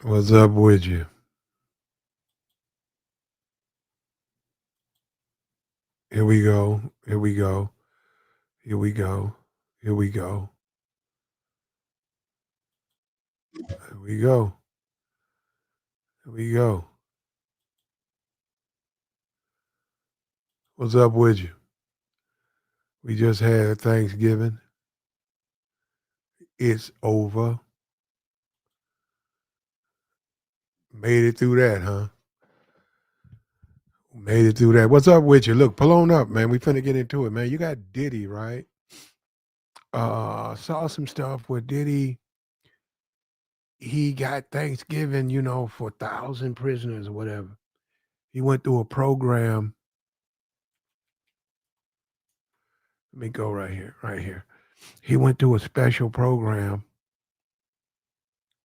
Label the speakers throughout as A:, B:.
A: What's up with you? Here we go. Here we go. Here we go. Here we go. Here we go. Here we go. What's up with you? We just had Thanksgiving. It's over. Made it through that, huh? Made it through that. What's up with you? Look, pull on up, man. We finna get into it, man. You got Diddy, right? Saw some stuff with Diddy. He got Thanksgiving, for 1,000 prisoners or whatever. He went through a program. Let me go right here, right here. He went through a special program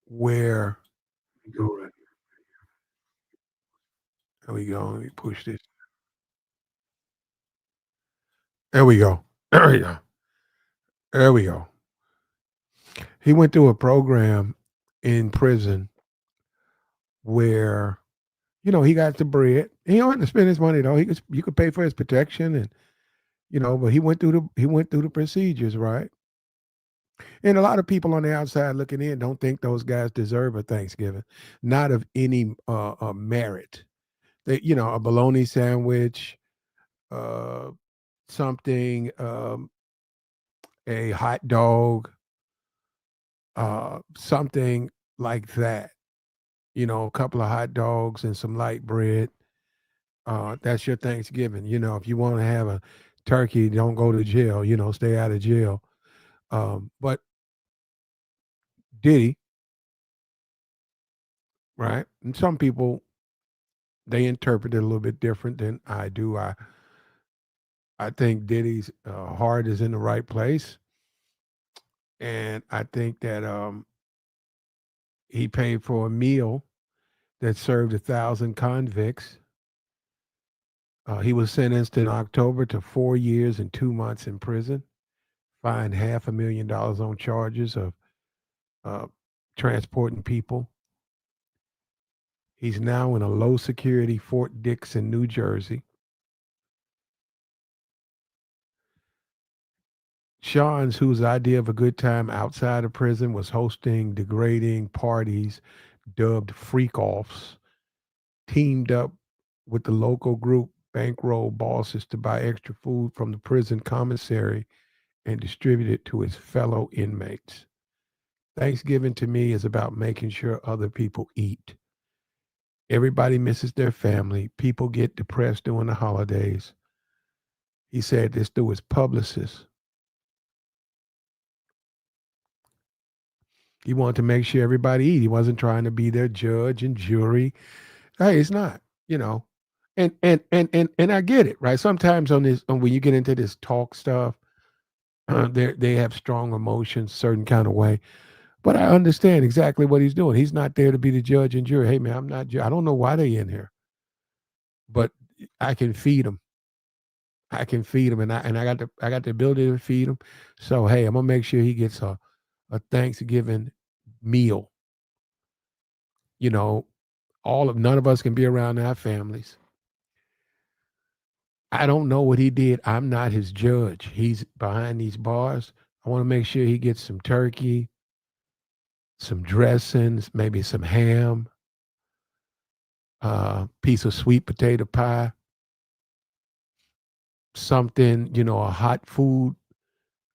A: where go right there we go. Let me push this. There we go. There we go. There we go. He went through a program in prison where, he got the bread. He don't have to spend his money though. You could pay for his protection and but he went through the procedures, right? And a lot of people on the outside looking in don't think those guys deserve a Thanksgiving, not of any merit. They, a bologna sandwich, uh, something, a hot dog, something like that. A couple of hot dogs and some light bread. That's your Thanksgiving. If you want to have a turkey, don't go to jail. Stay out of jail. But Diddy, right? And some people they interpret it a little bit different than I do. I think Diddy's heart is in the right place, and I think that he paid for a meal that served 1,000 convicts. He was sentenced in October to 4 years and 2 months in prison, fined $500,000 on charges of uh, transporting people. He's now in a low security Fort Dix in New Jersey. Sean's, whose idea of a good time outside of prison was hosting degrading parties dubbed freak offs, teamed up with the local group bankroll bosses to buy extra food from the prison commissary and distribute it to his fellow inmates. Thanksgiving to me is about making sure other people eat. Everybody misses their family. People get depressed during the holidays. He said this through his publicist. He wanted to make sure everybody eat. He wasn't trying to be their judge and jury. Hey, it's not, you know. And I get it, right? Sometimes when you get into this talk stuff, they have strong emotions, certain kind of way. But I understand exactly what he's doing. He's not there to be the judge and jury. Hey man, I'm not. I don't know why they in here, but I can feed them. I can feed him, and I got the ability to feed him. So hey, I'm gonna make sure he gets a Thanksgiving meal. You know, none of us can be around our families. I don't know what he did. I'm not his judge. He's behind these bars. I want to make sure he gets some turkey, some dressings, maybe some ham, piece of sweet potato pie, something, a hot food,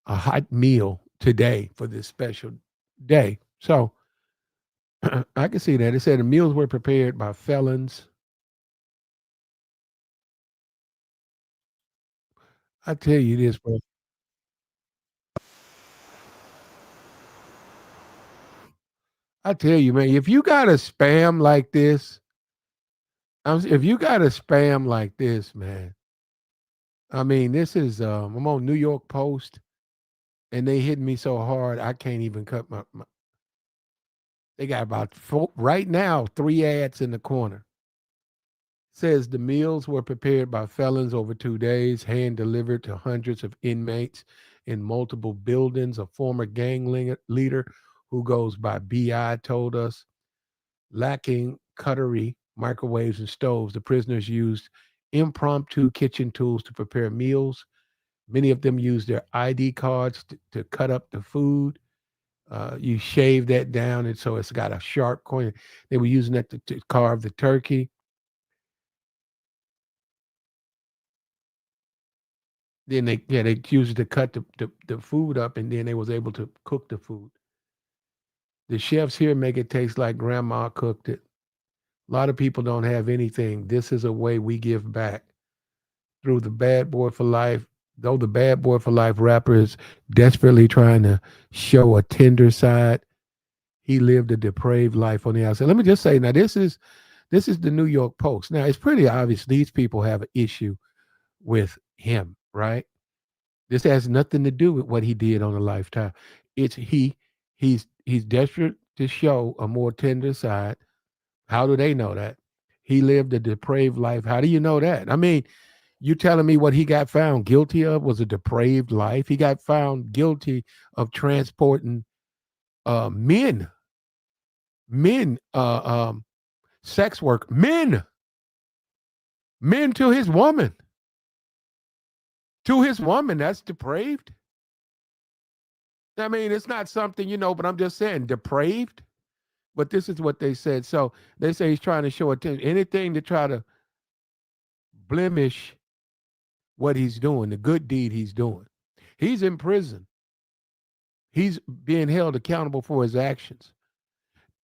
A: a hot meal today for this special day. So I can see that. It said the meals were prepared by felons. I tell you this, bro. I tell you, man, if you got a spam like this, if you got a spam like this, man, I mean, this is I'm on New York Post, and they hitting me so hard I can't even cut my they got about four right now, 3 ads in the corner. Says the meals were prepared by felons over 2 days, hand delivered to hundreds of inmates in multiple buildings. A former gang leader who goes by BI told us lacking cutlery, microwaves, and stoves. The prisoners used impromptu kitchen tools to prepare meals. Many of them used their ID cards to cut up the food. You shave that down, and so it's got a sharp corner. They were using that to carve the turkey. Then they used it to cut the food up, and then they was able to cook the food. The chefs here make it taste like grandma cooked it. A lot of people don't have anything. This is a way we give back through the Bad Boy for Life. Though the Bad Boy for Life rapper is desperately trying to show a tender side, he lived a depraved life on the outside. Let me just say, now this is the New York Post. Now it's pretty obvious these people have an issue with him, right? This has nothing to do with what he did on a lifetime. It's he's desperate to show a more tender side. How do they know that? He lived a depraved life. How do you know that? I mean, you telling me what he got found guilty of was a depraved life? He got found guilty of transporting men, men, sex work, men to his woman. That's depraved. I mean, it's not something, but I'm just saying depraved. But this is what they said. So they say he's trying to show attention, anything to try to blemish what he's doing, the good deed he's doing. He's in prison. He's being held accountable for his actions.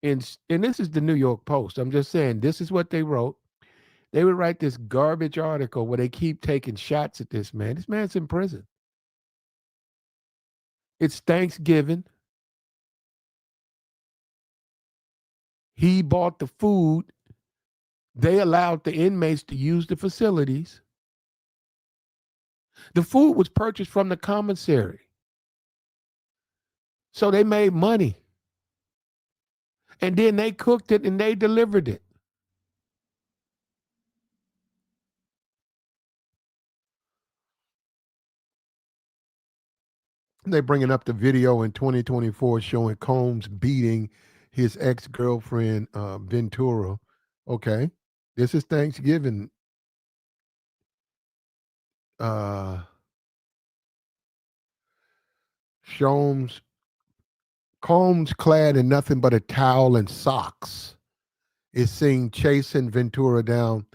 A: And this is the New York Post. I'm just saying, this is what they wrote. They would write this garbage article where they keep taking shots at this man. This man's in prison. It's Thanksgiving. He bought the food. They allowed the inmates to use the facilities. The food was purchased from the commissary. So they made money. And then they cooked it and they delivered it. They're bringing up the video in 2024 showing Combs beating his ex-girlfriend, Ventura. Okay. This is Thanksgiving. Uh, Combs, Combs clad in nothing but a towel and socks is seen chasing Ventura down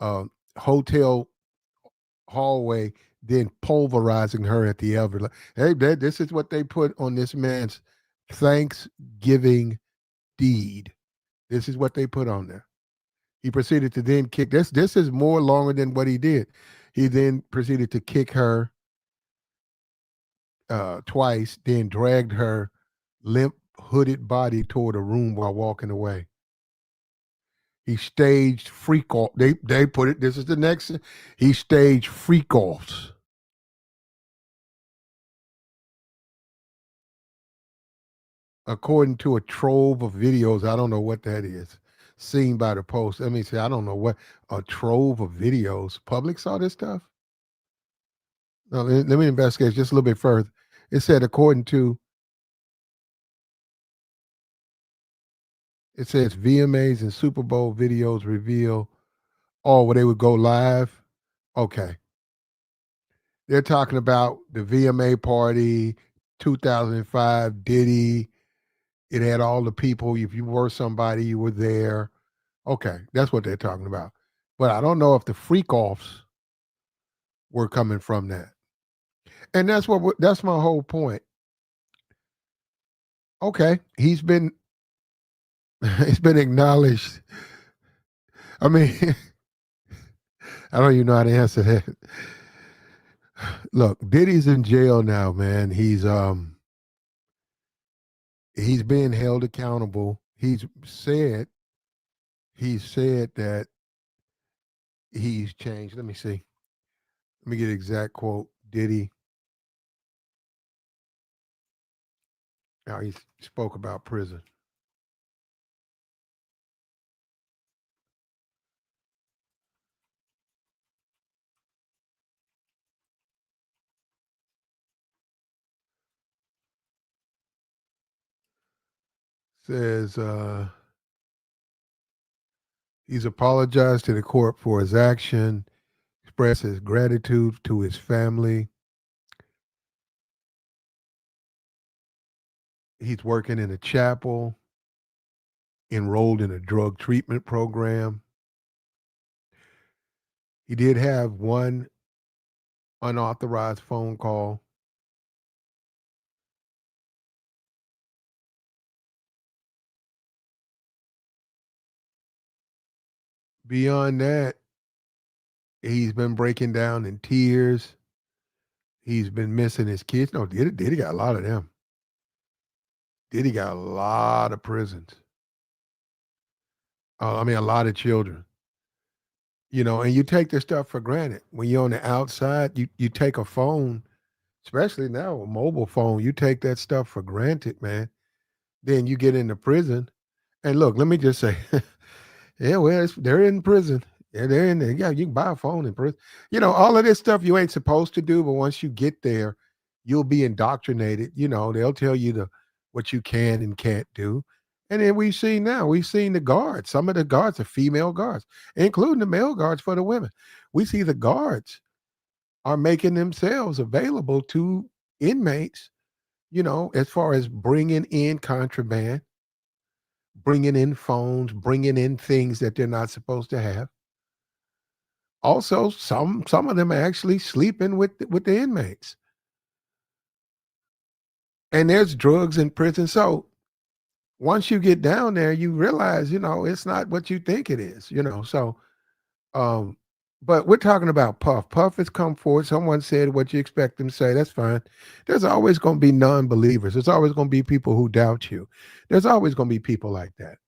A: a hotel hallway, then pulverizing her at the elder. Hey, this is what they put on this man's Thanksgiving deed. This is what they put on there. He proceeded to then kick. This is more longer than what he did. He then proceeded to kick her twice, then dragged her limp, hooded body toward a room while walking away. He staged freak off. They put it. This is the next. He staged freak offs. According to a trove of videos, I don't know what that is, seen by the Post. Let me say, I don't know what a trove of videos. Public saw this stuff. No, let me investigate just a little bit further. It said, according to, it says VMAs and Super Bowl videos reveal, oh, where they would go live. Okay. They're talking about the VMA party, 2005, Diddy. It had all the people. If you were somebody, you were there. Okay, that's what they're talking about. But I don't know if the freak offs were coming from that. And that's my whole point. Okay, he's been acknowledged. I mean, I don't even know how to answer that. Look, Diddy's in jail now, man. He's being held accountable. He said that he's changed. Let me see. Let me get an exact quote. Diddy. Now he spoke about prison. Says He's apologized to the court for his action, expressed his gratitude to his family. He's working in a chapel, enrolled in a drug treatment program. He did have one unauthorized phone call. Beyond that, he's been breaking down in tears. He's been missing his kids. No, Diddy got a lot of them. Diddy got a lot of prisons. I mean, a lot of children. You know, and you take this stuff for granted. When you're on the outside, you take a phone, especially now, a mobile phone, you take that stuff for granted, man. Then you get into prison. And look, let me just say, yeah, well, they're in prison. Yeah, they're in there. Yeah, you can buy a phone in prison. You know, all of this stuff you ain't supposed to do, but once you get there, you'll be indoctrinated. You know, they'll tell you what you can and can't do. And then we've seen the guards. Some of the guards are female guards, including the male guards for the women. We see the guards are making themselves available to inmates, you know, as far as bringing in contraband, bringing in phones, bringing in things that they're not supposed to have. Also, some of them are actually sleeping with the inmates. And there's drugs in prison. So once you get down there, you realize, you know, it's not what you think it is, you know. So um, but we're talking about Puff. Puff has come forward. Someone said what you expect them to say. That's fine. There's always going to be non-believers. There's always going to be people who doubt you. There's always going to be people like that.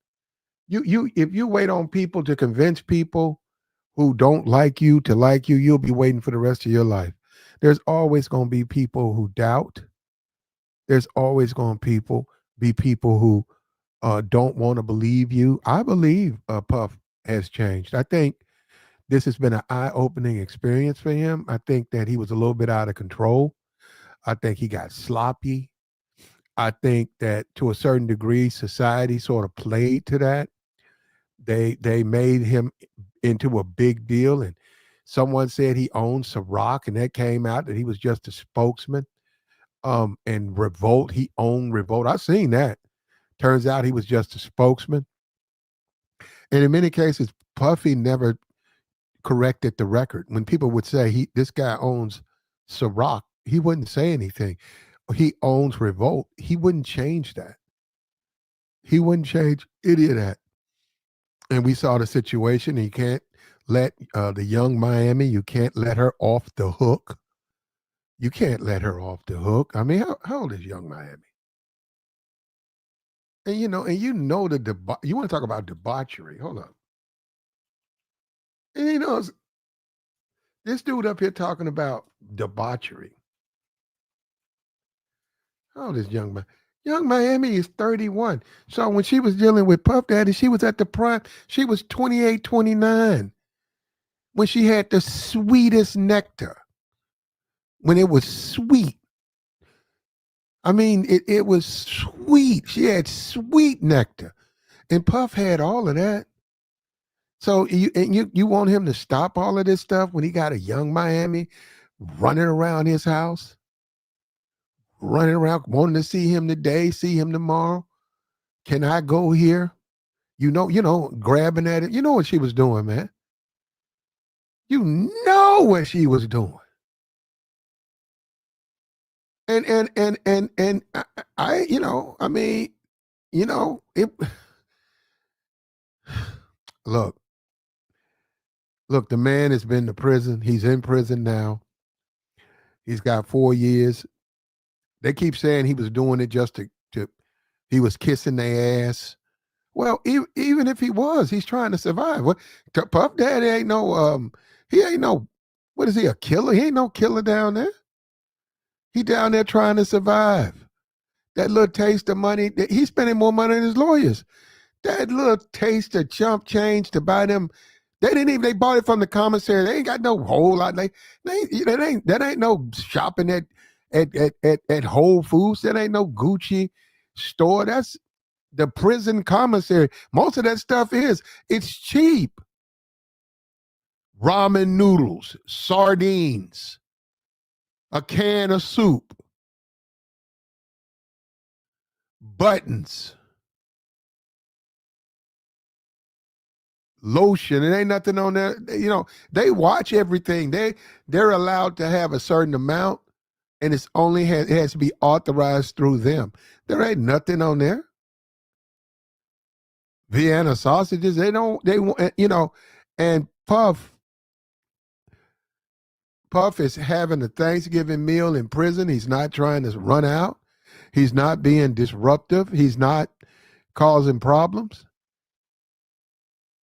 A: If you wait on people to convince people who don't like you to like you, you'll be waiting for the rest of your life. There's always going to be people who doubt. There's always going to be people who don't want to believe you. I believe Puff has changed. I think this has been an eye-opening experience for him. I think that he was a little bit out of control. I think he got sloppy. I think that to a certain degree, society sort of played to that. They made him into a big deal, and someone said he owned Ciroc, and that came out that he was just a spokesman. And Revolt, he owned Revolt. I've seen that. Turns out he was just a spokesman. And in many cases, Puffy never corrected the record. When people would say this guy owns Ciroc, he wouldn't say anything. He owns Revolt. He wouldn't change that. He wouldn't change any of that. And we saw the situation. You can't let the young Miami, you can't let her off the hook. You can't let her off the hook. I mean, how old is young Miami? And you know you want to talk about debauchery. Hold on. And this dude up here talking about debauchery. How old is young Miami? Young Miami is 31. So when she was dealing with Puff Daddy, she was at the prime. She was 28, 29. When she had the sweetest nectar. When it was sweet. I mean, it was sweet. She had sweet nectar. And Puff had all of that. So you want him to stop all of this stuff when he got a young Miami running around his house? Running around wanting to see him today, see him tomorrow. Can I go here? Grabbing at it. You know what she was doing, man. You know what she was doing. And I it look, the man has been to prison. He's in prison now. He's got 4 years. They keep saying he was doing it just to he was kissing their ass. Well, even if he was, he's trying to survive. What Puff Daddy ain't no he ain't no what is he, a killer? He ain't no killer down there. He down there trying to survive. That little taste of money, he's spending more money than his lawyers. That little taste of chump change to buy them. They bought it from the commissary. They ain't got no whole lot. That ain't no shopping at Whole Foods. That ain't no Gucci store. The prison commissary, most of that stuff it's cheap. Ramen noodles, sardines, a can of soup, buttons, lotion. It ain't nothing on there. They watch everything. They're allowed to have a certain amount, and it has to be authorized through them. There ain't nothing on there. Vienna sausages. They want. And Puff is having a Thanksgiving meal in prison. He's not trying to run out. He's not being disruptive. He's not causing problems.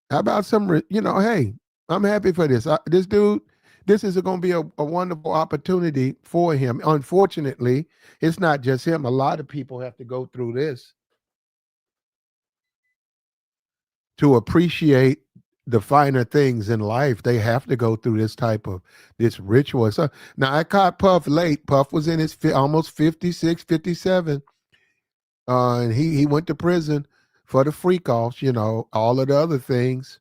A: How about hey, I'm happy for this. This dude, this is going to be a wonderful opportunity for him. Unfortunately, it's not just him. A lot of people have to go through this to appreciate the finer things in life. They have to go through this ritual. So now I caught Puff late. Puff was in his almost 56, 57. And he went to prison for the freak offs, all of the other things.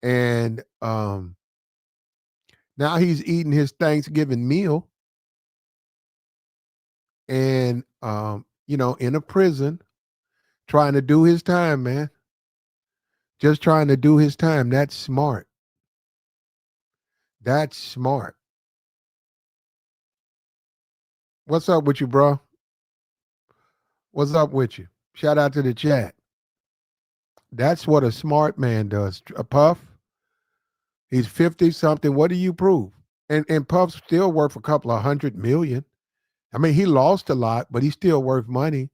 A: And now he's eating his Thanksgiving meal and in a prison trying to do his time, man. Just trying to do his time. That's smart. That's smart. What's up with you, bro? What's up with you? Shout out to the chat. That's what a smart man does. A Puff, he's 50 something. What do you prove? And Puff's still worth a couple of $100 million. I mean, he lost a lot, but he's still worth money.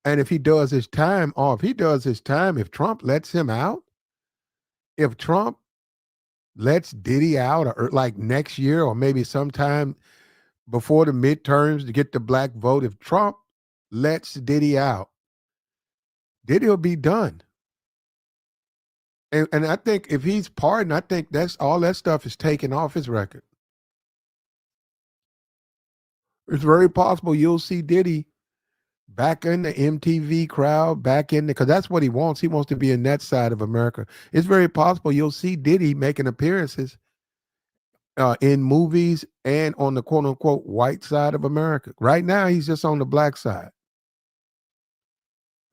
A: And if he does his time, if Trump lets him out, if Trump lets Diddy out or like next year or maybe sometime before the midterms to get the black vote, if Trump lets Diddy out, Diddy will be done. And I think if he's pardoned, I think that's all that stuff is taken off his record. It's very possible you'll see Diddy back in the MTV crowd, because that's what he wants. He wants to be in that side of America. It's very possible you'll see Diddy making appearances in movies and on the quote unquote white side of America. Right now, he's just on the black side.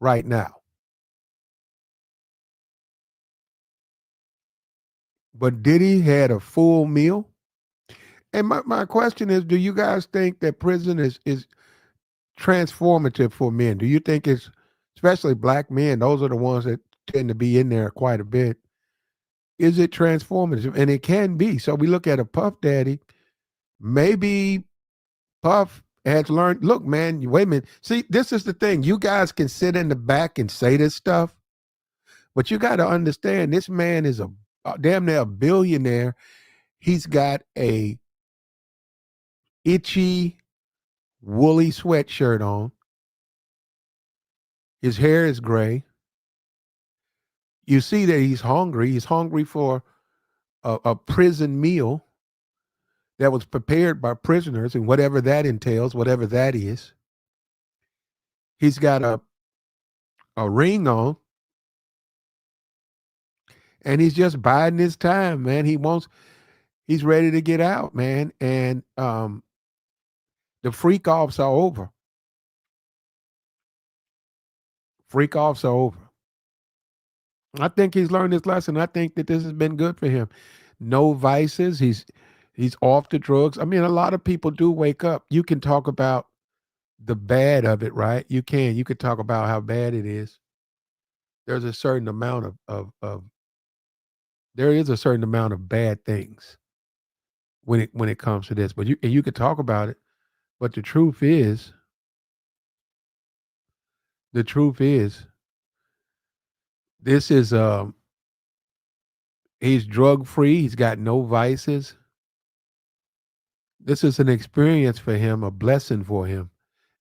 A: Right now. But Diddy had a full meal. And my question is, do you guys think that prison is transformative for men? Do you think it's, especially black men, those are the ones that tend to be in there quite a bit. Is it transformative? And it can be. So we look at a Puff Daddy. Maybe Puff has learned, look, man, wait a minute. See, this is the thing. You guys can sit in the back and say this stuff, but you got to understand this man is a damn near a billionaire. He's got a itchy, woolly sweatshirt on. His hair is gray. You see that he's hungry. He's hungry for a prison meal that was prepared by prisoners, and whatever that entails, whatever that is. He's got a ring on, and he's just biding his time, man. He's ready to get out, man. And the freak offs are over. Freak offs are over. I think he's learned his lesson. I think that this has been good for him. No vices. He's off the drugs. I mean, a lot of people do wake up. You can talk about the bad of it, right? You could talk about how bad it is. There's a certain amount of there is a certain amount of bad things when it comes to this. But you could talk about it. But the truth is, this is he's drug free. He's got no vices. This is an experience for him, a blessing for him.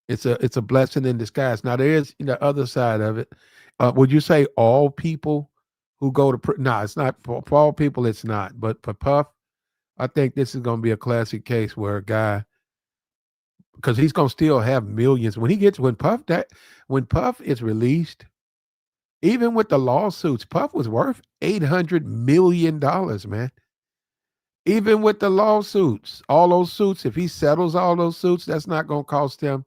A: It's a blessing in disguise. Now there is the other side of it. Would you say all people who go to no, it's not for all people. It's not. But for Puff, I think this is going to be a classic case where a guy, because he's going to still have millions when Puff is released. Even with the lawsuits, Puff was worth $800 million, man. Even with the lawsuits, all those suits, if he settles all those suits, that's not going to cost him,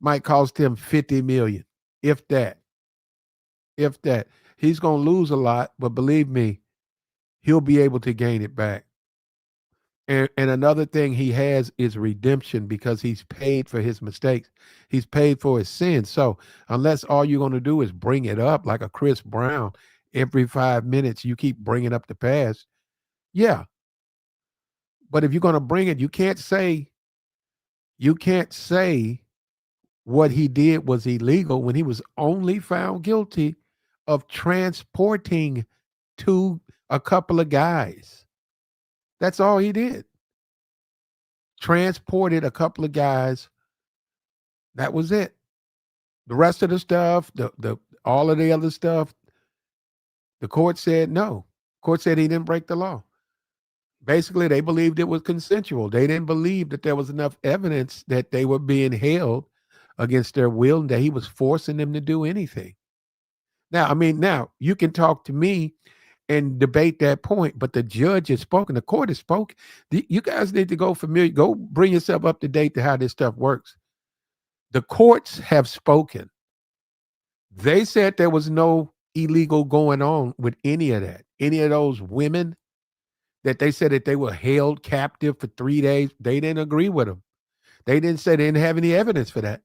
A: might cost him 50 million, if that. If that. He's going to lose a lot, but believe me, he'll be able to gain it back. And another thing he has is redemption because he's paid for his mistakes. He's paid for his sins. So unless all you're going to do is bring it up like a Chris Brown, every 5 minutes you keep bringing up the past, yeah. But if you're going to bring it, you can't say what he did was illegal when he was only found guilty of transporting a couple of guys. That's all he did. Transported a couple of guys. That was it. The rest of the stuff, the all of the other stuff, the court said no. Court said he didn't break the law. Basically, they believed it was consensual. They didn't believe that there was enough evidence that they were being held against their will and that he was forcing them to do anything. Now you can talk to me and debate that point, but the judge has spoken, the court has spoken. You guys need to go bring yourself up to date to how this stuff works. The courts have spoken. They said there was no illegal going on with any of that. Any of those women that they said that they were held captive for 3 days, they didn't agree with them. They didn't say they didn't have any evidence for that.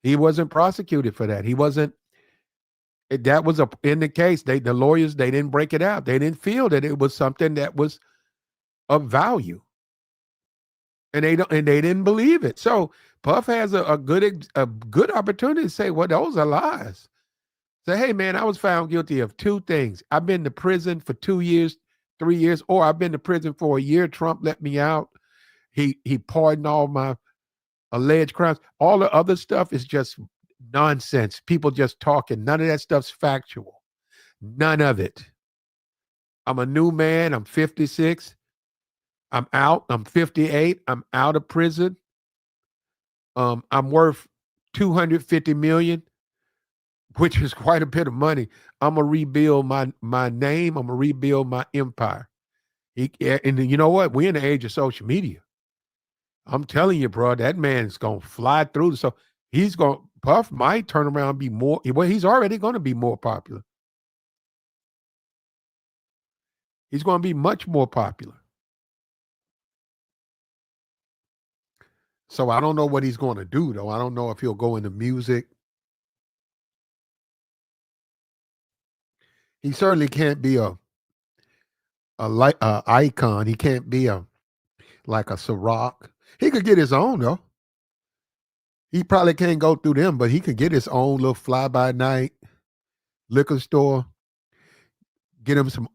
A: He wasn't prosecuted for that. He wasn't. That was in the case. The lawyers, they didn't break it out. They didn't feel that it was something that was of value, and they didn't believe it. So Puff has a good opportunity to say, well, those are lies. Say, hey man, I was found guilty of 2 things. I've been to prison for 2 years, 3 years, or I've been to prison for a year. Trump let me out. He pardoned all my alleged crimes. All the other stuff is just nonsense. People just talking. None of that stuff's factual. None of it. I'm a new man. I'm 56. I'm out. I'm 58. I'm out of prison. I'm worth 250 million, which is quite a bit of money. I'm gonna rebuild my name. I'm gonna rebuild my empire. And you know what? We're in the age of social media. I'm telling you, bro, that man's gonna fly through. So Puff might turn around and be more. Well, he's already going to be more popular. He's going to be much more popular. So I don't know what he's going to do, though. I don't know if he'll go into music. He certainly can't be a icon. He can't be like a Ciroc. He could get his own though. He probably can't go through them, but he could get his own little fly by night liquor store. Get him some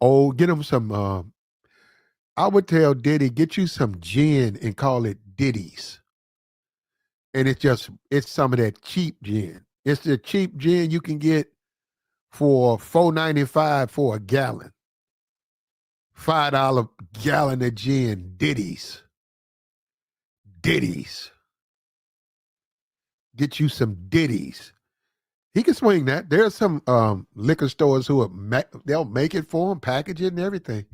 A: I would tell Diddy, get you some gin and call it Diddy's. And it's some of that cheap gin. It's the cheap gin you can get for $4.95 for a gallon. $5 gallon of gin, Diddy's. Diddy's. Get you some Diddy's. He can swing that. There's some liquor stores who they'll make it for him, package it and everything.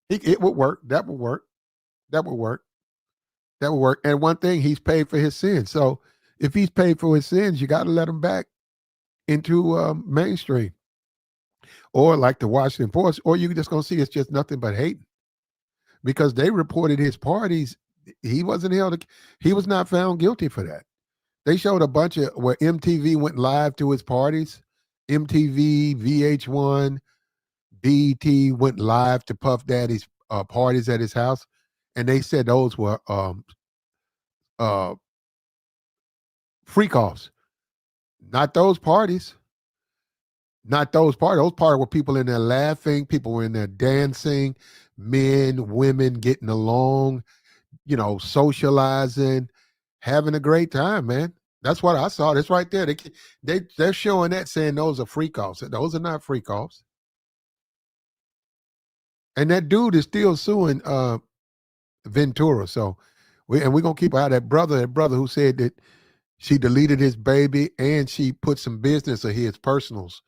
A: It would work. That would work. That would work. That would work. And one thing, he's paid for his sins. So if he's paid for his sins, you got to let him back into mainstream. Or like the Washington Post, or you're just going to see it's just nothing but hating. Because they reported his parties. He wasn't held. He was not found guilty for that. They showed a bunch of where MTV went live to his parties. MTV, VH1, BET went live to Puff Daddy's parties at his house, and they said those were freak offs. Not those parties. Not those parties. Those parties were people in there laughing, people were in there dancing, men, women getting along, socializing, having a great time, man. That's what I saw. That's right there. They're showing that, saying those are freak offs. Those are not freak offs. And that dude is still suing Ventura. So we're gonna keep out that brother who said that She deleted his baby and she put some business of his personals.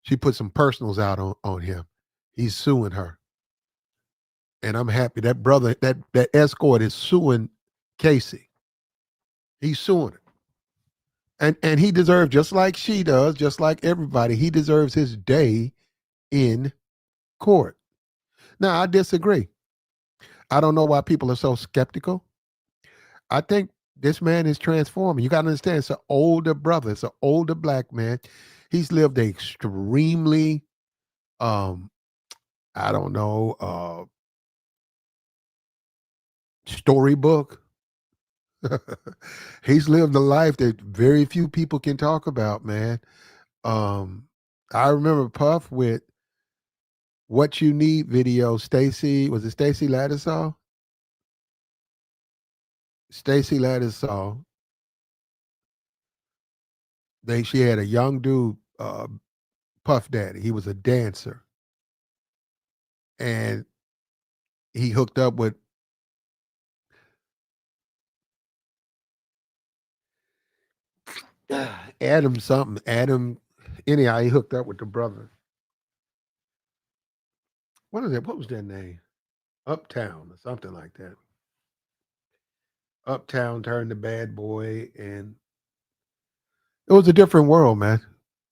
A: She put some personals out on him. He's suing her. And I'm happy that brother, that escort is suing Casey. He's suing her. And he deserves, just like she does, just like everybody, he deserves his day in court. Now, I disagree. I don't know why people are so skeptical. I think this man is transforming. You got to understand, it's an older brother. It's an older black man. He's lived a extremely, I don't know, storybook. He's lived a life that very few people can talk about, man. I remember Puff with What You Need video. Stacy, was it Stacy Lattisaw? Stacy Lattisaw. She had a young dude, Puff Daddy. He was a dancer. And he hooked up with Adam something. Adam, anyhow, he hooked up with the brother. What is it? What was their name? Uptown or something like that. Uptown turned to Bad Boy, and it was a different world, man.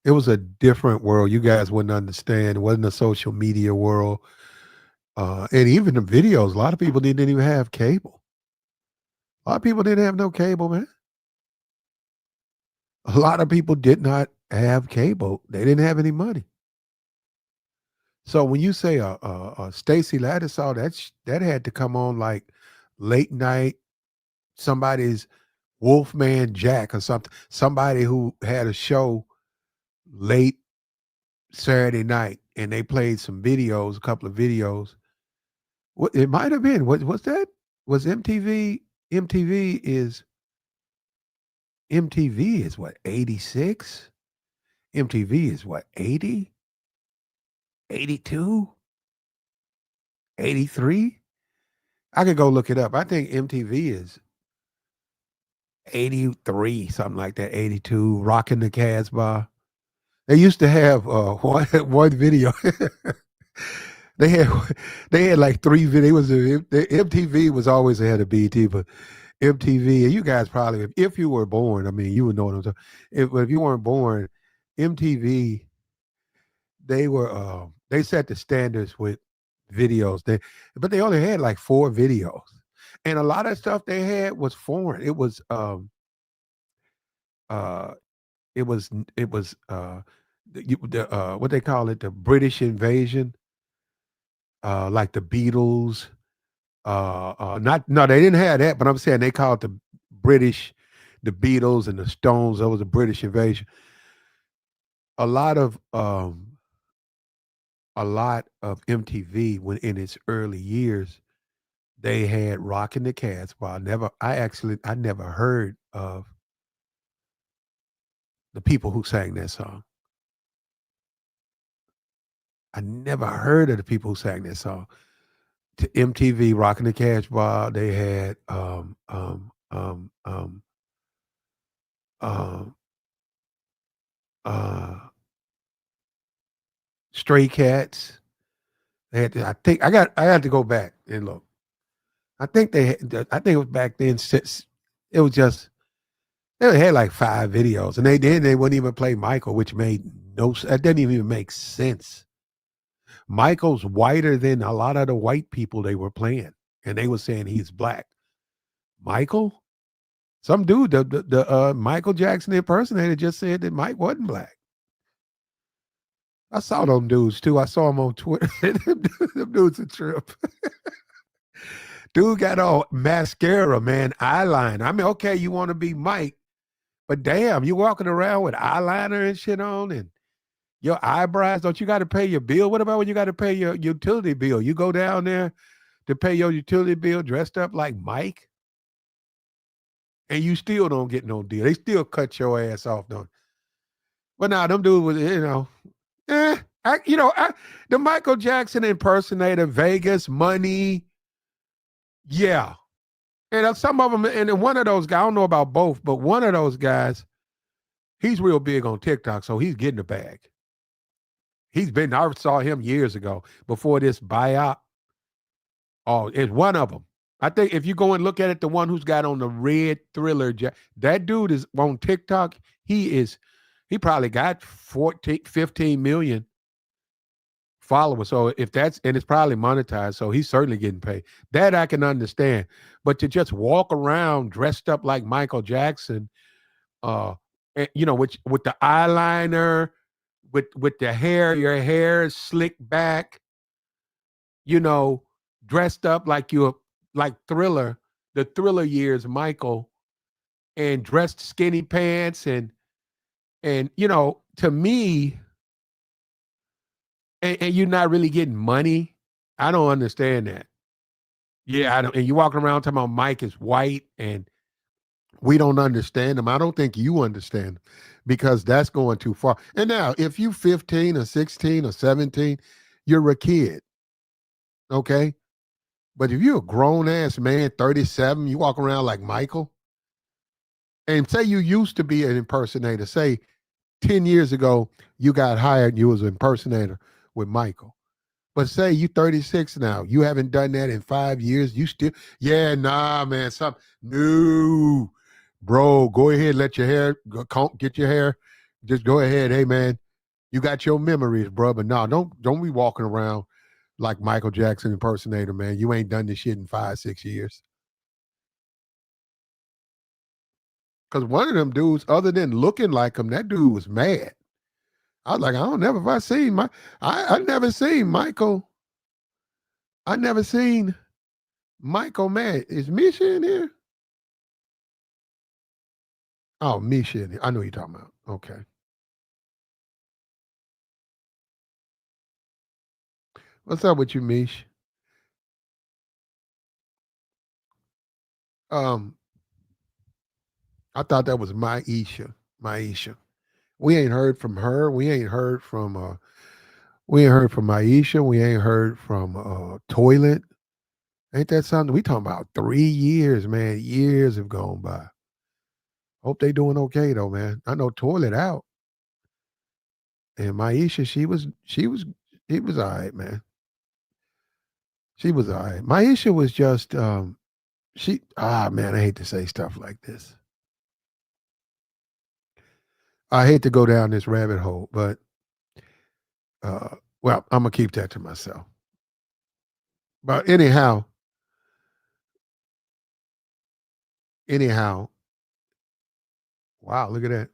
A: It was a different world. You guys wouldn't understand. It wasn't a social media world. And even the videos, a lot of people didn't even have cable. A lot of people didn't have no cable, man. A lot of people did not have cable. They didn't have any money. So when you say Stacy Lattisaw, that had to come on like late night, somebody's Wolfman Jack or something, somebody who had a show late Saturday night, and they played some videos, a couple of videos. What it might have been? What's that? Was MTV? MTV is what, 86? MTV is what, 80? 82? 83? I could go look it up. I think MTV is 83, something like that, 82, Rocking the Casbah. They used to have one video. they had they had like three videos. MTV was always ahead of BET, but MTV, and you guys probably, if you were born, I mean, you would know what I'm talking. If you weren't born, MTV, they set the standards with videos. But they only had like 4 videos, and a lot of stuff they had was foreign. Uh, it was what they call it, the British invasion, like the Beatles. Not no, they didn't have that, but I'm saying they called the British, the Beatles and the Stones. That was a British invasion. A lot of MTV, when in its early years, they had Rockin' the Cats. Well, I never heard of the people who sang that song. I never heard of the people who sang that song. To MTV, Rockin' the Cash Bar, they had uh, uh, Stray Cats. They had I think I had to go back and look. I think I think it was back then. It was just they had like 5 videos, and they wouldn't even play Michael, which made no. That didn't even make sense. Michael's whiter than a lot of the white people they were playing, and they were saying he's black. Michael, some dude, the Michael Jackson impersonator just said that Mike wasn't black. I saw them dudes too. I saw them on Twitter. Them dudes a trip. Dude got all mascara, man, eyeliner. I mean, okay, you want to be Mike, but damn, you walking around with eyeliner and shit on, and your eyebrows. Don't you got to pay your bill? What about when you got to pay your utility bill? You go down there to pay your utility bill dressed up like Mike, and you still don't get no deal. They still cut your ass off, don't. But now them dudes was, the Michael Jackson impersonator, Vegas, Money, yeah. And some of them, and then one of those guys, I don't know about both, but one of those guys, he's real big on TikTok, so he's getting the bag. I saw him years ago before this buyout. Oh, it's one of them. I think if you go and look at it, the one who's got on the red Thriller, that dude is on TikTok. He probably got 14, 15 million followers. So if that's, and it's probably monetized, so he's certainly getting paid. That I can understand. But to just walk around dressed up like Michael Jackson, uh, with the eyeliner, with the hair, your hair is slicked back, you know, dressed up like you're like Thriller, the Thriller years, Michael, and dressed skinny pants and to me, and you're not really getting money. I don't understand that. Yeah, I don't. And you walking around talking about Mike is white and we don't understand him. I don't think you understand him because that's going too far. And now, if you 15 or 16 or 17, you're a kid, okay? But if you're a grown ass man, 37, you walk around like Michael, and say you used to be an impersonator, say 10 years ago you got hired and you was an impersonator with Michael. But say you 36 now, you haven't done that in 5 years. You still, yeah, nah, man, no, bro, go ahead, let your hair, get your hair, just go ahead. Hey, man, you got your memories, bro, but no, don't be walking around like Michael Jackson impersonator, man. You ain't done this shit in 5, 6 years. Because one of them dudes, other than looking like him, that dude was mad. I was like, I don't never if I seen I never seen Michael. I never seen Michael mad. Is Misha in here? Oh, Misha in here. I know what you're talking about. Okay. What's up with you, Mish? Um, I thought that was Maisha. Maisha. We ain't heard from her. We ain't heard from Maisha. We ain't heard from Toilet. Ain't that something? We talking about 3 years, man. Years have gone by. Hope they doing okay though, man. I know Toilet out. And Maisha, she was all right, man. She was all right. Maisha was just man, I hate to say stuff like this. I hate to go down this rabbit hole, but well, I'm gonna keep that to myself. But anyhow, wow, look at that.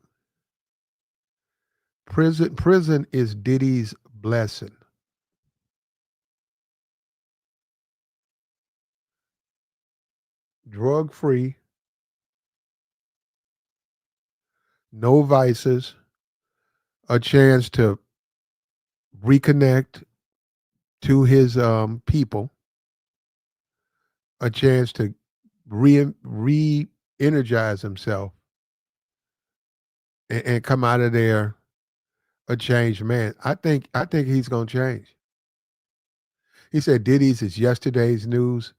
A: Prison is Diddy's blessing. Drug free, no vices, a chance to reconnect to his people, a chance to re energize himself and come out of there a changed man. I think he's gonna change. He said Diddy's is yesterday's news.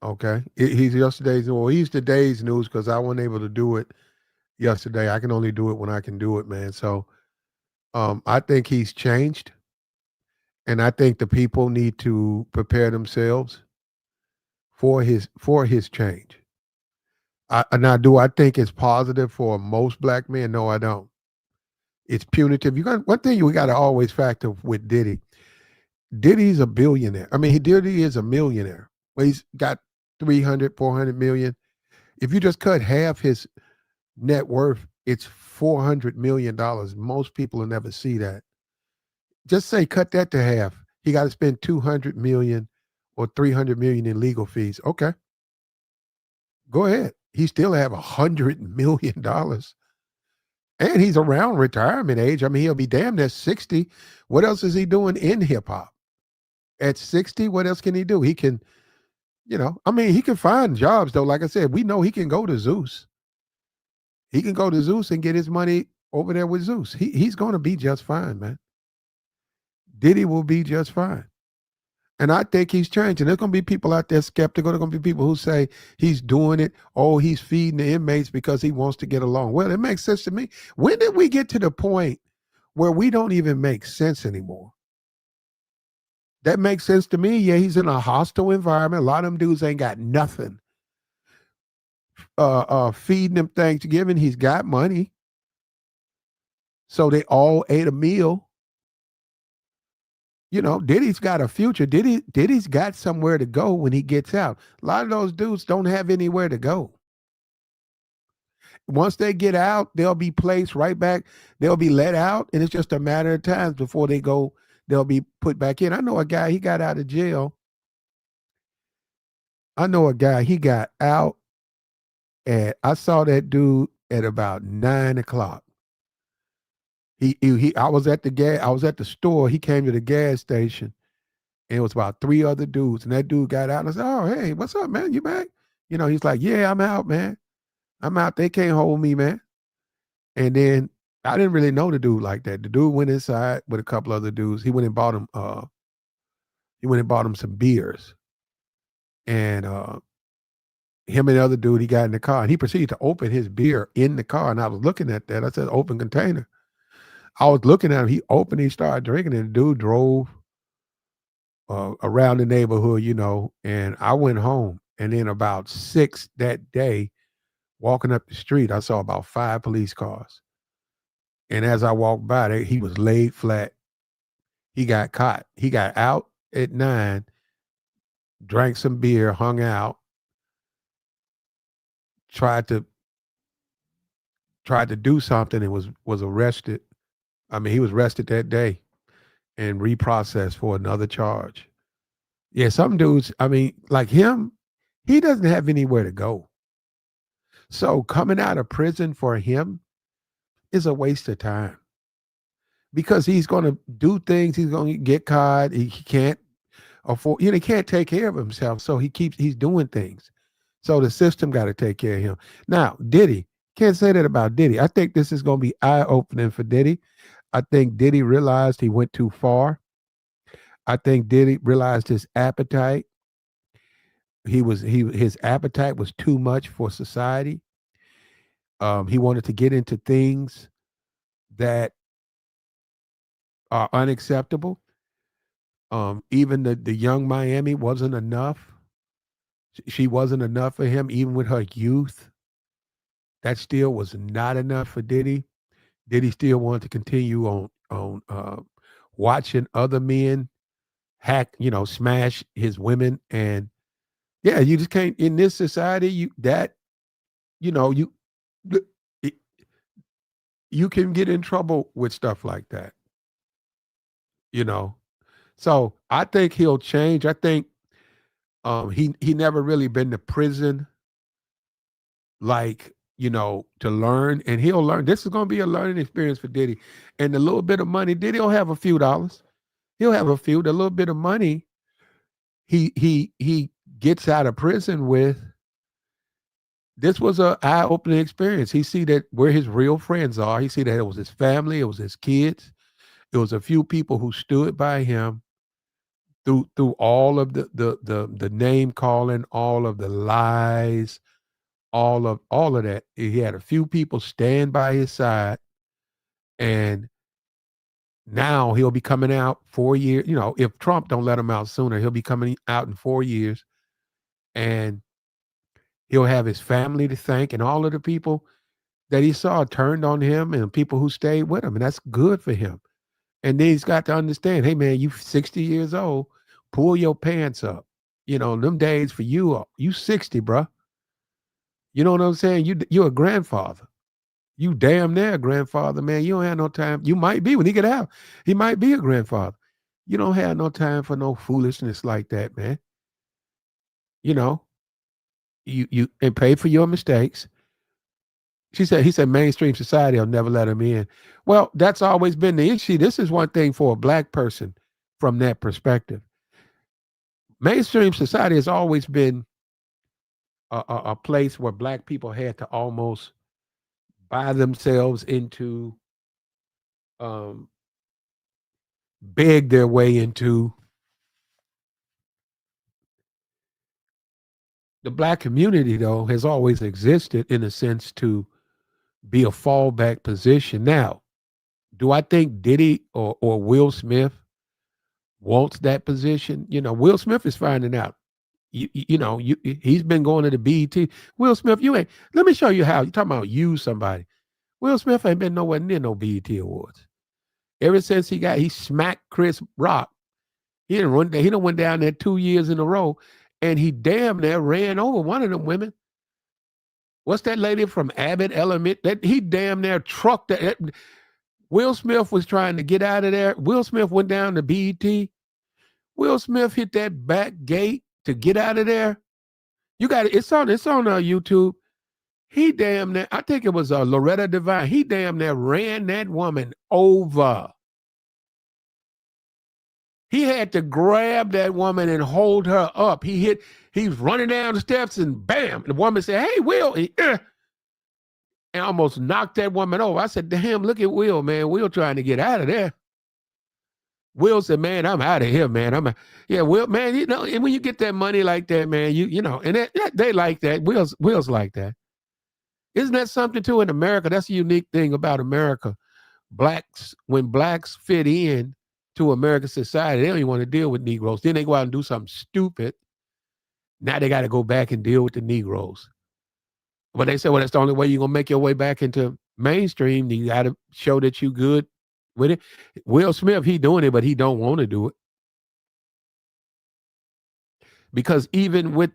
A: Okay, he's yesterday's. Well, he's today's news because I wasn't able to do it yesterday. I can only do it when I can do it, man. So, I think he's changed, and I think the people need to prepare themselves for his change. Now, do I think it's positive for most black men? No, I don't. It's punitive. You got one thing we got to always factor with Diddy. Diddy's a billionaire. I mean, Diddy is a millionaire. Well, he's got 300, 400 million. If you just cut half his net worth, it's $400 million. Most people will never see that. Just say cut that to half. He got to spend 200 million or 300 million in legal fees. Okay, go ahead. He still have $100 million, and he's around retirement age. I mean, he'll be damn near 60. What else is he doing in hip hop? At 60, what else can he do? He can, I mean, he can find jobs though. Like I said, we know he can go to Zeus. He can go to Zeus and get his money over there with Zeus. He's going to be just fine, man. Diddy will be just fine. And I think he's changing. There's going to be people out there skeptical. There's going to be people who say he's doing it. Oh, he's feeding the inmates because he wants to get along. Well, it makes sense to me. When did we get to the point where we don't even make sense anymore? That makes sense to me. Yeah, he's in a hostile environment. A lot of them dudes ain't got nothing. Feeding them Thanksgiving. He's got money. So they all ate a meal. You know, Diddy's got a future. Diddy's got somewhere to go when he gets out. A lot of those dudes don't have anywhere to go. Once they get out, they'll be placed right back. They'll be let out, and it's just a matter of time before they go. They'll be put back in. I know a guy. He got out of jail. I know a guy. He got out at. I saw that dude at about 9 o'clock. He. I was at the gas. I was at the store. He came to the gas station, and it was about three other dudes. And that dude got out, and I said, "Oh, hey, what's up, man? You back?" You know, he's like, "Yeah, I'm out, man. I'm out. They can't hold me, man." And then I didn't really know the dude like that. The dude went inside with a couple other dudes. He went and bought him. He went and bought him some beers, and him and the other dude. He got in the car, and he proceeded to open his beer in the car. And I was looking at that. I said, "Open container." I was looking at him. He opened. He started drinking, and the dude drove around the neighborhood, you know. And I went home, and then about 6 that day, walking up the street, I saw about 5 police cars. And as I walked by, he was laid flat. He got caught. He got out at 9, drank some beer, hung out, tried to do something, and was arrested. I mean, he was arrested that day and reprocessed for another charge. Yeah, some dudes, I mean, like him, he doesn't have anywhere to go. So coming out of prison for him is a waste of time because he's going to do things. He's going to get caught. He can't afford, you know, he can't take care of himself. So he's doing things. So the system got to take care of him. Now, Diddy, can't say that about Diddy. I think this is going to be eye opening for Diddy. I think Diddy realized he went too far. I think Diddy realized his appetite. His appetite was too much for society. He wanted to get into things that are unacceptable. Even the young Miami wasn't enough. She wasn't enough for him, even with her youth. That still was not enough for Diddy. Diddy still wanted to continue on watching other men hack, you know, smash his women. And yeah, you just can't in this society. You know, you can get in trouble with stuff like that. You know, so I think he'll change. I think he never really been to prison, like, you know, to learn, and he'll learn. This is going to be a learning experience for Diddy. And a little bit of money, Diddy will have a few dollars. He'll have a few. The little bit of money he gets out of prison with. This was a eye opening experience. He see that where his real friends are. He see that it was his family, it was his kids, it was a few people who stood by him through all of the name calling, all of the lies, all of that. He had a few people stand by his side, and now he'll be coming out 4 years. You know, if Trump don't let him out sooner, he'll be coming out in 4 years, and he'll have his family to thank, and all of the people that he saw turned on him, and people who stayed with him, and that's good for him. And then he's got to understand, hey man, you 60 years old, pull your pants up. You know, them days for you 60, bruh. You know what I'm saying? You're a grandfather. You damn near a grandfather, man. You don't have no time. You might be when he get out. He might be a grandfather. You don't have no time for no foolishness like that, man. You know, you and pay for your mistakes. He said mainstream society will never let him in. Well, that's always been the issue. This is one thing for a black person from that perspective. Mainstream society has always been a place where black people had to almost buy themselves into, um, beg their way into the black community, though, has always existed in a sense to be a fallback position. Now, do I think Diddy or Will Smith wants that position? You know, Will Smith is finding out. He's been going to the BET. Will Smith, you ain't. Let me show you how. You talking about use somebody? Will Smith ain't been nowhere near no BET awards ever since he smacked Chris Rock. He didn't run. He done went down there 2 years in a row, and he damn near ran over one of them women. What's that lady from Abbott Element? That he damn near trucked that. Will Smith was trying to get out of there. Will Smith went down to BET. Will Smith hit that back gate to get out of there. You got it. It's on YouTube. He damn near, I think it was Loretta Devine. He damn near ran that woman over. He had to grab that woman and hold her up. He was running down the steps and bam. The woman said, "Hey, Will," and almost knocked that woman over. I said, "Damn, look at Will, man. Will trying to get out of there." Will said, "Man, I'm out of here, man. Yeah, Will, man, and when you get that money like that, man, and they like that. Will's like that. Isn't that something too in America? That's a unique thing about America. When blacks fit in to American society, they don't even want to deal with Negroes. Then they go out and do something stupid. Now they got to go back and deal with the Negroes. But they say, well, that's the only way you're going to make your way back into mainstream. You got to show that you good with it. Will Smith, he doing it, but he don't want to do it. Because even with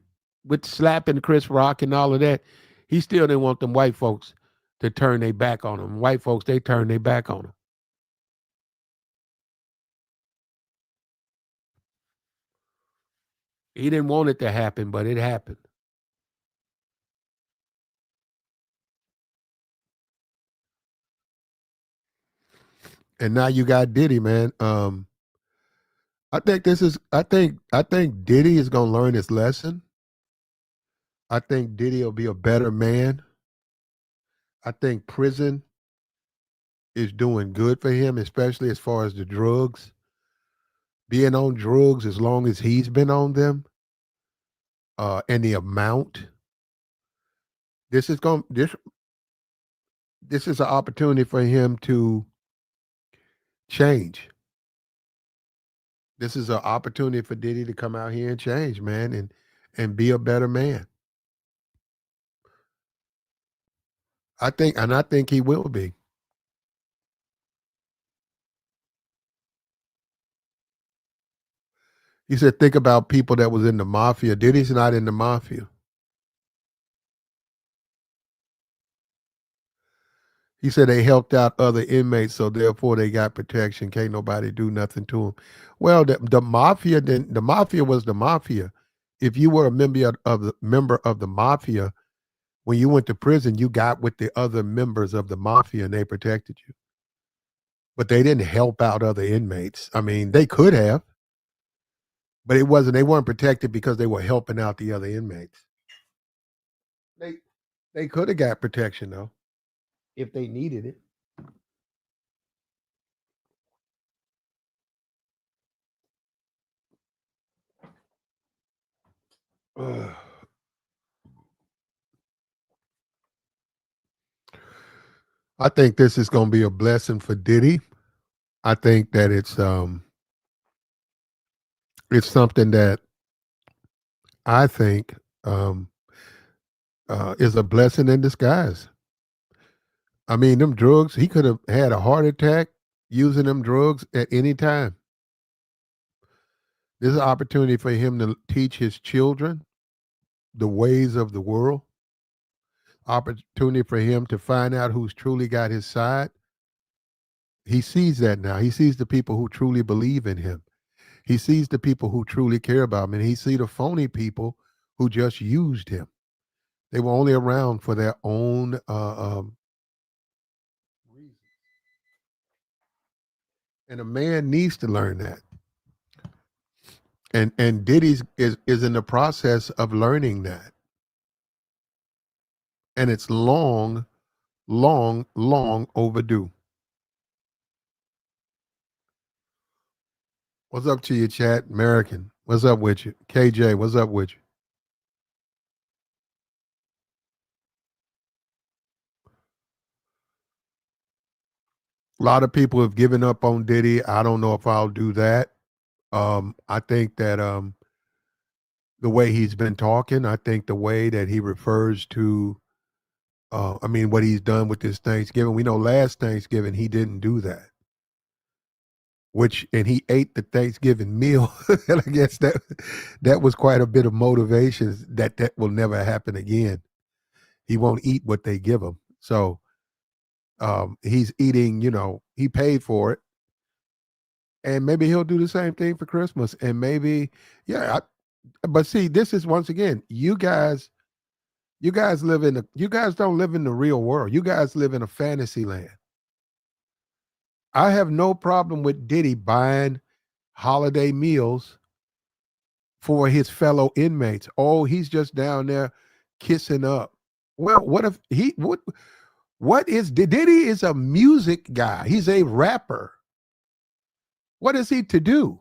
A: slapping Chris Rock and all of that, he still didn't want them white folks to turn their back on him. White folks, they turn their back on him. He didn't want it to happen, but it happened. And now you got Diddy, man. I think Diddy is gonna learn his lesson. I think Diddy will be a better man. I think prison is doing good for him, especially as far as the drugs. Being on drugs as long as he's been on them, and the amount. This is going this is an opportunity for him to change. This is an opportunity for Diddy to come out here and change, man, and be a better man. I think he will be. He said, think about people that was in the mafia. Diddy's not in the mafia. He said they helped out other inmates, so therefore they got protection. Can't nobody do nothing to them. Well, the mafia was the mafia. If you were a member of the mafia, when you went to prison, you got with the other members of the mafia and they protected you. But they didn't help out other inmates. I mean, they could have, but they weren't protected because they were helping out the other inmates. They they could have got protection though if they needed it. Ugh. I think this is going to be a blessing for Diddy. I think that it's something that I think is a blessing in disguise. I mean, them drugs, he could have had a heart attack using them drugs at any time. This is an opportunity for him to teach his children the ways of the world. Opportunity for him to find out who's truly got his side. He sees that now. He sees the people who truly believe in him. He sees the people who truly care about him, and he sees the phony people who just used him. They were only around for their own reasons. And a man needs to learn that. And Diddy's is in the process of learning that. And it's long, long, long overdue. What's up to you, chat? American. What's up with you? KJ, what's up with you? A lot of people have given up on Diddy. I don't know if I'll do that. I think that the way he's been talking, I think the way that he refers to, I mean, what he's done with this Thanksgiving. We know last Thanksgiving he didn't do that, and he ate the Thanksgiving meal, and I guess that was quite a bit of motivation that will never happen again. He won't eat what they give him, so he's eating. He paid for it, and maybe he'll do the same thing for Christmas, and maybe, yeah. But see, this is once again, you guys don't live in the real world. You guys live in a fantasy land. I have no problem with Diddy buying holiday meals for his fellow inmates. Oh, he's just down there kissing up. Well, what is Diddy is a music guy. He's a rapper. What is he to do?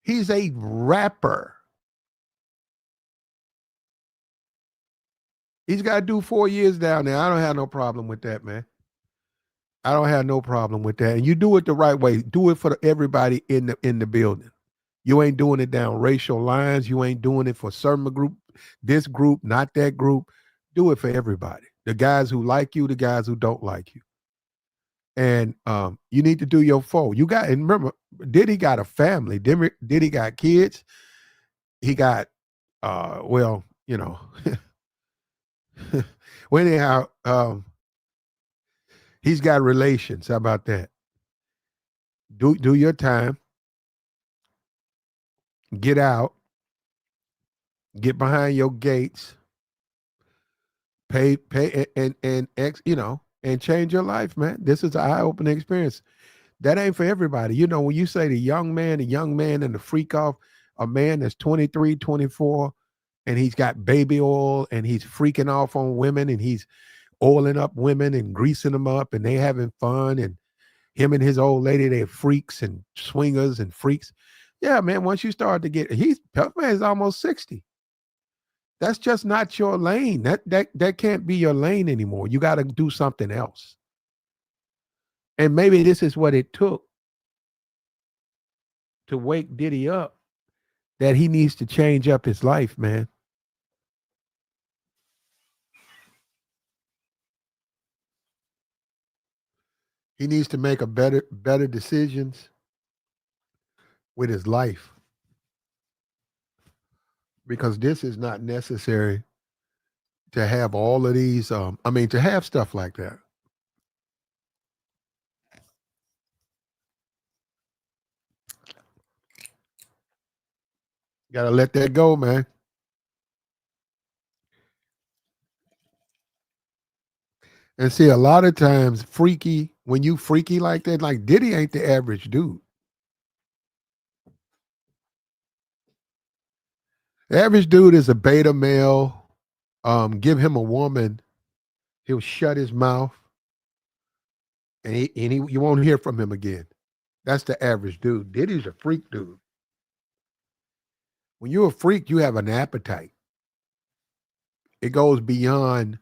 A: He's a rapper. He's got to do 4 years down there. I don't have no problem with that, man. I don't have no problem with that. And you do it the right way. Do it for everybody in the building. You ain't doing it down racial lines. You ain't doing it for certain group, this group, not that group. Do it for everybody. The guys who like you, the guys who don't like you. And you need to do your full. And remember, Diddy got a family. Diddy got kids. He got, well, well, anyhow, he's got relations. How about that? Do your time. Get out. Get behind your gates. Pay, and change your life, man. This is an eye-opening experience. That ain't for everybody. When you say the young man and the freak off, a man that's 23, 24, and he's got baby oil and he's freaking off on women and he's oiling up women and greasing them up and they having fun, and him and his old lady, they're freaks and swingers and freaks. Yeah, man, once you start to get, Puff Man is almost 60. That's just not your lane. That can't be your lane anymore. You got to do something else. And maybe this is what it took to wake Diddy up, that he needs to change up his life, man. He needs to make a better decisions with his life, because this is not necessary to have all of these. To have stuff like that. Got to let that go, man. And see, a lot of times, when you freaky like that, like Diddy ain't the average dude. The average dude is a beta male. Give him a woman, he'll shut his mouth, and you won't hear from him again. That's the average dude. Diddy's a freak dude. When you're a freak, you have an appetite. It goes beyond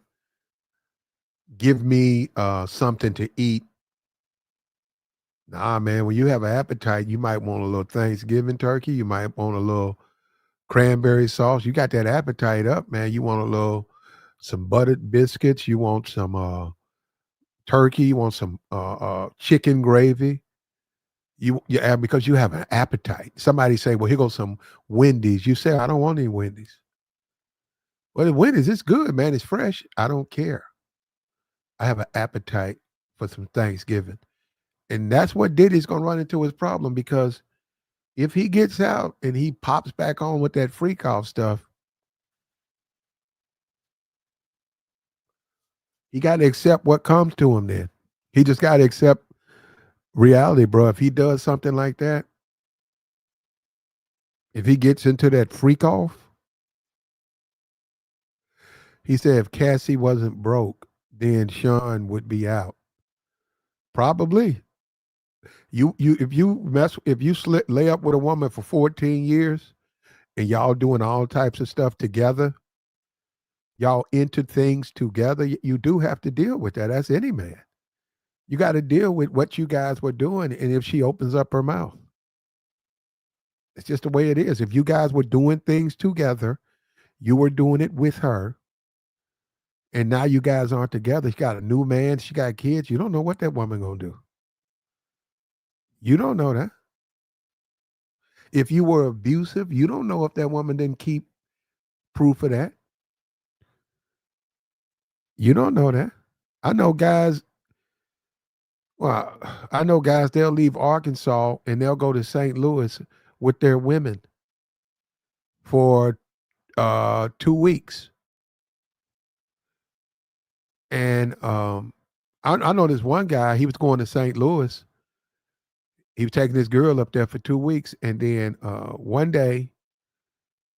A: give me something to eat. Nah, man, when you have an appetite, you might want a little Thanksgiving turkey. You might want a little cranberry sauce. You got that appetite up, man. You want some buttered biscuits. You want some turkey. You want some chicken gravy. Yeah, because you have an appetite. Somebody say, well, here goes some Wendy's. You say, I don't want any Wendy's. Well, Wendy's, it's good, man. It's fresh. I don't care. I have an appetite for some Thanksgiving. And that's what Diddy's going to run into his problem, because if he gets out and he pops back on with that freak off stuff, he got to accept what comes to him then. He just got to accept reality, bro. If he does something like that, if he gets into that freak off, he said if Cassie wasn't broke, then Sean would be out. Probably. If you lay up with a woman for 14 years and y'all doing all types of stuff together, y'all into things together, you do have to deal with that. That's any man. You got to deal with what you guys were doing. And if she opens up her mouth, it's just the way it is. If you guys were doing things together, you were doing it with her, and now you guys aren't together. She got a new man, she got kids. You don't know what that woman gonna do. You don't know that. If you were abusive, you don't know if that woman didn't keep proof of that. You don't know that. I know guys, well, I know guys, they'll leave Arkansas and they'll go to St. Louis with their women for 2 weeks. And I know this one guy, he was going to St. Louis. He was taking this girl up there for 2 weeks. And then one day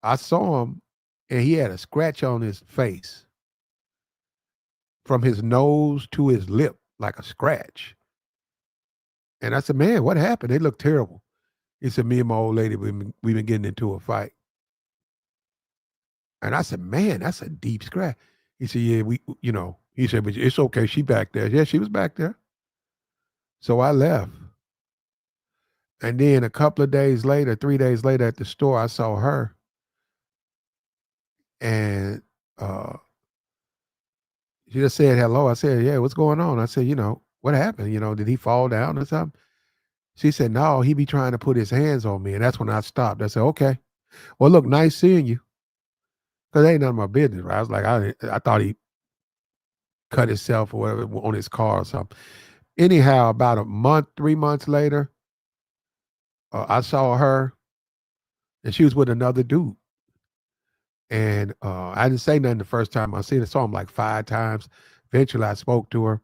A: I saw him and he had a scratch on his face from his nose to his lip, like a scratch. And I said, man, what happened? They look terrible. He said, me and my old lady, we've been getting into a fight. And I said, man, that's a deep scratch. He said, yeah, he said, but it's okay. She back there. Yeah, she was back there. So I left. And then a couple of days later, 3 days later at the store, I saw her. And she just said hello. I said, yeah, what's going on? I said, what happened? Did he fall down or something? She said, no, he be trying to put his hands on me. And that's when I stopped. I said, okay. Well, look, nice seeing you. Because ain't none of my business, right? I was like, I thought he cut himself or whatever on his car or something. Anyhow, about a month, 3 months later, I saw her and she was with another dude. And I didn't say nothing the first time I seen her. Saw him like 5 times. Eventually, I spoke to her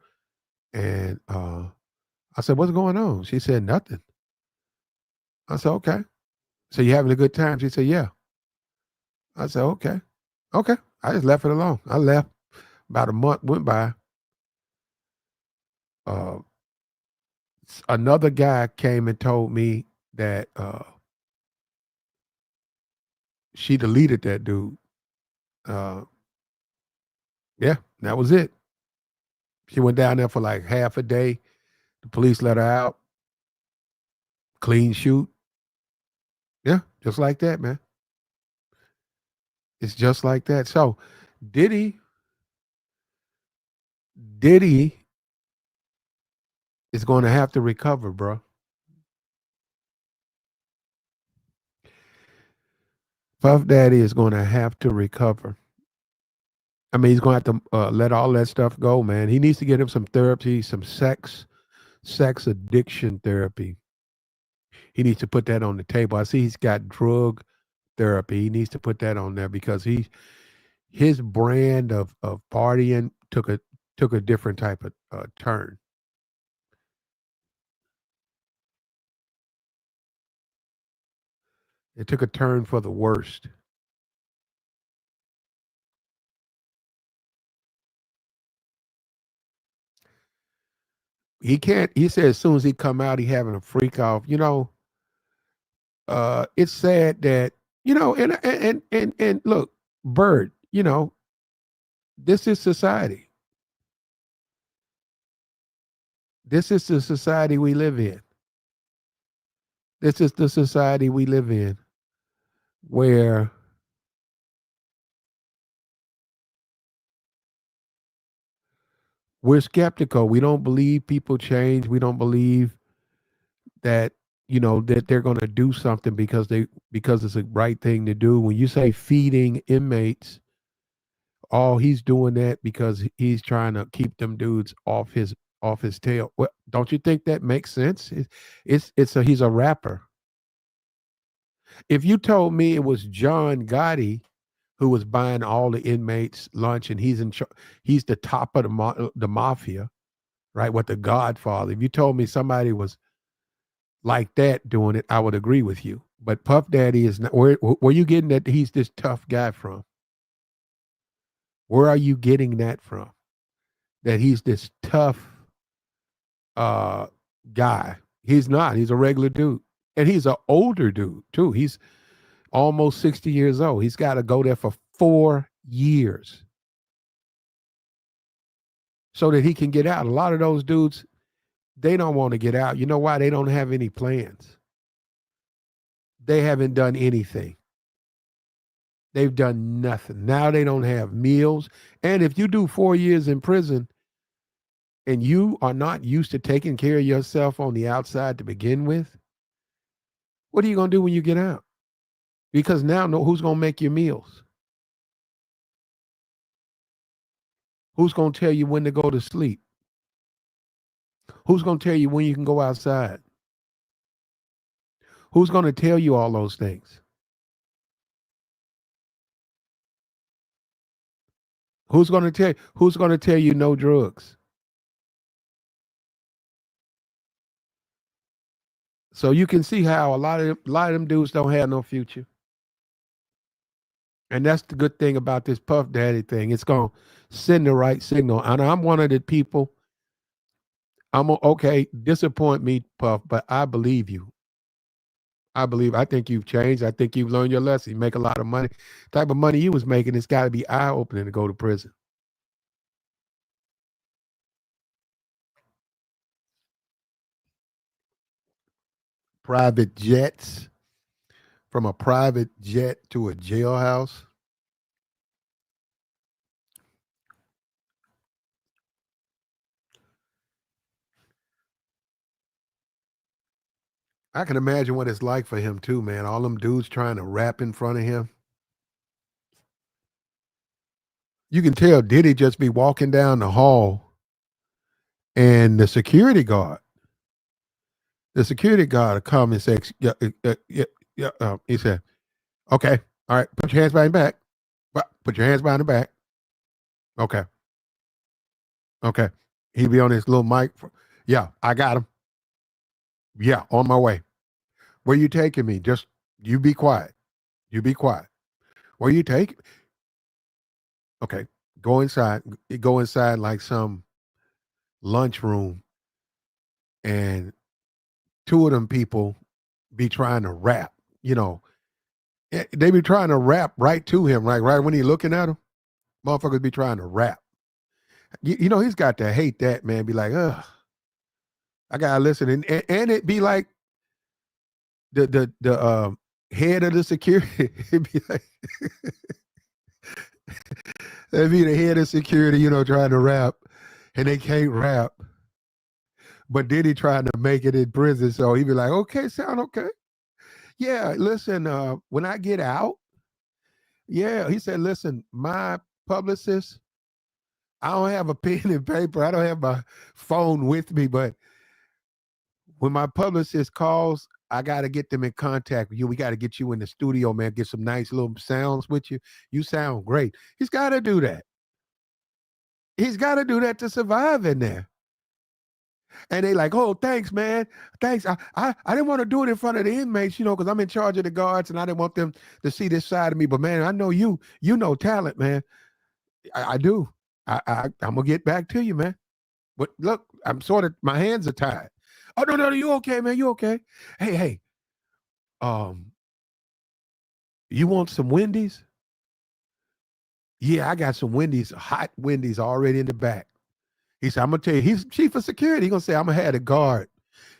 A: and I said, what's going on? She said, nothing. I said, okay. So you having a good time? She said, yeah. I said, okay. Okay. I just left it alone. I left. About a month went by. Uh, another guy came and told me that she deleted that dude. Uh, yeah, that was it. She went down there for like half a day. The police let her out. Clean shoot. Yeah, just like that, man. It's just like that. So Diddy, Diddy is going to have to recover, bro. Puff Daddy is going to have to recover. I mean, he's going to have to let all that stuff go, man. He needs to get him some therapy, some sex addiction therapy. He needs to put that on the table. I see he's got drug therapy. He needs to put that on there because his brand of partying took a different type of turn. It took a turn for the worst. He can't. He said as soon as he come out, he having a freak off. It's sad that and look, Bird. This is society. This is the society we live in. This is the society we live in, where we're skeptical. We don't believe people change. We don't believe that that they're going to do something because it's the right thing to do. When you say feeding inmates, oh, he's doing that because he's trying to keep them dudes off his tail. Well, don't you think that makes sense? He's a rapper. If you told me it was John Gotti who was buying all the inmates lunch and he's the top of the mafia, right? What the Godfather. If you told me somebody was like that doing it, I would agree with you. But Puff Daddy is not. Where you getting that he's this tough guy from? Where are you getting that from? That he's this tough uh guy. He's not. He's a regular dude. And he's an older dude too. He's almost 60 years old. He's got to go there for 4 years so that he can get out. A lot of those dudes, They don't want to get out. You know why? They don't have any plans. They haven't done anything. They've done nothing. Now they don't have meals. And if you do 4 years in prison and you are not used to taking care of yourself on the outside to begin with, what are you going to do when you get out? Because now, who's going to make your meals? Who's going to tell you when to go to sleep? Who's going to tell you when you can go outside? Who's going to tell you all those things? Who's going to tell you no drugs? So you can see how a lot of them dudes don't have no future. And that's the good thing about this Puff Daddy thing. It's going to send the right signal. And I'm one of the people, okay, disappoint me, Puff, but I believe you. I think you've changed. I think you've learned your lesson. You make a lot of money. The type of money you was making, it's got to be eye-opening to go to prison. Private jets, from a private jet to a jailhouse. I can imagine what it's like for him too, man. All them dudes trying to rap in front of him. You can tell Diddy just be walking down the hall, and the security guard will come and say, he said, okay, all right, put your hands behind your back. Put your hands behind the back. Okay. Okay. He'd be on his little mic. Yeah, I got him. Yeah, on my way. Where you taking me? Just, you be quiet. You be quiet. Where you take? Okay. Go inside. Go inside like some lunchroom, and two of them people be trying to rap. They be trying to rap right to him, right when he looking at him. Motherfuckers be trying to rap. He's got to hate that, man. Be like, ugh, I gotta listen, and it be like the head of the security. It'd be like, it'd be the head of security, trying to rap, and they can't rap. But Diddy trying to make it in prison, so he'd be like, okay, sound okay. Yeah, listen, when I get out, yeah, he said, listen, my publicist, I don't have a pen and paper. I don't have my phone with me, but when my publicist calls, I got to get them in contact with you. We got to get you in the studio, man. Get some nice little sounds with you. You sound great. He's got to do that. He's got to do that to survive in there. And they like, oh, thanks, man. Thanks. I didn't want to do it in front of the inmates, because I'm in charge of the guards and I didn't want them to see this side of me. But man, I know you know talent, man. I do. I'm gonna get back to you, man. But look, my hands are tied. Oh no, you okay, man? You okay? Hey, you want some Wendy's? Yeah, I got some Wendy's, hot Wendy's already in the back. He said, I'm gonna tell you, he's chief of security. He's gonna say, I'm gonna have a guard.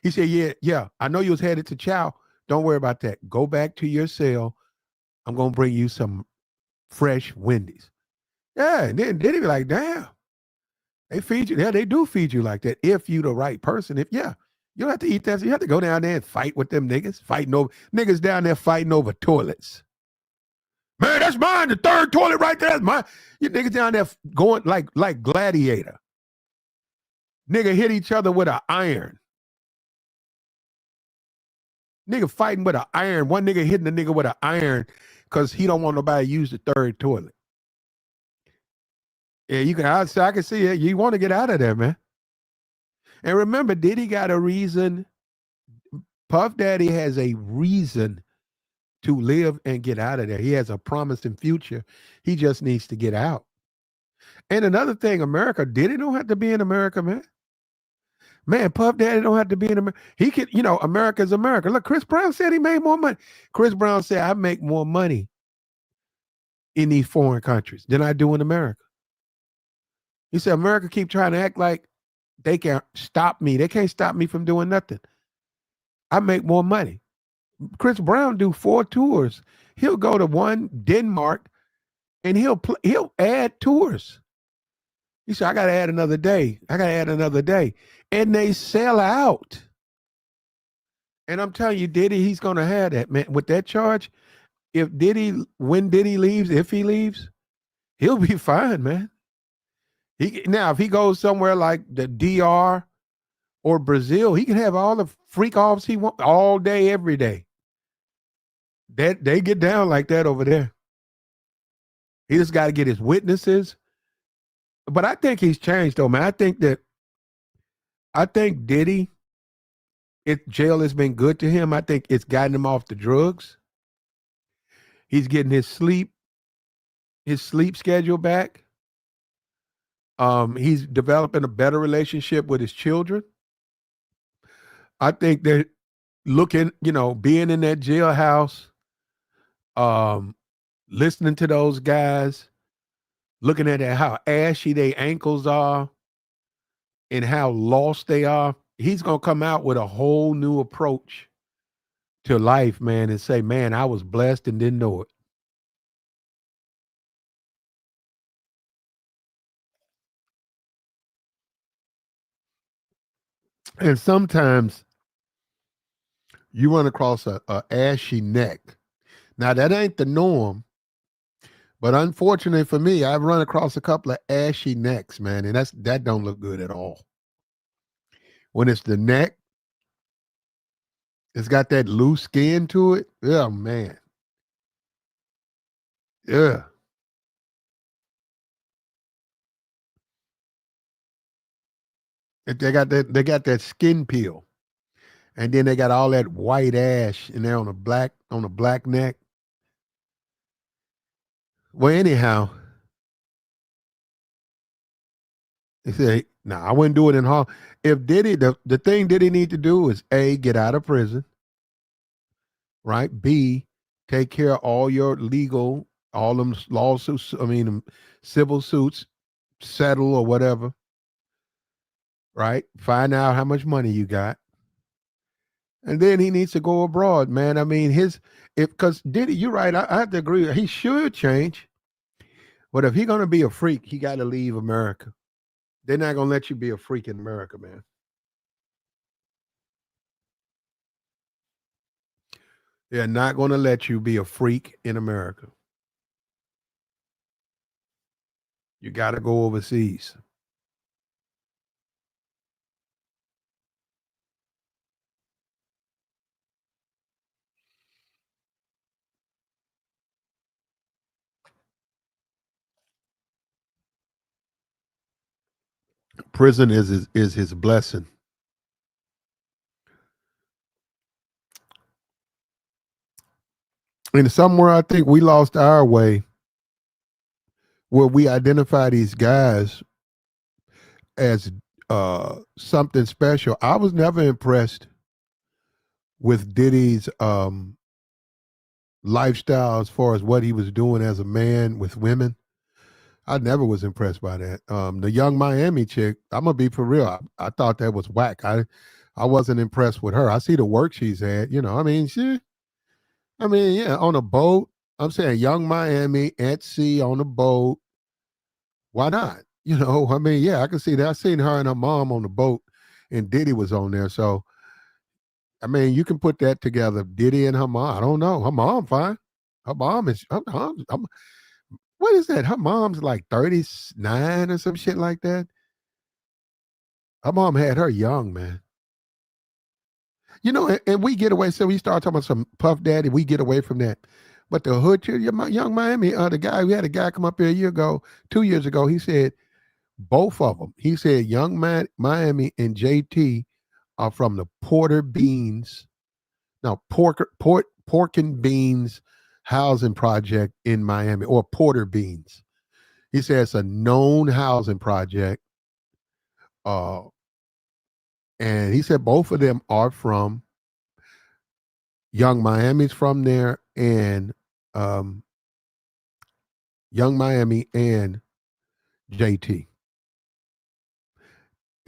A: He said, yeah, I know you was headed to Chow. Don't worry about that. Go back to your cell. I'm gonna bring you some fresh Wendy's. Yeah, and then they be like, damn, they feed you. Yeah, they do feed you like that if you the right person. You don't have to eat that. So you have to go down there and fight with them niggas. Niggas down there fighting over toilets. Man, that's mine. The third toilet right there is mine. You niggas down there going like gladiator. Nigga hit each other with an iron. Nigga fighting with an iron. One nigga hitting the nigga with an iron because he don't want nobody to use the third toilet. Yeah, I can see it. You want to get out of there, man. And remember, Diddy got a reason. Puff Daddy has a reason to live and get out of there. He has a promising future. He just needs to get out. And another thing, America, Diddy don't have to be in America, man. Man, Puff Daddy don't have to be in America. He can, America's America. Look, Chris Brown said he made more money. Chris Brown said, I make more money in these foreign countries than I do in America. He said, America keep trying to act like they can't stop me. They can't stop me from doing nothing. I make more money. Chris Brown do 4 tours. He'll go to one Denmark and he'll add tours. He said, I gotta add another day. I gotta add another day. And they sell out. And I'm telling you, Diddy, he's gonna have that, man. With that charge, when Diddy leaves, if he leaves, he'll be fine, man. Now, if he goes somewhere like the DR or Brazil, he can have all the freak offs he wants all day, every day. They get down like that over there. He just got to get his witnesses. But I think he's changed, though, man. I think Diddy, jail has been good to him. I think it's gotten him off the drugs. He's getting his sleep schedule back. He's developing a better relationship with his children. I think they're looking, being in that jailhouse, listening to those guys, looking at how ashy their ankles are and how lost they are. He's going to come out with a whole new approach to life, man, and say, man, I was blessed and didn't know it. And sometimes you run across a ashy neck. Now, that ain't the norm, but unfortunately for me, I've run across a couple of ashy necks, man, and that don't look good at all. When it's the neck, it's got that loose skin to it. Oh man. Yeah. They got that skin peel. And then they got all that white ash in there on a black neck. Well, anyhow, they say, I wouldn't do it in Hall. If Diddy, the thing Diddy need to do is A, get out of prison, right? B, take care of all your all them lawsuits, civil suits, settle or whatever, right? Find out how much money you got. And then he needs to go abroad, man. I mean, because Diddy, you're right. I have to agree. He should change. But if he's gonna be a freak, he got to leave America. They're not gonna let you be a freak in America, man. They're not gonna let you be a freak in America. You got to go overseas. Prison is his blessing. And somewhere I think we lost our way where we identify these guys as something special. I was never impressed with Diddy's lifestyle as far as what he was doing as a man with women. I never was impressed by that. The young Miami chick, I'm gonna be for real. I thought that was whack. I wasn't impressed with her. I see the work she's had. Yeah, on a boat. I'm saying young Miami at sea on a boat. Why not? Yeah, I can see that. I seen her and her mom on the boat, and Diddy was on there. So you can put that together. Diddy and her mom. I don't know. Her mom fine. Her mom is. What is that? Her mom's like 39 or some shit like that. Her mom had her young, man. And we get away. So we start talking about some Puff Daddy. We get away from that. But the hood, young Miami, we had a guy come up here a year ago, 2 years ago. He said both of them. He said young Miami and JT are from the Porter Beans. No, pork and beans housing project in Miami, or Porter Beans. He said it's a known housing project. Uh, and he said both of them are from Young Miami's from there, and um, Young Miami and JT.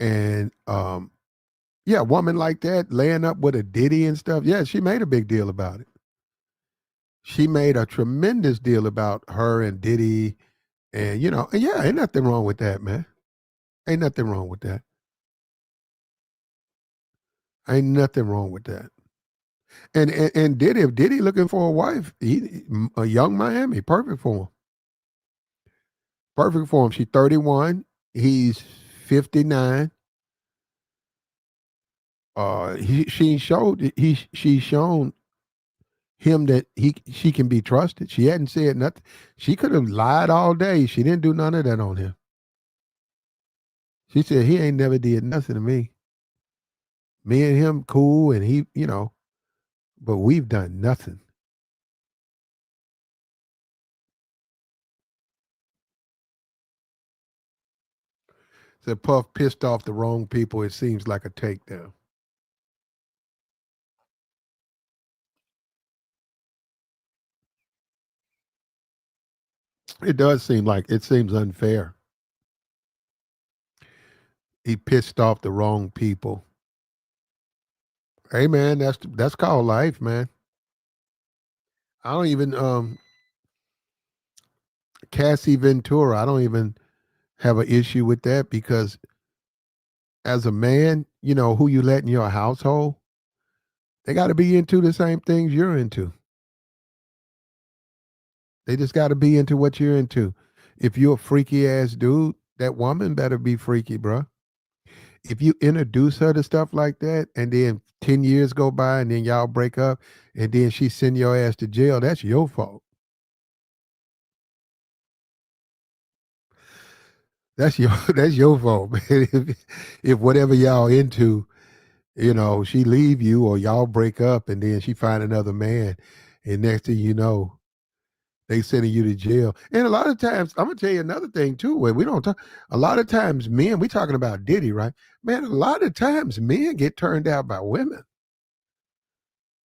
A: And yeah, a woman like that laying up with a Diddy and stuff. Yeah, she made a big deal about it. She made a tremendous deal about her and Diddy, and and yeah, ain't nothing wrong with that, man. Ain't nothing wrong with that. Ain't nothing wrong with that. And Diddy, if Diddy looking for a wife, a young Miami, perfect for him. Perfect for him. She's 31. He's 59. She's shown him that she can be trusted. She hadn't said nothing. She could have lied all day. She didn't do none of that on him. She said he ain't never did nothing to me. Me and him cool, and but we've done nothing. Said Puff pissed off the wrong people. It seems like a takedown. It seems unfair. He pissed off the wrong people. Hey man, that's called life, man. I don't even Cassie Ventura. I don't even have an issue with that because as a man, who you let in your household, they got to be into the same things you're into. They just got to be into what you're into. If you're a freaky ass dude, that woman better be freaky, bro. If you introduce her to stuff like that and then 10 years go by and then y'all break up and then she send your ass to jail, that's your fault. That's your that's your fault, man. If whatever y'all into, she leave you or y'all break up and then she find another man and next thing you know, they sending you to jail. And a lot of times, I'm gonna tell you another thing too, where we don't talk. A lot of times, men, we talking about Diddy, right? Man, a lot of times men get turned out by women.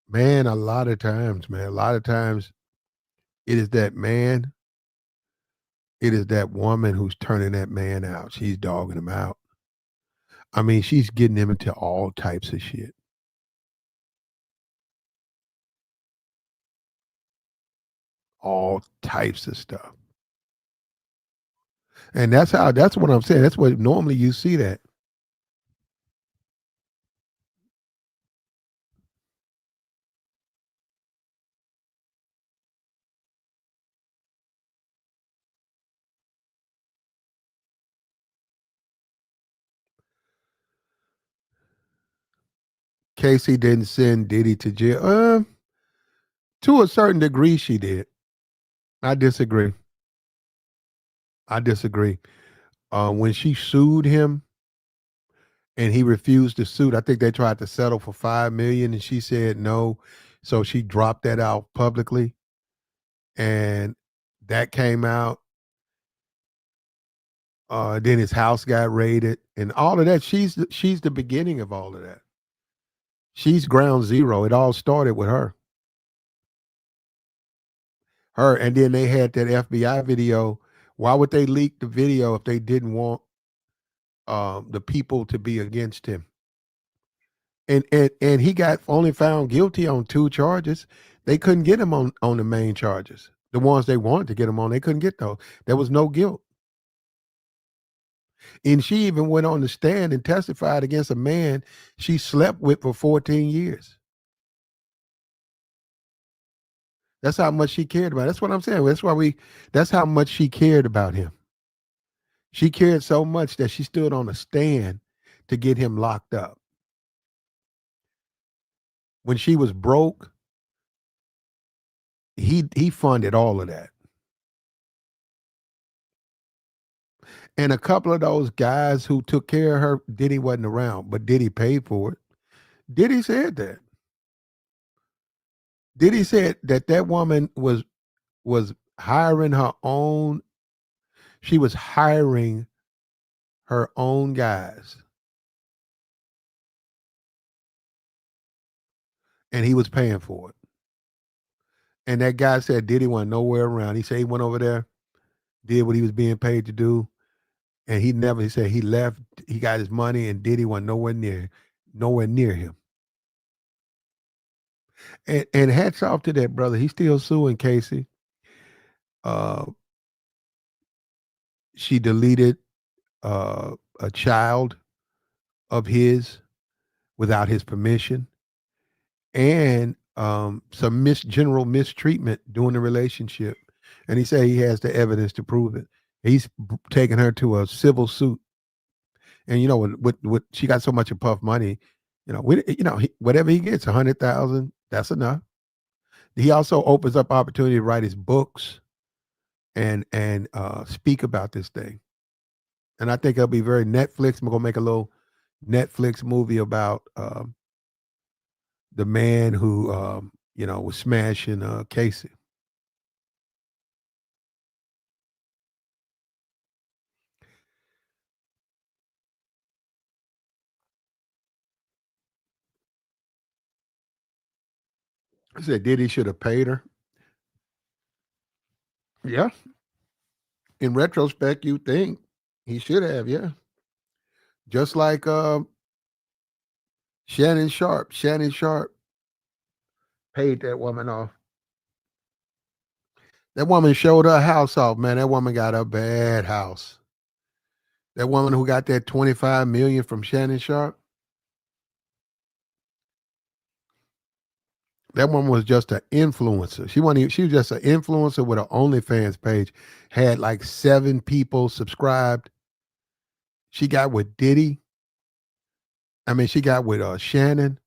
A: Man, a lot of times, man, a lot of times it is that man, it is that woman who's turning that man out. She's dogging him out. I mean, she's getting him into all types of shit, all types of stuff. And that's what I'm saying. That's what normally you see that. Casey didn't send Diddy to jail. To a certain degree, she did. I disagree. I disagree. When she sued him and he refused to sue, I think they tried to settle for 5 million, and she said no, so she dropped that out publicly, and that came out. Then his house got raided, and all of that. She's the beginning of all of that. She's ground zero. It all started with her. Her, and then they had that FBI video. Why would they leak the video if they didn't want the people to be against him? And he got only found guilty on 2 charges. They couldn't get him on the main charges. The ones they wanted to get him on, they couldn't get those. There was no guilt. And she even went on the stand and testified against a man she slept with for 14 years. That's how much she cared about. That's what I'm saying. That's how much she cared about him. She cared so much that she stood on a stand to get him locked up. When she was broke, he funded all of that. And a couple of those guys who took care of her, Diddy wasn't around, but Diddy paid for it. Diddy said that. Diddy said that woman was hiring her own. She was hiring her own guys, and he was paying for it. And that guy said Diddy wasn't nowhere around. He said he went over there, did what he was being paid to do, and he said he left, he got his money, and Diddy went nowhere near him. And hats off to that brother. He's still suing Casey. Uh, she deleted a child of his without his permission, and some general mistreatment during the relationship. And he said he has the evidence to prove it. He's taking her to a civil suit. And with she got so much of Puff money, whatever he gets, 100,000, that's enough. He also opens up opportunity to write his books and speak about this thing. And I think it'll be very Netflix. I'm gonna make a little Netflix movie about the man who was smashing Casey. I said Diddy should have paid her. Yeah. In retrospect, you think he should have, yeah. Just like Shannon Sharp. Shannon Sharp paid that woman off. That woman showed her house off, man. That woman got a bad house. That woman who got that 25 million from Shannon Sharp, that woman was just an influencer. She was just an influencer with an OnlyFans page. Had like 7 people subscribed. She got with Diddy. I mean, she got with Shannon.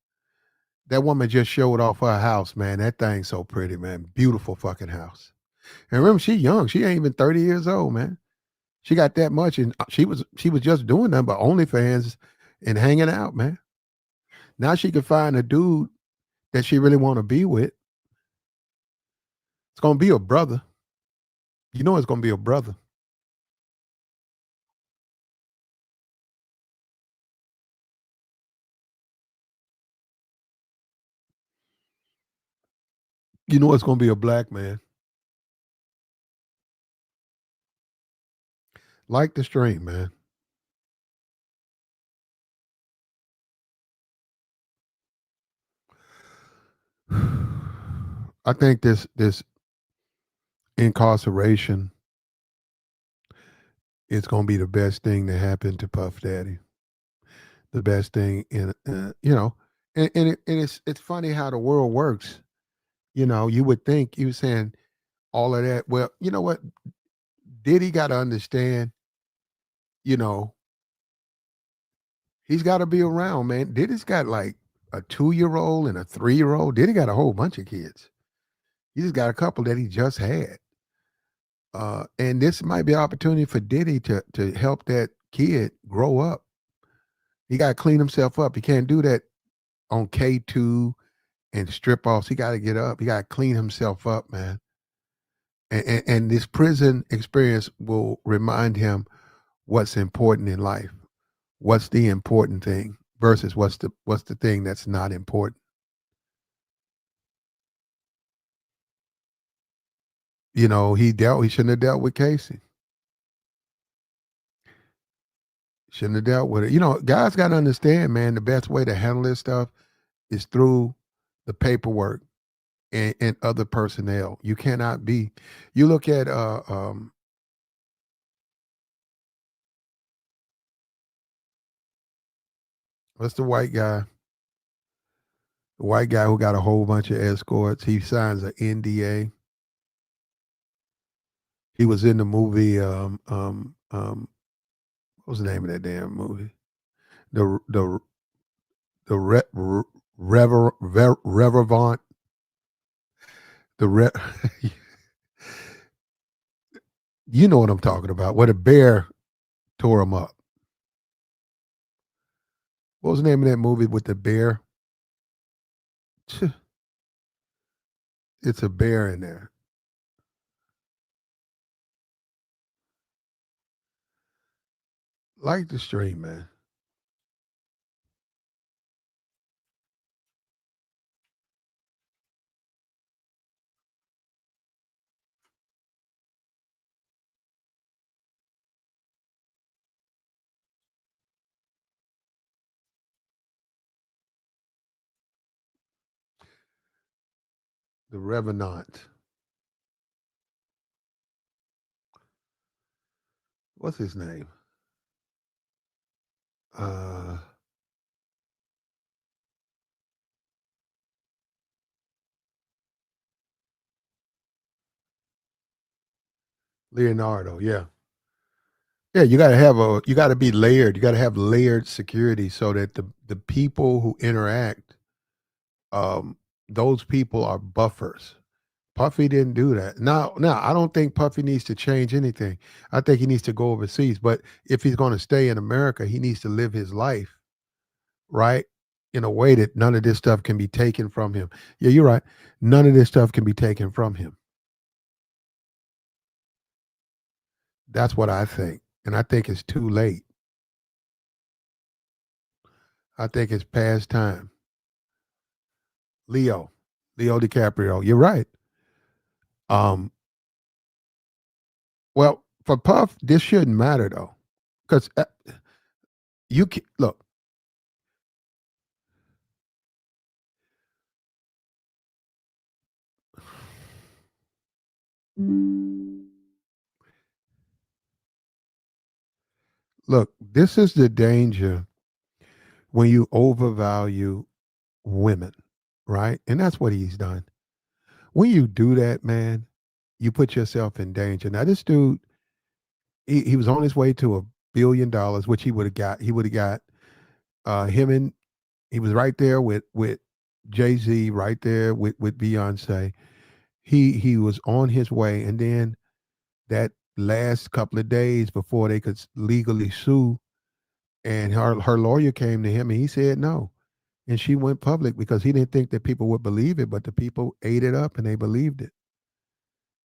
A: That woman just showed off her house, man. That thing's so pretty, man. Beautiful fucking house. And remember, she young. She ain't even 30 years old, man. She got that much, and she was just doing nothing but OnlyFans and hanging out, man. Now she can find a dude that she really want to be with. It's gonna be a brother. You know it's gonna be a brother. You know it's gonna be a black man. Like the stream, man. I think this incarceration is gonna be the best thing that happened to Puff Daddy. The best thing in and it's funny how the world works. You would think you saying all of that. Well, you know what? Diddy got to understand. You know, he's got to be around, man. Diddy's got like a 2-year old and a 3-year old. Diddy got a whole bunch of kids. He just got a couple that he just had. And this might be an opportunity for Diddy to help that kid grow up. He got to clean himself up. He can't do that on K2 and strip offs. He got to get up. He got to clean himself up, man. And this prison experience will remind him what's important in life. What's the important thing versus what's the thing that's not important. He shouldn't have dealt with Casey. Shouldn't have dealt with it. Guys got to understand, man, the best way to handle this stuff is through the paperwork and other personnel. You cannot be. You look at what's the white guy? The white guy who got a whole bunch of escorts. He signs an NDA. He was in the movie. What was the name of that damn movie? The the Revervant. The re, you know what I'm talking about. Where the bear tore him up. What was the name of that movie with the bear? It's a bear in there. Like the stream, man. The Revenant. What's his name? Uh, Leonardo. Yeah. Yeah, you got to be layered. You got to have layered security so that the people who interact, um, those people are buffers. Puffy didn't do that. Now, I don't think Puffy needs to change anything. I think he needs to go overseas. But if he's going to stay in America, he needs to live his life right in a way that none of this stuff can be taken from him. Yeah, you're right. None of this stuff can be taken from him. That's what I think, and I think it's too late. I think it's past time. Leo, Leo DiCaprio. You're right. Um, well, for Puff, this shouldn't matter though, because you can, look. Look, this is the danger when you overvalue women, right? And that's what he's done. When you do that, man, you put yourself in danger. Now, this dude, he was on his way to $1 billion, which he would have got. He would have got him and he was right there with Jay-Z, right there with Beyonce. He was on his way, and then that last couple of days before they could legally sue, and her lawyer came to him and he said no. And she went public because he didn't think that people would believe it, but the people ate it up and they believed it.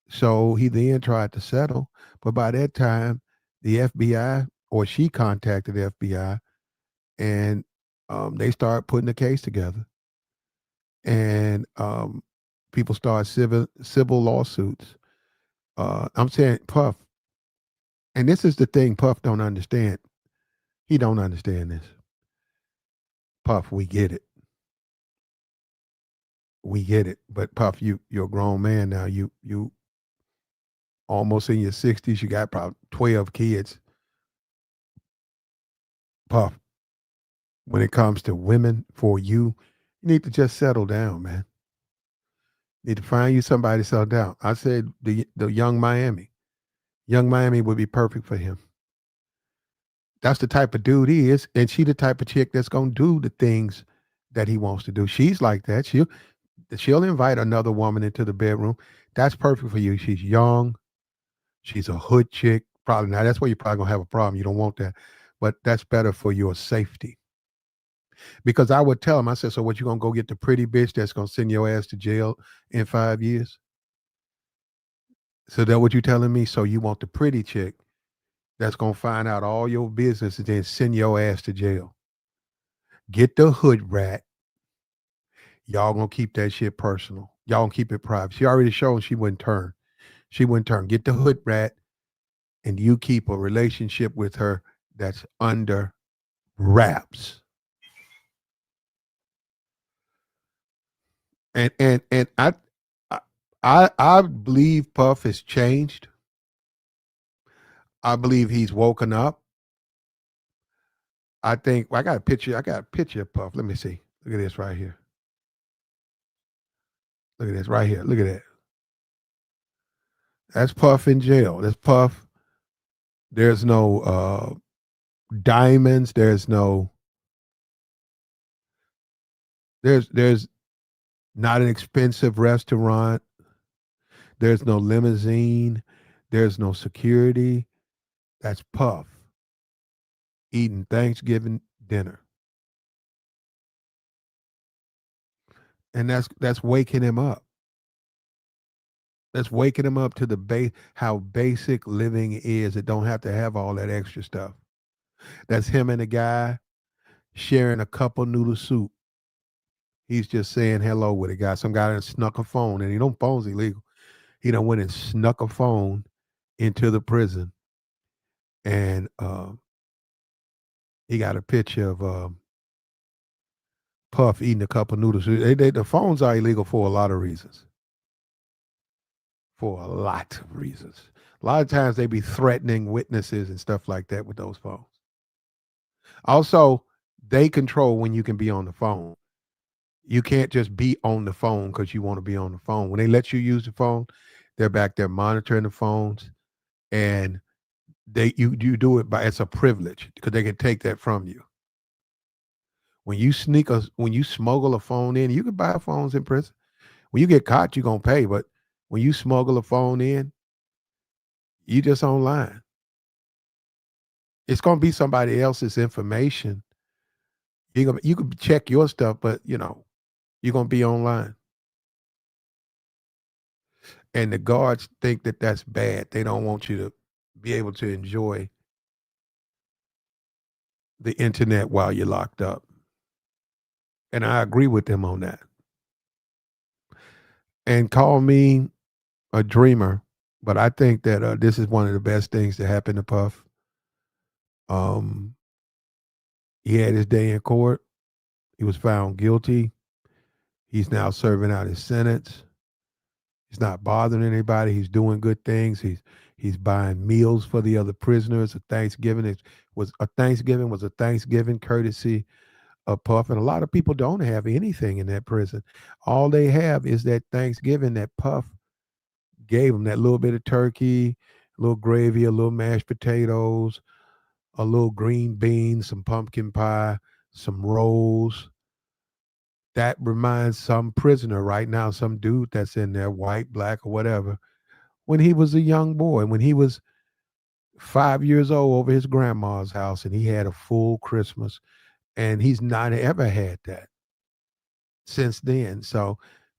A: So he then tried to settle, but by that time, the FBI or she contacted the FBI and they started putting the case together, and people started civil lawsuits. I'm saying Puff, and this is the thing Puff don't understand. He don't understand this. Puff, we get it. We get it. But Puff, you're a grown man now. You almost in your 60s. You got probably 12 kids. Puff, when it comes to women for you need to just settle down, man. You need to find you somebody to settle down. I said the young Miami. Young Miami would be perfect for him. That's the type of dude he is, and she the type of chick that's gonna do the things that he wants to do. She's like that. She'll invite another woman into the bedroom. That's perfect for you. She's young. She's a hood chick. Probably now. That's where you're probably gonna have a problem. You don't want that, but that's better for your safety. Because I would tell him, I said, so what, you gonna go get the pretty bitch that's gonna send your ass to jail in 5 years? So that what you telling me? So you want the pretty chick that's gonna find out all your business and then send your ass to jail? Get the hood rat. Y'all gonna keep that shit personal. Y'all gonna keep it private. She already showed she wouldn't turn. She wouldn't turn. Get the hood rat, and you keep a relationship with her that's under wraps. And I believe Puff has changed. I believe he's woken up. I think well, I got a picture. I got a picture of Puff. Let me see. Look at this right here. Look at this right here. Look at that. That's Puff in jail. That's Puff. There's no diamonds. There's not an expensive restaurant. There's no limousine. There's no security. That's Puff eating Thanksgiving dinner. And that's waking him up. That's waking him up to the base how basic living is. It don't have to have all that extra stuff. That's him and a guy sharing a cup of noodle soup. He's just saying hello with a guy. Some guy that snuck a phone, and he don't phones illegal. He done went and snuck a phone into the prison, and he got a picture of Puff eating a cup of noodles. The phones are illegal for a lot of reasons. for a lot of reasons. A lot of times they be threatening witnesses and stuff like that with those phones. Also, they control when you can be on the phone. You can't just be on the phone because you want to be on the phone. When they let you use the phone, they're back there monitoring the phones, and you do it by, it's a privilege because they can take that from you. When you smuggle a phone in, you can buy phones in prison. When you get caught, you're gonna pay. But when you smuggle a phone in, you just online. It's gonna be somebody else's information. You can check your stuff, but you're gonna be online. And the guards think that that's bad. They don't want you to be able to enjoy the internet while you're locked up. And I agree with them on that. And call me a dreamer, but I think that this is one of the best things to happen to Puff. Um, he had his day in court. He was found guilty. He's now serving out his sentence. He's not bothering anybody. He's doing good things. He's buying meals for the other prisoners. Thanksgiving was a Thanksgiving courtesy of Puff, and a lot of people don't have anything in that prison. All they have is that Thanksgiving that Puff gave them, that little bit of turkey, a little gravy, a little mashed potatoes, a little green beans, some pumpkin pie, some rolls. That reminds some prisoner right now, some dude that's in there, white, black, or whatever, when he was a young boy, when he was 5 years old over his grandma's house and he had a full Christmas. And he's not ever had that since then. So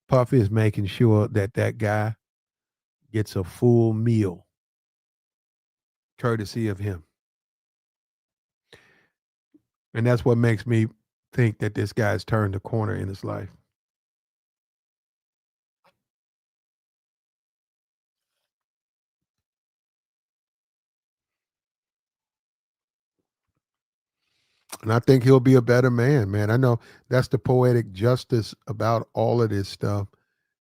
A: Puff is making sure that that guy gets a full meal courtesy of him. And that's what makes me think that this guy's turned a corner in his life. And I think he'll be a better man, man. I know that's the poetic justice about all of this stuff,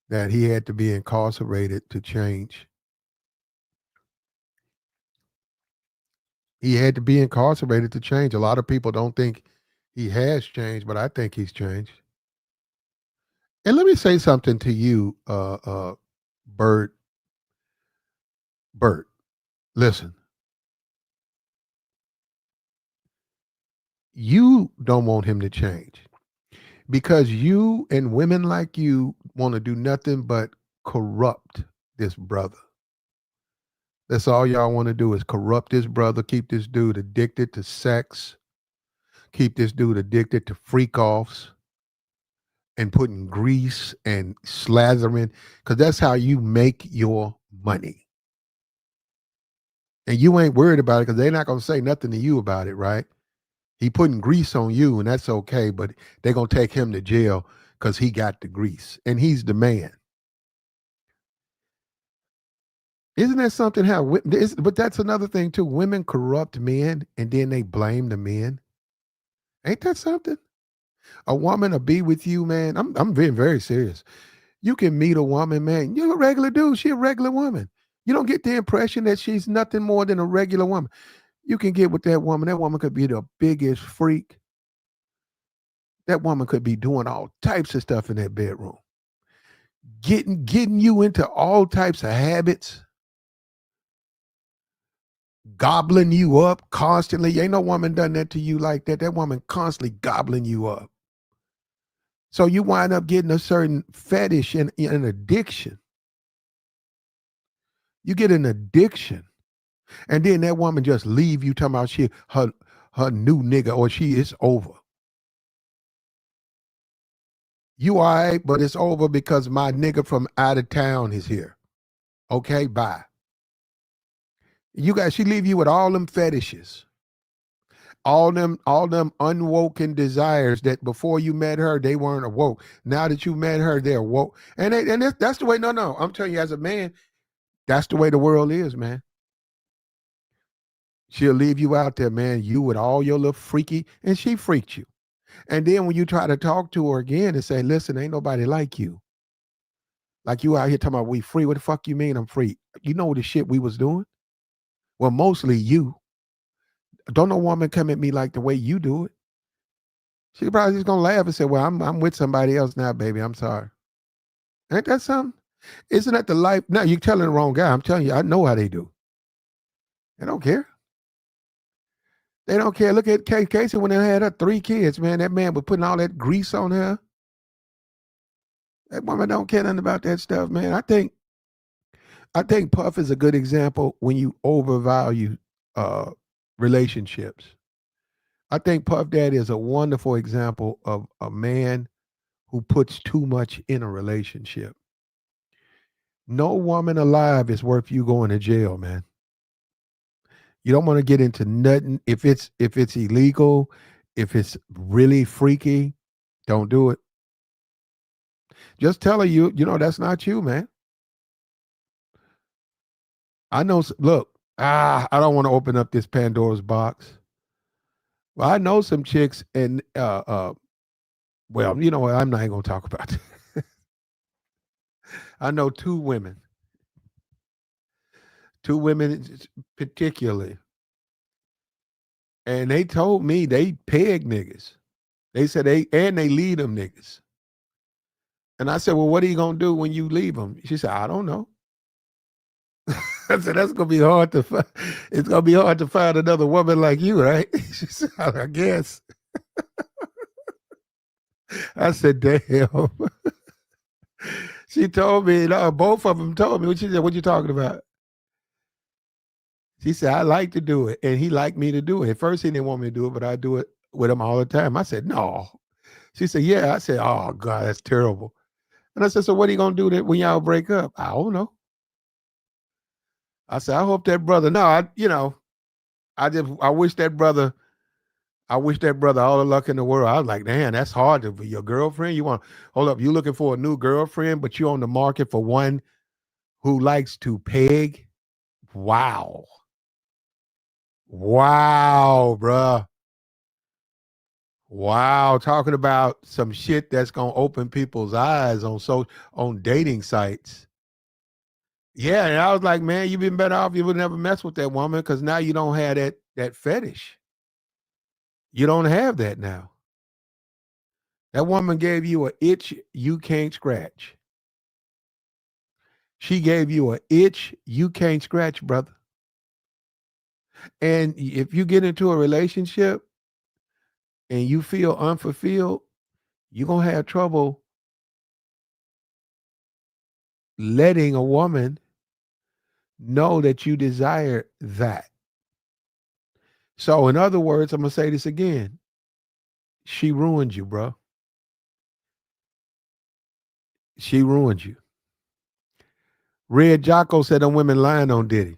A: that he had to be incarcerated to change. He had to be incarcerated to change. A lot of people don't think he has changed, but I think he's changed. And let me say something to you, Bert. Bert, listen, you don't want him to change because you and women like you want to do nothing but corrupt this brother. That's all y'all want to do is corrupt this brother, keep this dude addicted to sex, keep this dude addicted to freak offs and putting grease and slathering, because that's how you make your money. And you ain't worried about it because they're not going to say nothing to you about it, right? He putting grease on you, and that's okay, but they're going to take him to jail because he got the grease, and he's the man. Isn't that something but that's another thing too. Women corrupt men, and then they blame the men. Ain't that something? A woman will be with you, man. I'm being very serious. You can meet a woman, man. You're a regular dude. She a regular woman. You don't get the impression that she's nothing more than a regular woman. You can get with that woman. That woman could be the biggest freak. That woman could be doing all types of stuff in that bedroom. Getting you into all types of habits, gobbling you up constantly. Ain't no woman done that to you like that. That woman constantly gobbling you up. So you wind up getting a certain fetish and an addiction. You get an addiction. And then that woman just leave you talking about her new nigga or she is over. You all right, but it's over because my nigga from out of town is here. Okay, bye. She leave you with all them fetishes. All them unwoken desires that before you met her, they weren't awoke. Now that you met her, they're woke. And that's the way, no. I'm telling you, as a man, that's the way the world is, man. She'll leave you out there, man, you with all your little freaky, and she freaked you. And then when you try to talk to her again and say, listen, ain't nobody like you. Like you out here talking about we free. What the fuck you mean I'm free? You know the shit we was doing? Well, mostly you. Don't no woman come at me like the way you do it. She probably just gonna laugh and say, "Well, I'm with somebody else now, baby. I'm sorry." Ain't that something? Isn't that the life? No, you're telling the wrong guy. I'm telling you, I know how they do. They don't care. They don't care. Look at Casey when they had her 3 kids, man. That man was putting all that grease on her. That woman don't care nothing about that stuff, man. I think Puff is a good example when you overvalue uh, relationships. I think Puff Daddy is a wonderful example of a man who puts too much in a relationship. No woman alive is worth you going to jail, man. You don't want to get into nothing. If it's illegal, if it's really freaky, don't do it. Just tell her that's not you, man. I know. Look, I don't want to open up this Pandora's box. Well, I know some chicks, and well, you know what? I'm not even gonna talk about that. I know two women particularly, and they told me they peg niggas. They said they lead them niggas. And I said, well, what are you gonna do when you leave them? She said, I don't know. I said, that's gonna be hard to find. It's gonna be hard to find another woman like you, right? She said, I guess. I said, damn. She told me, no, both of them told me. She said, what you talking about? She said, I like to do it. And he liked me to do it. At first, he didn't want me to do it, but I do it with him all the time. I said, no. She said, yeah. I said, oh, God, that's terrible. And I said, so what are you going to do when y'all break up? I don't know. I said, I hope that brother, no, I wish that brother, all the luck in the world. I was like, damn, that's hard to be your girlfriend. Hold up, you looking for a new girlfriend, but you're on the market for one who likes to peg? Wow. Wow, bruh. Wow. Talking about some shit that's gonna open people's eyes on dating sites. Yeah, and I was like, man, you've been better off you would never mess with that woman because now you don't have that fetish. You don't have that now. That woman gave you an itch you can't scratch. She gave you an itch you can't scratch, brother. And if you get into a relationship and you feel unfulfilled, you're going to have trouble letting a woman know that you desire that. So, in other words, I'm going to say this again. She ruined you, bro. She ruined you. Red Jocko said them women lying on Diddy.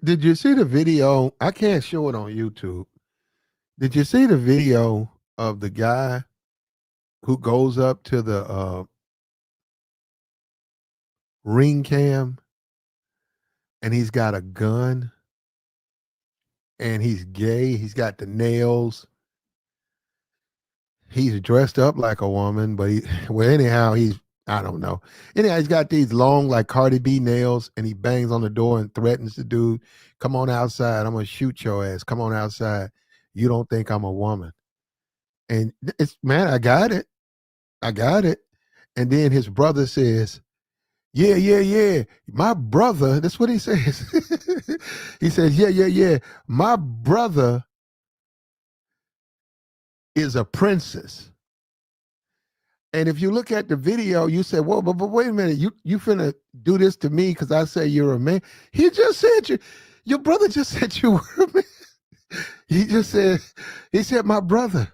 A: Did you see the video? I can't show it on YouTube. Did you see the video of the guy who goes up to the ring cam and he's got a gun and he's gay? He's got the nails. He's dressed up like a woman, but well, anyhow, I don't know. Anyhow, he's got these long, like Cardi B nails, and he bangs on the door and threatens the dude, come on outside. I'm going to shoot your ass. Come on outside. You don't think I'm a woman. And man, I got it. I got it. And then his brother says, yeah, yeah, yeah. My brother, that's what he says. He says, yeah, yeah, yeah. My brother is a princess. And if you look at the video, you say, "Whoa, but wait a minute, you finna do this to me because I say you're a man." He just said your brother just said you were a man. He said my brother.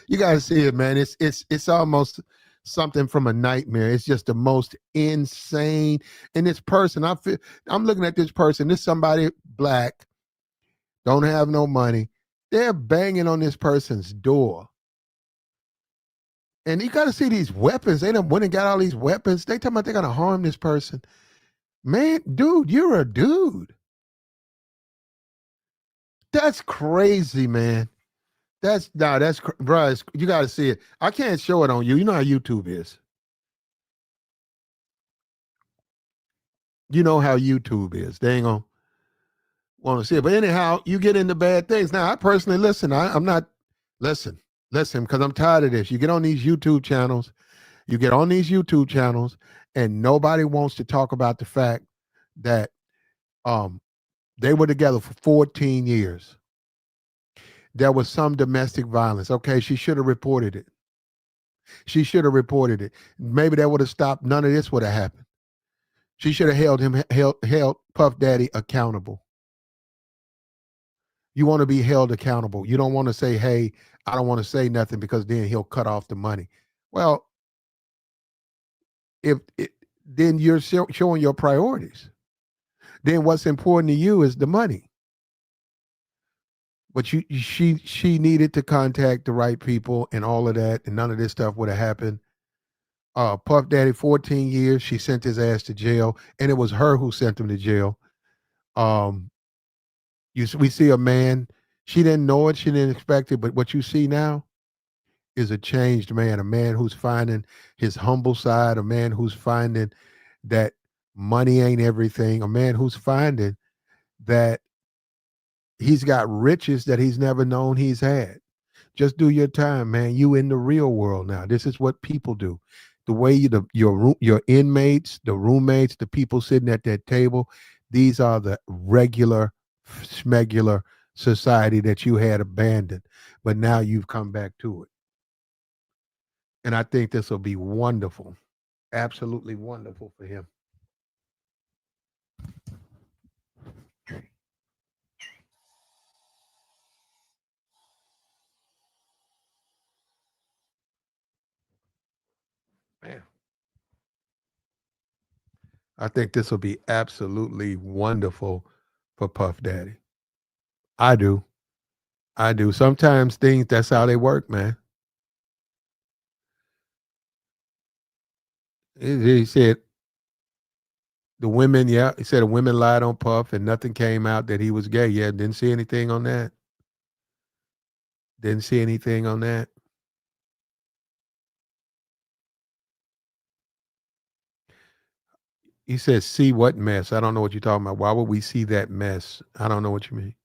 A: You gotta see it, man. It's almost something from a nightmare. It's just the most insane. And this person, I'm looking at this person. This somebody black, don't have no money. They're banging on this person's door. And you got to see these weapons. They done went and got all these weapons. They talking about they're gonna harm this person. Man, dude, you're a dude. That's crazy, man. Bro. You got to see it. I can't show it on you. You know how YouTube is. You know how YouTube is. They ain't gonna want to see it. But anyhow, you get into bad things. Now, I personally listen. I'm not listen, because I'm tired of this. You get on these YouTube channels. You get on these YouTube channels, and nobody wants to talk about the fact that um they were together for 14 years. There was some domestic violence. Okay, she should have reported it. She should have reported it. Maybe that would have stopped. None of this would have happened. She should have held Puff Daddy accountable. You want to be held accountable. You don't want to say, "Hey, I don't want to say nothing because then he'll cut off the money." Well, if it, then you're showing your priorities. Then what's important to you is the money. But she needed to contact the right people and all of that, and none of this stuff would have happened. Puff Daddy, 14 years, she sent his ass to jail, and it was her who sent him to jail. Um, we see a man, she didn't know it, she didn't expect it, but what you see now is a changed man, a man who's finding his humble side, a man who's finding that money ain't everything, a man who's finding that he's got riches that he's never known he's had. Just do your time, man. You in the real world now. This is what people do. The way your inmates, the roommates, the people sitting at that table, these are the regular, smegular society that you had abandoned, but now you've come back to it. And I think this will be wonderful, absolutely wonderful for him. Man, I think this will be absolutely wonderful for Puff Daddy. I do. I do. Sometimes things, that's how they work, man. He said the women, yeah, he said the women lied on Puff and nothing came out that he was gay. Yeah, didn't see anything on that. Didn't see anything on that. He says, see what mess? I don't know what you're talking about. Why would we see that mess? I don't know what you mean.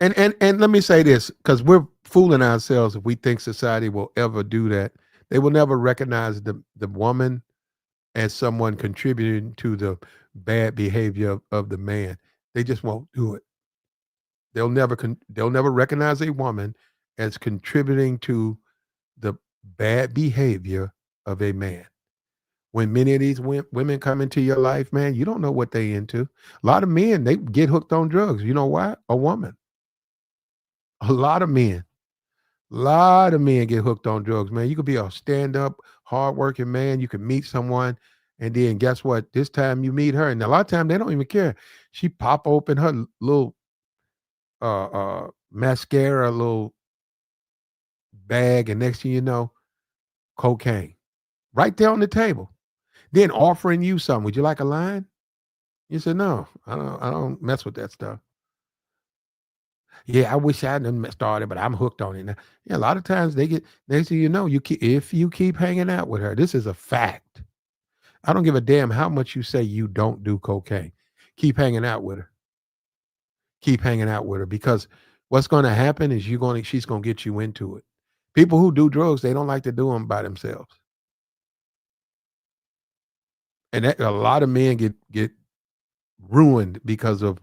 A: And let me say this, because we're fooling ourselves if we think society will ever do that. They will never recognize the woman as someone contributing to the bad behavior of the man. They just won't do it. They'll never recognize a woman as contributing to the bad behavior of a man. When many of these women come into your life, man, you don't know what they into. A lot of men, they get hooked on drugs. You know why? A woman. A lot of men get hooked on drugs, man. You could be a stand-up, hardworking man. You could meet someone, and then guess what? This time you meet her, and a lot of times they don't even care. She pop open her little mascara, little bag, and next thing you know, cocaine right there on the table. Then offering you something. Would you like a line? You said no. I don't mess with that stuff. Yeah, I wish I hadn't started, but I'm hooked on it now. Yeah, a lot of times they get next thing you know, if you keep hanging out with her, this is a fact. I don't give a damn how much you say you don't do cocaine. Keep hanging out with her. Keep hanging out with her because what's going to happen is she's going to get you into it. People who do drugs, they don't like to do them by themselves. And a lot of men get ruined because of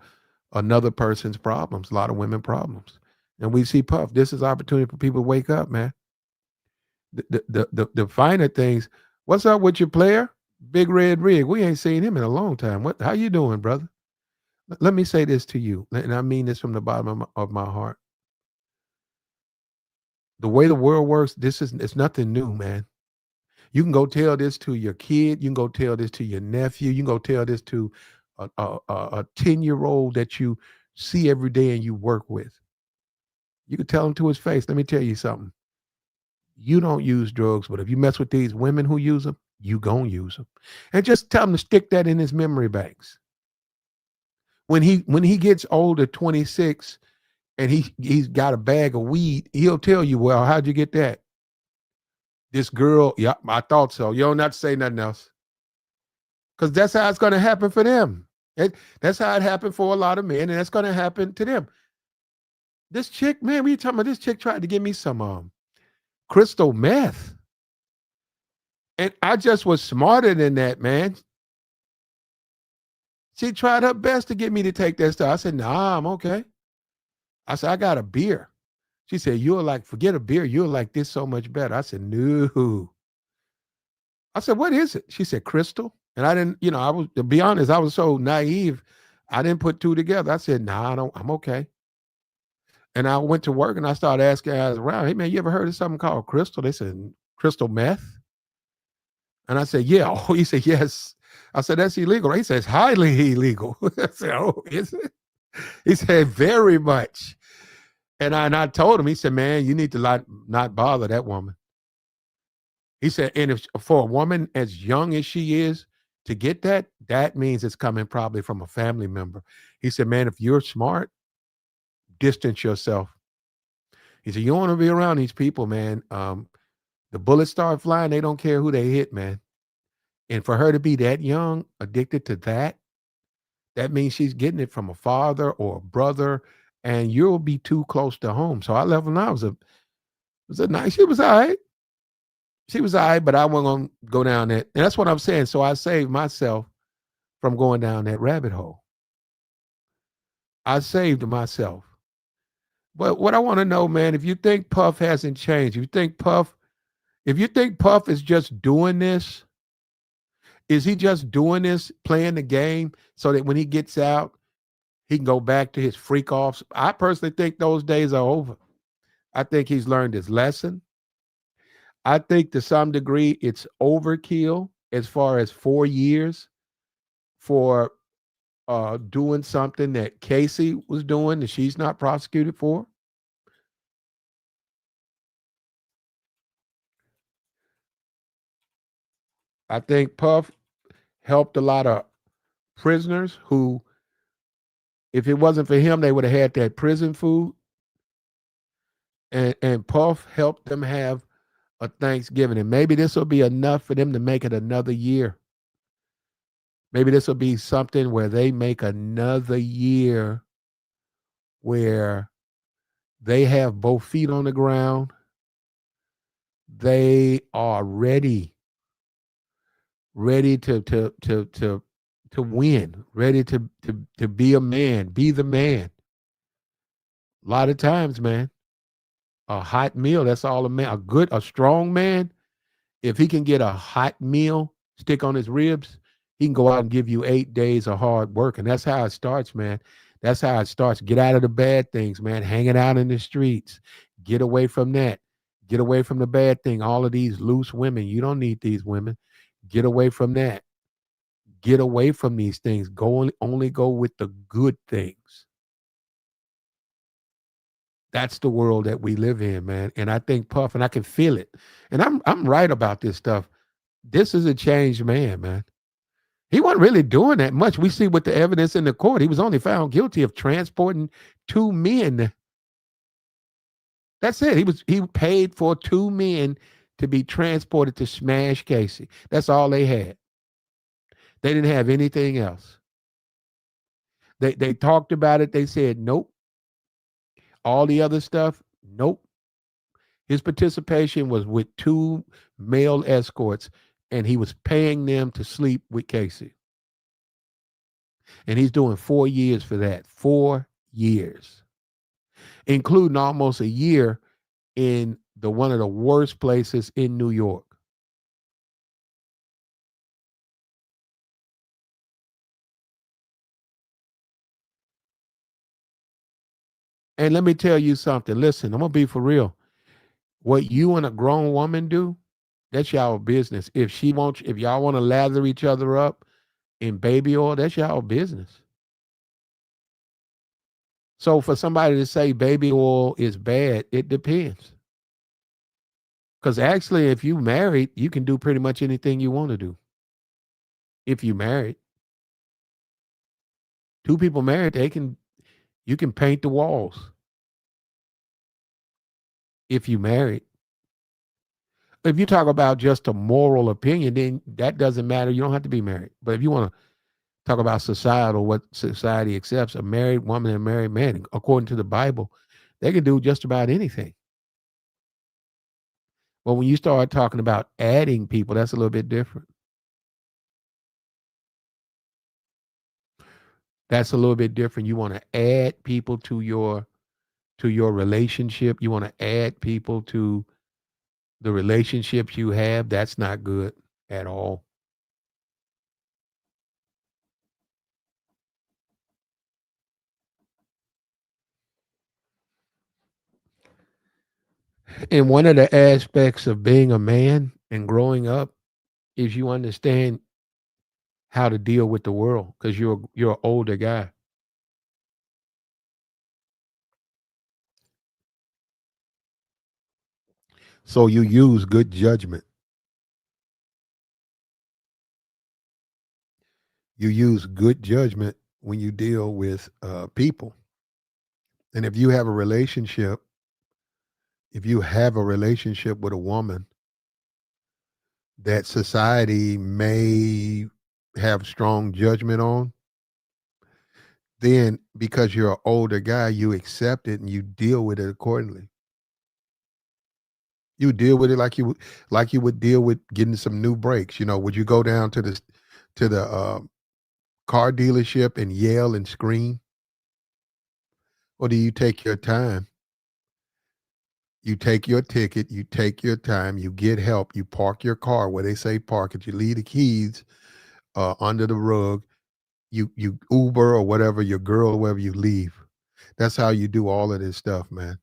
A: another person's problems, a lot of women problems. And we see Puff. This is opportunity for people to wake up, man. The finer things. What's up with your player? Big Red Rig. We ain't seen him in a long time. How you doing, brother? Let me say this to you, and I mean this from the bottom of my heart. The way the world works, it's nothing new, man. You can go tell this to your kid. You can go tell this to your nephew. You can go tell this to a 10-year-old that you see every day and you work with. You can tell him to his face. Let me tell you something. You don't use drugs, but if you mess with these women who use them, you gonna use them. And just tell him to stick that in his memory banks. When he gets older, 26, and he's got a bag of weed, he'll tell you, well, how'd you get that? This girl, yeah, I thought so. You don't have to say nothing else. Because that's how it's gonna happen for them. That's how it happened for a lot of men, and that's gonna happen to them. This chick, man, we talking about this chick tried to give me some crystal meth. And I just was smarter than that, man. She tried her best to get me to take that stuff. I said, nah, I'm okay. I said, I got a beer. She said, you'll like, forget a beer. You'll like this so much better. I said, no. I said, what is it? She said, crystal. And I didn't, I was, to be honest, I was so naive. I didn't put two together. I said, nah, I'm okay. And I went to work and I started asking guys around, hey, man, you ever heard of something called crystal? They said, crystal meth. And I said, yeah. Oh, he said, yes. I said, that's illegal. He says, highly illegal. I said, oh, is it? He said, very much. And I told him, he said, man, you need to not bother that woman. He said, and if for a woman as young as she is to get that means it's coming probably from a family member. He said, man, if you're smart, distance yourself. He said, you don't want to be around these people, man. The bullets start flying. They don't care who they hit, man. And for her to be that young, addicted to that means she's getting it from a father or a brother, and you'll be too close to home. So I left when I was a nice, she was all right. She was all right, but I wasn't going to go down that. And that's what I'm saying. So I saved myself from going down that rabbit hole. I saved myself. But what I want to know, man, if you think Puff hasn't changed, if you think Puff is just doing this, is he just doing this, playing the game so that when he gets out, he can go back to his freak offs? I personally think those days are over. I think he's learned his lesson. I think to some degree it's overkill as far as 4 years for doing something that Casey was doing that she's not prosecuted for. I think Puff helped a lot of prisoners who, if it wasn't for him, they would have had that prison food. And Puff helped them have a Thanksgiving. And maybe this will be enough for them to make it another year. Maybe this will be something where they make another year where they have both feet on the ground. They are ready to win, ready to be a man, be the man. A lot of times, man, a hot meal, that's all a man, a strong man, if he can get a hot meal, stick on his ribs, he can go out and give you 8 days of hard work. And that's how it starts, man. That's how it starts. Get out of the bad things, man. Hanging out in the streets. Get away from that. Get away from the bad thing. All of these loose women. You don't need these women. Get away from that. Get away from these things. Only go with the good things. That's the world that we live in, man. And I think Puff, and I can feel it. And I'm right about this stuff. This is a changed man, man. He wasn't really doing that much. We see with the evidence in the court, he was only found guilty of transporting 2 men. That's it. He paid for 2 men to be transported to smash Casey. That's all they had. They didn't have anything else. They talked about it. They said, nope. All the other stuff, nope. His participation was with two male escorts, and he was paying them to sleep with Casey. And he's doing 4 years for that. 4 years, including almost a year in the one of the worst places in New York. And let me tell you something. Listen, I'm gonna be for real. What you and a grown woman do, that's y'all business. If y'all want to lather each other up in baby oil, that's y'all business. So for somebody to say baby oil is bad, it depends. Because actually, if you married, you can do pretty much anything you want to do. If you married, two people married, you can paint the walls. If you married, if you talk about just a moral opinion, then that doesn't matter. You don't have to be married. But if you want to talk about societal, what society accepts, a married woman and a married man, according to the Bible, they can do just about anything. But when you start talking about adding people, that's a little bit different. That's a little bit different. You want to add people to your relationship. You want to add people to the relationships you have. That's not good at all. And one of the aspects of being a man and growing up is you understand how to deal with the world because you're an older guy. So you use good judgment. You use good judgment when you deal with people. And if you have a relationship with a woman that society may have strong judgment on, then because you're an older guy, you accept it and you deal with it accordingly. You deal with it like you would deal with getting some new brakes. Would you go down to the car dealership and yell and scream, or do you take your time? You take your ticket, you take your time, you get help, you park your car where they say park it, you leave the keys under the rug, you Uber or whatever your girl or wherever you leave. That's how you do all of this stuff, man.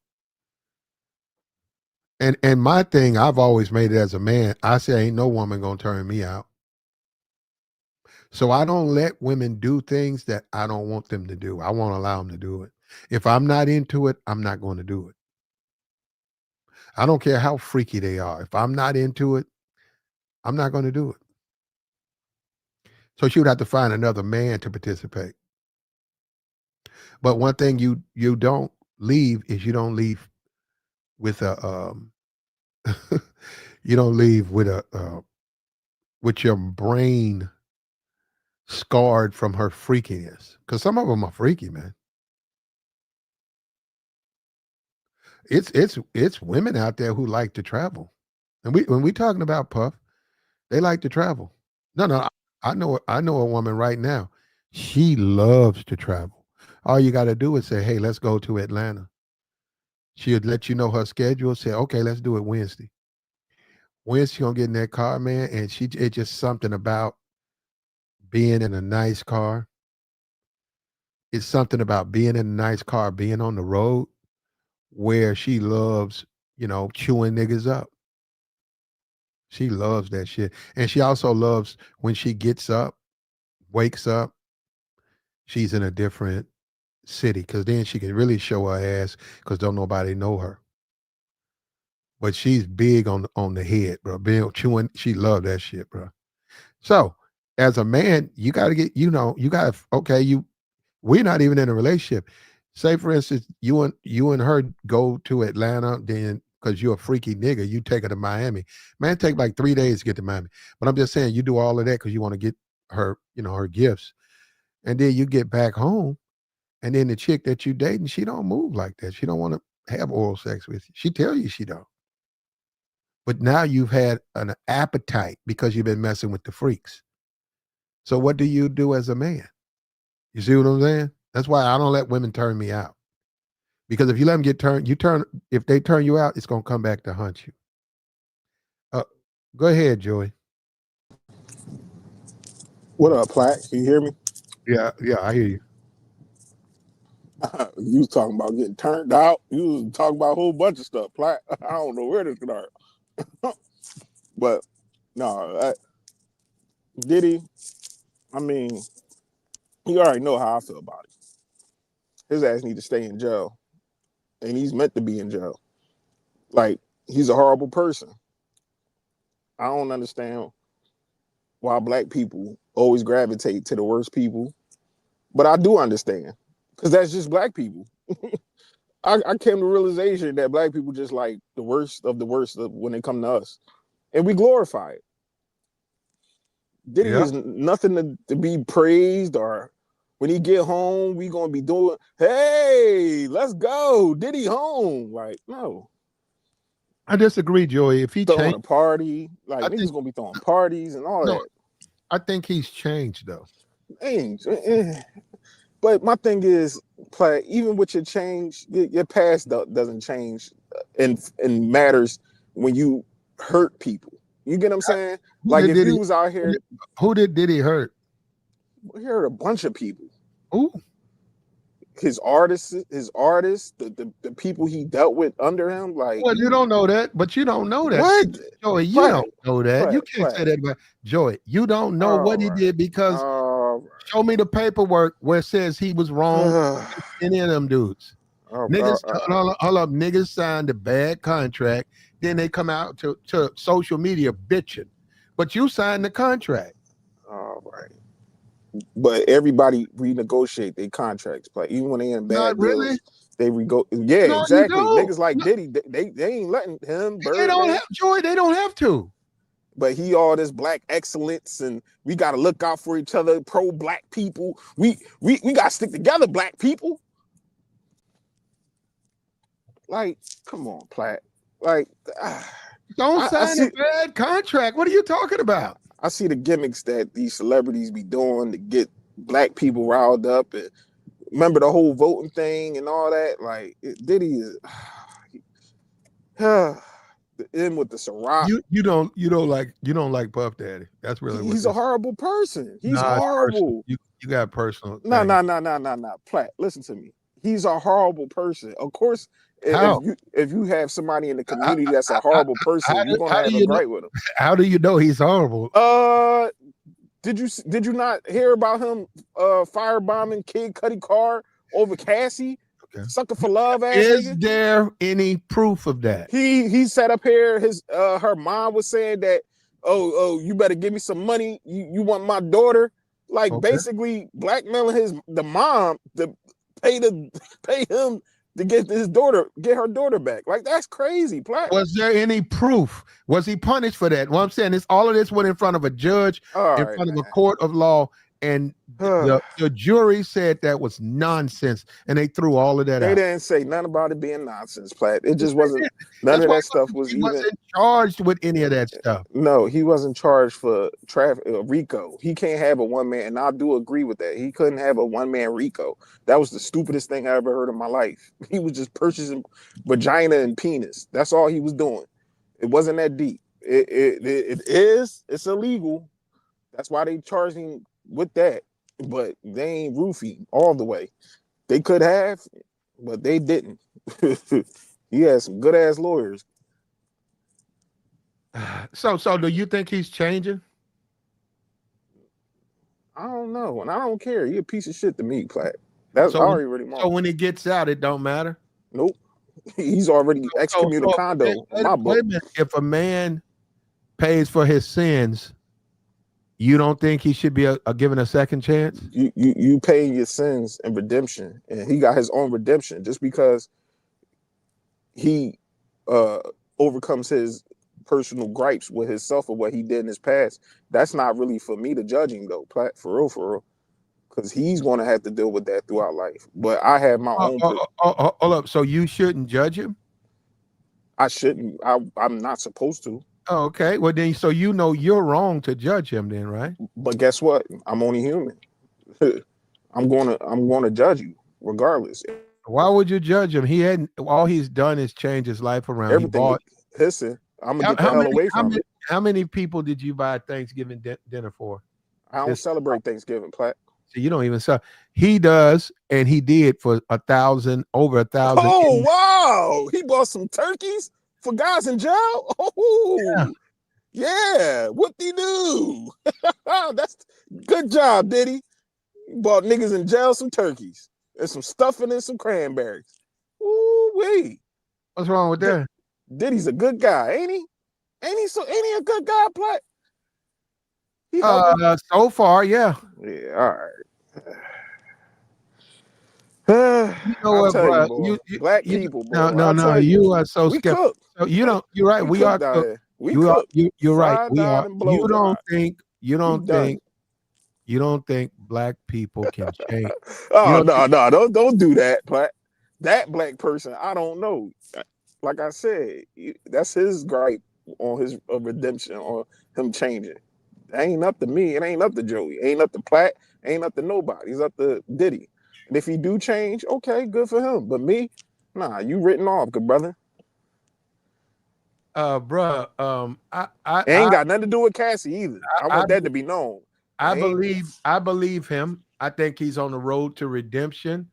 A: And my thing, I've always made it as a man. I say ain't no woman gonna turn me out. So I don't let women do things that I don't want them to do. I won't allow them to do it. If I'm not into it, I'm not going to do it. I don't care how freaky they are. If I'm not into it, I'm not going to do it. So she would have to find another man to participate. But one thing you don't leave is you don't leave with a you don't leave with your brain scarred from her freakiness. Because some of them are freaky, man. It's women out there who like to travel, and when we talking about Puff, they like to travel. No, no, I know a woman right now. She loves to travel. All you got to do is say, "Hey, let's go to Atlanta." She'll let you know her schedule. Say, "Okay, let's do it Wednesday." Wednesday, gonna get in that car, man, and it's just something about being in a nice car. It's something about being in a nice car, being on the road, where she loves, chewing niggas up. She loves that shit. And she also loves when she gets up, wakes up, she's in a different city because then she can really show her ass because don't nobody know her. But she's big on the head, bro. Being chewing, she love that shit, bro. So as a man, you gotta get, you gotta okay, we're not even in a relationship. Say for instance, you and her go to Atlanta, then because you're a freaky nigga, you take her to Miami. Man, take like 3 days to get to Miami. But I'm just saying, you do all of that because you want to get her, her gifts, and then you get back home, and then the chick that you dating, she don't move like that. She don't want to have oral sex with you. She tell you she don't. but now you've had an appetite because you've been messing with the freaks. So what do you do as a man? You see what I'm saying? That's why I don't let women turn me out. Because if you let them get turned, if they turn you out, it's gonna come back to hunt you. Go ahead, Joey.
B: What up, Platt? Can you hear me?
A: Yeah, yeah, I hear you.
B: You was talking about getting turned out. You was talking about a whole bunch of stuff, Platt. I don't know where to start. But no, Diddy, I mean, you already know how I feel about it. His ass need to stay in jail. And he's meant to be in jail. Like, he's a horrible person. I don't understand why black people always gravitate to the worst people. But I do understand. Because that's just black people. I came to the realization that black people just like the worst of the worst when they come to us. And we glorify it. Diddy
A: Yeah.
B: is nothing to be praised, or when he get home, we gonna be doing, hey, let's go, Diddy home. Like, no.
A: I disagree, Joey. If he
B: Throwing
A: changed,
B: a party, like
A: I think
B: niggas gonna be throwing parties and all
A: no,
B: that.
A: I think he's changed though.
B: But my thing is, even with your change, your past doesn't change and matters when you hurt people. You get what I'm saying?
A: Who
B: Like
A: did
B: if
A: Diddy?
B: you was out here,
A: Who did Diddy hurt?
B: we heard a bunch of people.
A: Who?
B: His artists, the people he dealt with under him. Like
A: Well, you don't know that, but you don't know that,
B: what?
A: Joey. You
B: Platt,
A: don't know that. You can't say
B: Platt.
A: that about Joey. You don't know what
B: All
A: he
B: right,
A: did because
B: all
A: show me the paperwork where it says he was wrong.
B: right.
A: Any of them dudes.
B: uh, uh,
A: Niggas,
B: uh,
A: hold up, niggas signed a bad contract. Then they come out to social media bitching. But you signed the contract.
B: all right. But everybody renegotiate their contracts. Like even when they in
A: Not
B: bad
A: really.
B: deals, they rego. Yeah,
A: No, you
B: exactly.
A: don't.
B: Niggas like
A: No,
B: Diddy, they ain't letting him
A: they don't
B: Birdman.
A: have Joy. They don't have to.
B: But he all this black excellence, and we got to look out for each other. Pro black people, we got to stick together. Black people, like, come on, Platt. Like,
A: Don't
B: I
A: sign a
B: see.
A: bad contract. What are you talking about?
B: I see the gimmicks that these celebrities be doing to get black people riled up. And remember the whole voting thing and all that. Like Diddy is in with the Ciroc.
A: You don't like Puff Daddy. That's really what
B: He's a
A: this.
B: horrible person. He's
A: Nah, it's personal.
B: horrible.
A: You got personal
B: No,
A: things.
B: no, no, no, no, no. Platt, listen to me. He's a horrible person. Of course,
A: How?
B: if you have somebody in the
A: How,
B: community that's a
A: how,
B: horrible person, you're gonna
A: how do
B: have a
A: you know?
B: gripe with him.
A: How do you know he's horrible?
B: Did you not hear about him firebombing Kid Cudi car over Cassie?
A: Okay.
B: Sucker for love ass
A: Is
B: nigga.
A: there any proof of that?
B: He sat up here. Her mom was saying that, oh, you better give me some money. You want my daughter? Like
A: Okay.
B: basically blackmailing the mom to pay him to get her daughter back. Like that's crazy, Platt.
A: Was there any proof? Was he punished for that? What I'm saying is all of this went in front of a judge,
B: All
A: in
B: right,
A: front of a
B: man.
A: court of law, and the jury said that was nonsense, and they threw all of that
B: They
A: out.
B: didn't say nothing about it being nonsense, Platt. It just wasn't. None
A: That's
B: of
A: why
B: that stuff was
A: he
B: even.
A: wasn't charged with any of that stuff.
B: No, he wasn't charged for traffic RICO. He can't have a one man, and I do agree with that. He couldn't have a one man RICO. That was the stupidest thing I ever heard in my life. He was just purchasing vagina and penis. That's all he was doing. It wasn't that deep. It's illegal. That's why they charged him with that. But they ain't roofie all the way. They could have, but they didn't. He had some good ass lawyers.
A: So do you think he's changing?
B: I don't know, and I don't care. He a piece of shit to me, Platt. That's I
A: So when,
B: already
A: so
B: marked.
A: when he gets out, it don't matter.
B: Nope. He's already
A: So,
B: excommunicado in
A: wait,
B: my
A: wait
B: book.
A: a minute. If a man pays for his sins, you don't think he should be given a second chance?
B: You paying your sins and redemption, and he got his own redemption just because he uh overcomes his personal gripes with himself or what he did in his past. That's not really for me to judge him though, Platt, for real, because he's going to have to deal with that throughout life. But I have my own.
A: Hold up. So you shouldn't judge him?
B: I shouldn't. I'm not supposed to.
A: Oh, okay. Well, then, so you know you're wrong to judge him, then, right?
B: But guess what? I'm only human. I'm gonna judge you regardless.
A: Why would you judge him? He hadn't. All he's done is change his life around. He
B: Everything.
A: bought.
B: Listen, I'm gonna
A: How,
B: get the
A: how
B: hell
A: many?
B: away
A: How
B: from
A: many?
B: it.
A: How many people did you buy Thanksgiving dinner for?
B: I don't
A: This.
B: celebrate Thanksgiving, Platt.
A: See, you don't even sell. He does, and he did for 1,000, over 1,000.
B: Oh wow! He bought some turkeys for guys in jail.
A: Yeah.
B: Oh yeah, what he do? That's good job, Diddy. He bought niggas in jail some turkeys and some stuffing and some cranberries. Ooh wee!
A: What's wrong with that?
B: Diddy's a good guy, ain't he? Ain't he a good guy, Platt? He helping.
A: So far, yeah.
B: Yeah, all right.
A: You know
B: I'll
A: what,
B: tell you,
A: bro?
B: boy. Black
A: You
B: people,
A: no,
B: boy.
A: no,
B: I'll
A: no.
B: tell you.
A: You are so
B: We
A: skeptical.
B: cook.
A: So you don't. You're right.
B: We
A: We are
B: cooked out
A: cook.
B: here. We
A: You are.
B: cook.
A: You're right.
B: Fried,
A: We
B: dyed,
A: are.
B: and blow dried.
A: You
B: We
A: don't
B: done.
A: think. You don't think black people can change. You
B: Oh
A: don't think.
B: no, don't do that, Platt. That black person, I don't know. Like I said, that's his gripe on his redemption or him changing. It ain't up to me. It ain't up to Joey. It ain't up to Platt. It ain't up to nobody. It's up to Diddy. And if he do change, okay, good for him. But me, nah, you written off, good brother.
A: Bruh.
B: It ain't got nothing to do with Cassie either. I
A: I,
B: want that to be known.
A: I believe. I believe him. I think he's on the road to redemption.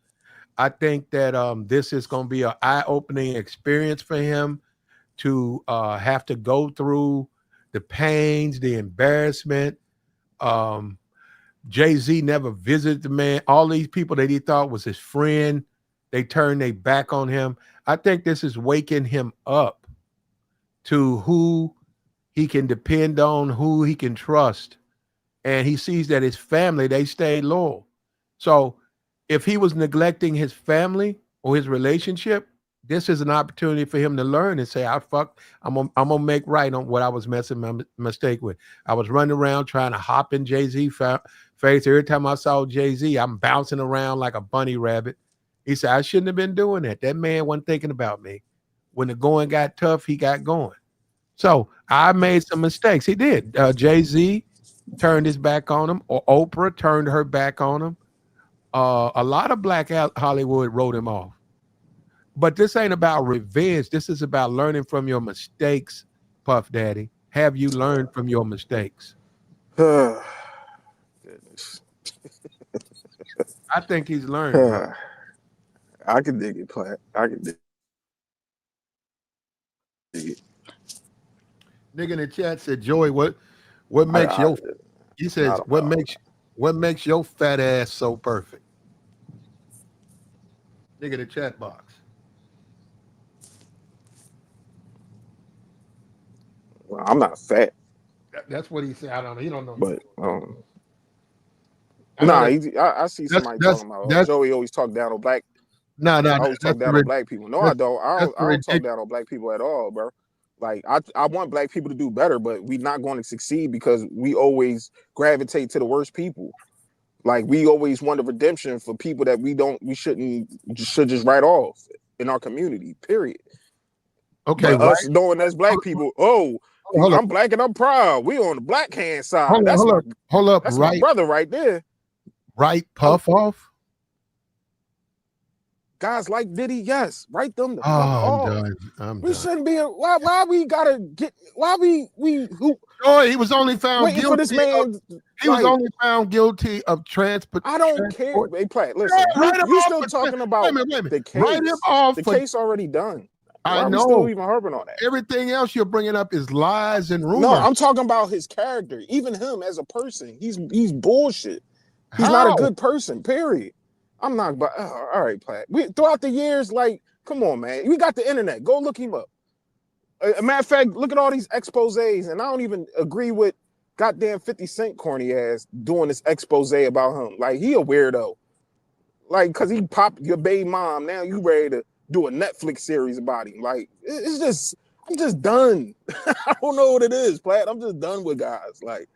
A: I think that this is going to be an eye-opening experience for him to have to go through the pains, the embarrassment. Um, Jay Z never visited the man. All these people that he thought was his friend, they turned their back on him. I think this is waking him up to who he can depend on, who he can trust. And he sees that his family, they stayed loyal. So if he was neglecting his family or his relationship, this is an opportunity for him to learn and say, I'm gonna make right on what I was messing my mistake with. I was running around trying to hop in Jay-Z face. Every time I saw Jay-Z, I'm bouncing around like a bunny rabbit. He said, I shouldn't have been doing that. That man wasn't thinking about me. When the going got tough, he got going. So I made some mistakes. He did. Jay-Z turned his back on him, or Oprah turned her back on him. A lot of black Hollywood wrote him off. But this ain't about revenge. This is about learning from your mistakes, Puff Daddy. Have you learned from your mistakes?
B: Goodness.
A: I think he's learned, bro.
B: I can dig it, Platt. I can dig it.
A: Nigga in the chat said, Joey, what makes
B: I
A: your he says,
B: don't know.
A: what makes your fat ass so perfect? Nigga in the chat box.
B: Well, I'm not fat,
A: That's what he said. I don't know. He don't know
B: but
A: nothing. I know
B: nah.
A: that
B: I see somebody talking about
A: that's
B: Joey always talk down on black.
A: no, no,
B: I always talk
A: that's
B: down on black people. No, I
A: that's
B: don't.
A: that's the
B: I don't talk
A: ridiculous.
B: down on black people at all, bro. Like I want black people to do better, but we not going to succeed because we always gravitate to the worst people. Like we always want a redemption for people that we should just write off in our community. Period.
A: Okay,
B: But
A: right.
B: us knowing as black people, oh,
A: Hold up,
B: I'm black and I'm proud. We on the black hand side.
A: hold up, hold up, hold up.
B: That's my brother right there.
A: Right,
B: I,
A: puff off.
B: guys like Diddy, yes, write them the fuck
A: Oh, I'm
B: off.
A: done. I'm
B: We
A: done.
B: shouldn't be. Why we gotta get? Why we who
A: Oh, he was only found
B: waiting for
A: guilty.
B: this man?
A: He was
B: Like
A: only found guilty of transport.
B: I don't care. Hey, Platt,
A: Yeah,
B: listen,
A: write him
B: you
A: off.
B: still talking about
A: Wait a minute.
B: the
A: Write him
B: case?
A: off
B: The
A: for.
B: case already done.
A: I
B: Why are we still
A: know
B: even harping on that?
A: everything else you're bringing up is lies and
B: No,
A: rumors.
B: I'm talking about his character. Even him as a person, he's bullshit. He's not a
A: How?
B: good person. Period. I'm not. But all right, Platt. We throughout the years, like, come on, man. We got the internet. Go look him up. A matter of fact, look at all these exposés, and I don't even agree with goddamn 50 Cent corny ass doing this expose about him. Like he a weirdo. Like, cause he popped your baby mom. Now you ready to do a Netflix series about him. Like, it's just, I'm just done. I don't know what it is, Platt. I'm just done with guys. Like,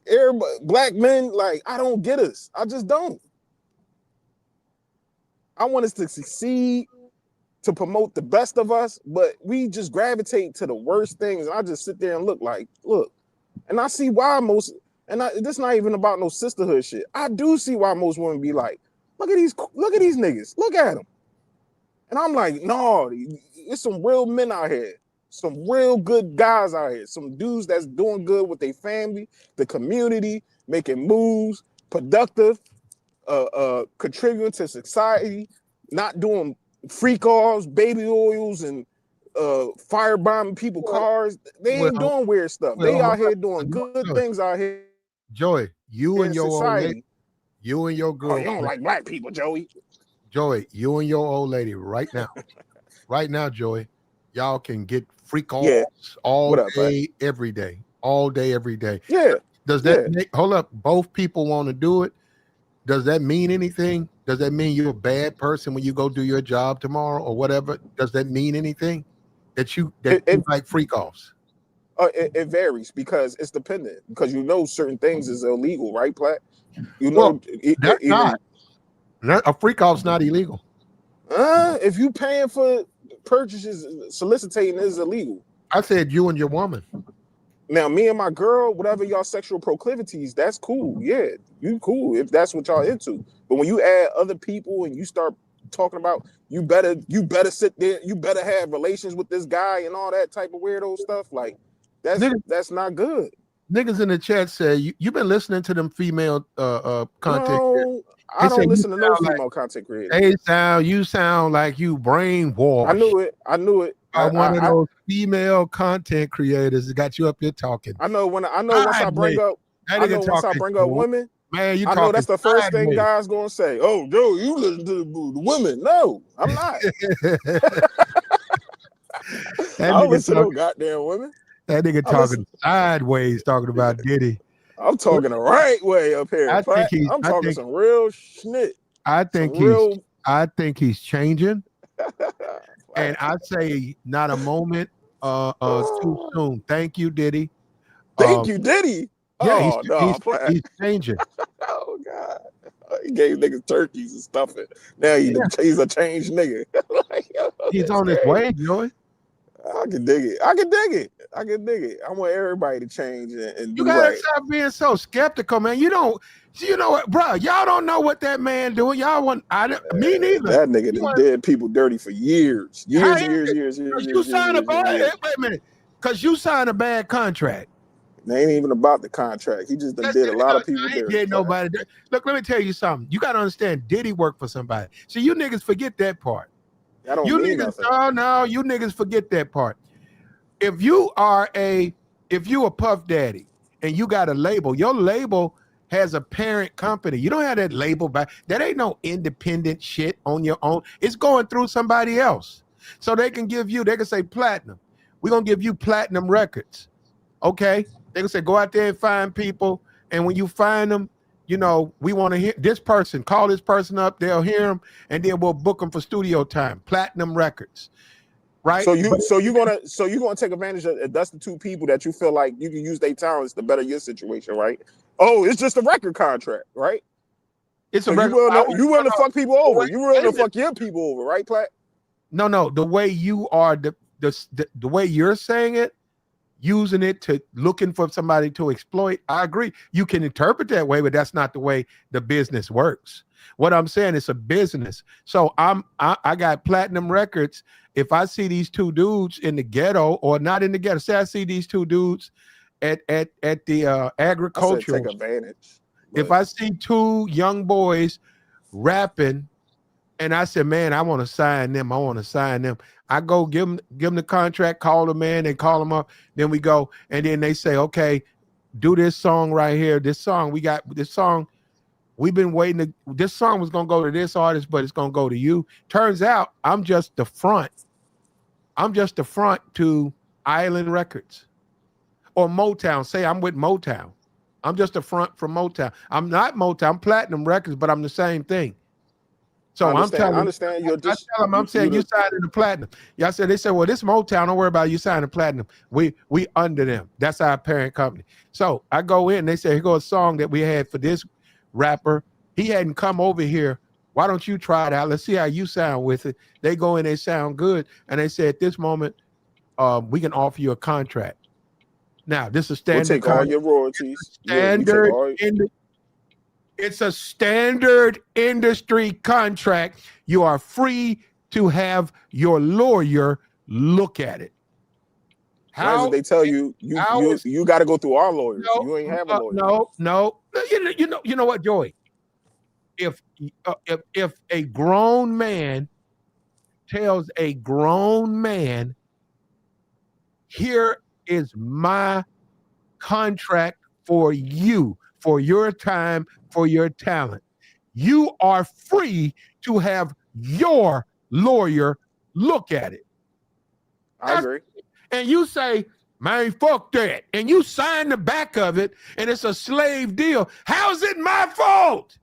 B: everybody, black men, like, I don't get us. I just don't. I want us to succeed. to promote the best of us, but we just gravitate to the worst things. And I just sit there and look, and I see why most. And this not even about no sisterhood shit. I do see why most women be like, look at these niggas, look at them. And I'm like, no, there's some real men out here, some real good guys out here, some dudes that's doing good with their family, the community, making moves, productive, contributing to society, not doing freak offs, baby oils, and firebombing people cars. They ain't doing weird stuff. They out here doing good things out here.
A: Joey, you and your old lady, you and your girl.
B: Oh, you don't like black people, Joey.
A: Joey, you and your old lady right now, Joey, y'all can get freak offs all day, every day, all day, every day.
B: Yeah.
A: Does that make, hold up, both people want to do it? Does that mean anything? Does that mean you're a bad person when you go do your job tomorrow or whatever? Does that mean anything that you like freak offs?
B: It varies because it's dependent. Because certain things is illegal, right, Platt?
A: That's not. A freak off's not illegal.
B: If you paying for purchases, soliciting is illegal.
A: I said you and your woman.
B: Now, me and my girl, whatever y'all sexual proclivities, that's cool. Yeah, you cool if that's what y'all into. But when you add other people and you start talking about you better sit there, you better have relations with this guy and all that type of weirdo stuff, like that's not good.
A: Niggas in the chat say you've been listening to them female content.
B: No, I don't listen to no female content creators.
A: You sound like you brainwashed.
B: I knew it.
A: One of those female content creators that got you up here talking.
B: Once I bring up women,
A: man,
B: I know that's the first thing guys gonna say. Oh, Joe, you listen to the women. No, I'm not. I don't listen to no goddamn women.
A: That nigga talking sideways, talking about Diddy.
B: I'm talking the right way up here. I'm talking some real shit.
A: I think he's changing. And I say not a moment too soon. Thank you, Diddy.
B: Thank you, Diddy.
A: Yeah, he's changing.
B: Oh God. He gave niggas turkeys and stuff. Now he's a changed nigga.
A: He's on his way, Joey.
B: I can dig it. I want everybody to change and do
A: you gotta
B: right.
A: Stop being so skeptical, man. You know what, bro? Y'all don't know what that man doing. Y'all want me neither.
B: That nigga did people dirty for years. Years.
A: You signed a bad. Wait a minute, because you signed a bad contract.
B: It ain't even about the contract. He just did a lot of people dirty.
A: Did nobody? Look, let me tell you something. You gotta understand. Diddy worked for somebody. So you niggas forget that part. You niggas forget that part. If you a Puff Daddy and you got a label, your label has a parent company. You don't have that label back. That ain't no independent shit on your own. It's going through somebody else. So they can say platinum. We're gonna give you platinum records. Okay? They can say go out there and find people, and when you find them, we want to hear this person. Call this person up. They'll hear them, and then we'll book them for studio time. Platinum records, right?
B: So you're gonna take advantage of that's the two people that you feel like you can use their talents to better your situation, right? Oh, it's just a record contract, right?
A: It's a record.
B: You willing to fuck people over? You willing to fuck your people over, right, Platt?
A: No. The way you are, the way you're saying it. Using it to looking for somebody to exploit. I agree. You can interpret that way, but that's not the way the business works. What I'm saying is a business. So I got platinum records. If I see these two dudes in the ghetto or not in the ghetto, say I see these two dudes at the agricultural.
B: Take advantage.
A: If I see two young boys rapping, and I said, man, I want to sign them. I go give them the contract, call them in, they call them up. Then we go, and then they say, okay, do this song right here. This song, we've been waiting. This song was going to go to this artist, but it's going to go to you. Turns out I'm just the front. To Island Records or Motown. Say I'm with Motown. I'm just the front for Motown. I'm not Motown, I'm Platinum Records, but I'm the same thing. So I'm saying you signing the platinum. Y'all said, they said, well, this Motown, don't worry about it, you signing platinum. We under them. That's our parent company. So I go in, they say, here goes a song that we had for this rapper. He hadn't come over here Why don't you try it out? Let's see how you sound with it. They go in, they sound good, and they say at this moment, we can offer you a contract. Now, this is
B: We'll
A: standard
B: take all
A: contract.
B: your royalties. Yeah, we take
A: Standard
B: all.
A: in It's a standard industry contract. You are free to have your lawyer look at it.
B: Why is it
A: How
B: they tell you
A: how is
B: you got to go through our lawyers?
A: no
B: You ain't have a lawyer.
A: no. You know what, Joey? If if a grown man tells a grown man, here is my contract for you, for your time, for your talent. You are free to have your lawyer look at it.
B: I agree.
A: And you say, man, fuck that. And you sign the back of it and it's a slave deal. How's it my fault?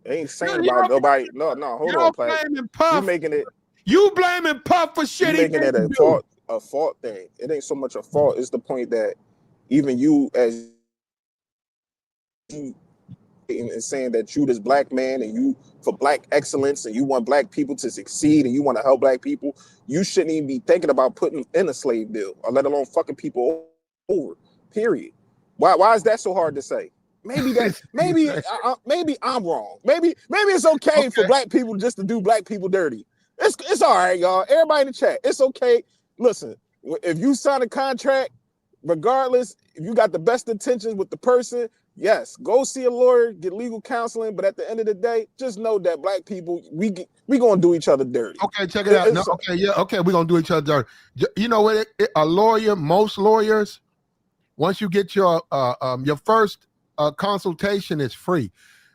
B: It ain't saying about nobody. No, hold on, Platt. You making it.
A: You blaming Puff for shit he
B: making it
A: didn't
B: a
A: do.
B: fault thing. It ain't so much a fault. It's the point that even you as you and saying that you this black man and you for black excellence and you want black people to succeed and you want to help black people, you shouldn't even be thinking about putting in a slave deal or let alone fucking people over. Period. Why is that so hard to say? Maybe I'm wrong. Maybe it's okay for black people just to do black people dirty. It's all right, y'all. Everybody in the chat, it's okay. Listen, if you sign a contract, regardless, if you got the best intentions with the person, yes, go see a lawyer, get legal counseling. But at the end of the day, just know that black people, we gonna do each other dirty.
A: Okay, check it out. No, okay, yeah, okay, we're gonna do each other dirty. You know what? A lawyer, most lawyers, once you get your first consultation, is free.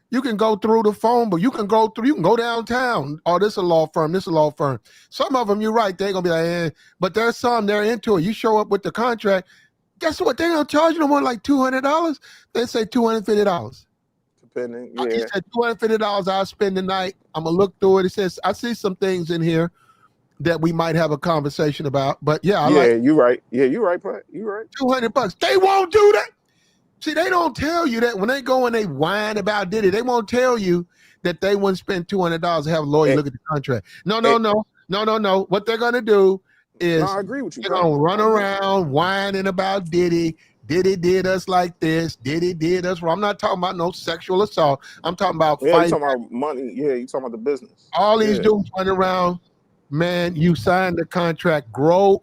A: You can go through the phone, but you can go downtown. Oh, this is a law firm. Some of them, you're right, they're gonna be like, but there's some they're into it. You show up with the contract. Guess what? They're gonna charge you no more like $200. They say $250.
B: Depending, yeah.
A: He said $250. I'll spend the night. I'm gonna look through it. It says I see some things in here that we might have a conversation about. But yeah,
B: you're right. Yeah, you're right, Pat. You're right.
A: $200. They won't do that. See, they don't tell you that when they go and they whine about Diddy. They won't tell you that they wouldn't spend $200 to have a lawyer look at the contract. No. What they're gonna do is
B: I agree with you.
A: They're gonna run around whining about Diddy. Diddy did us like this. Diddy did us wrong. I'm not talking about no sexual assault. I'm talking about
B: fighting. You're talking about money. Yeah, you're talking about the business.
A: All these dudes running around. Man, you signed the contract.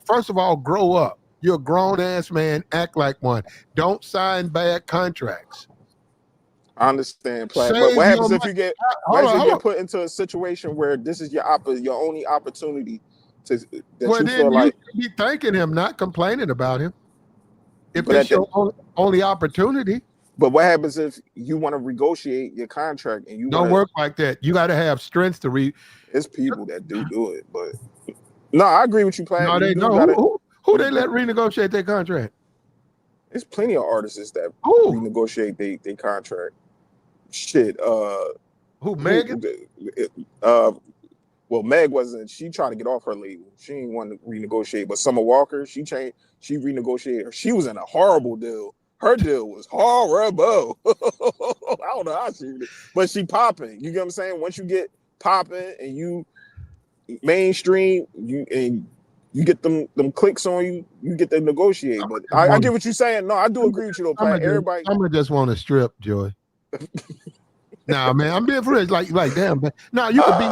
A: First of all, grow up. You're a grown ass man. Act like one. Don't sign bad contracts.
B: I understand, Platt. But what happens if you get put into a situation where this is your only opportunity to
A: you feel like you be thanking him, not complaining about him. If it's your only opportunity.
B: But what happens if you want to negotiate your contract and you
A: don't work like that? You got to have strength to
B: It's people that do it, but no, I agree with you, Platt.
A: No, they know who they let renegotiate their contract.
B: There's plenty of artists that renegotiate their contract. Shit,
A: who Megan?
B: Well, Meg wasn't. She tried to get off her label. She didn't want to renegotiate. But Summer Walker, she changed. She renegotiated. She was in a horrible deal. Her deal was horrible. I don't know how she, but she popping. You get what I'm saying? Once you get popping and you mainstream, you get them clicks on you. You get to negotiate. But I get what you're saying. No, I do agree with you though, Platt. Everybody,
A: I'm gonna just want to strip, Joy. Nah, man, I'm being for real. Like, damn, man. No, you could be.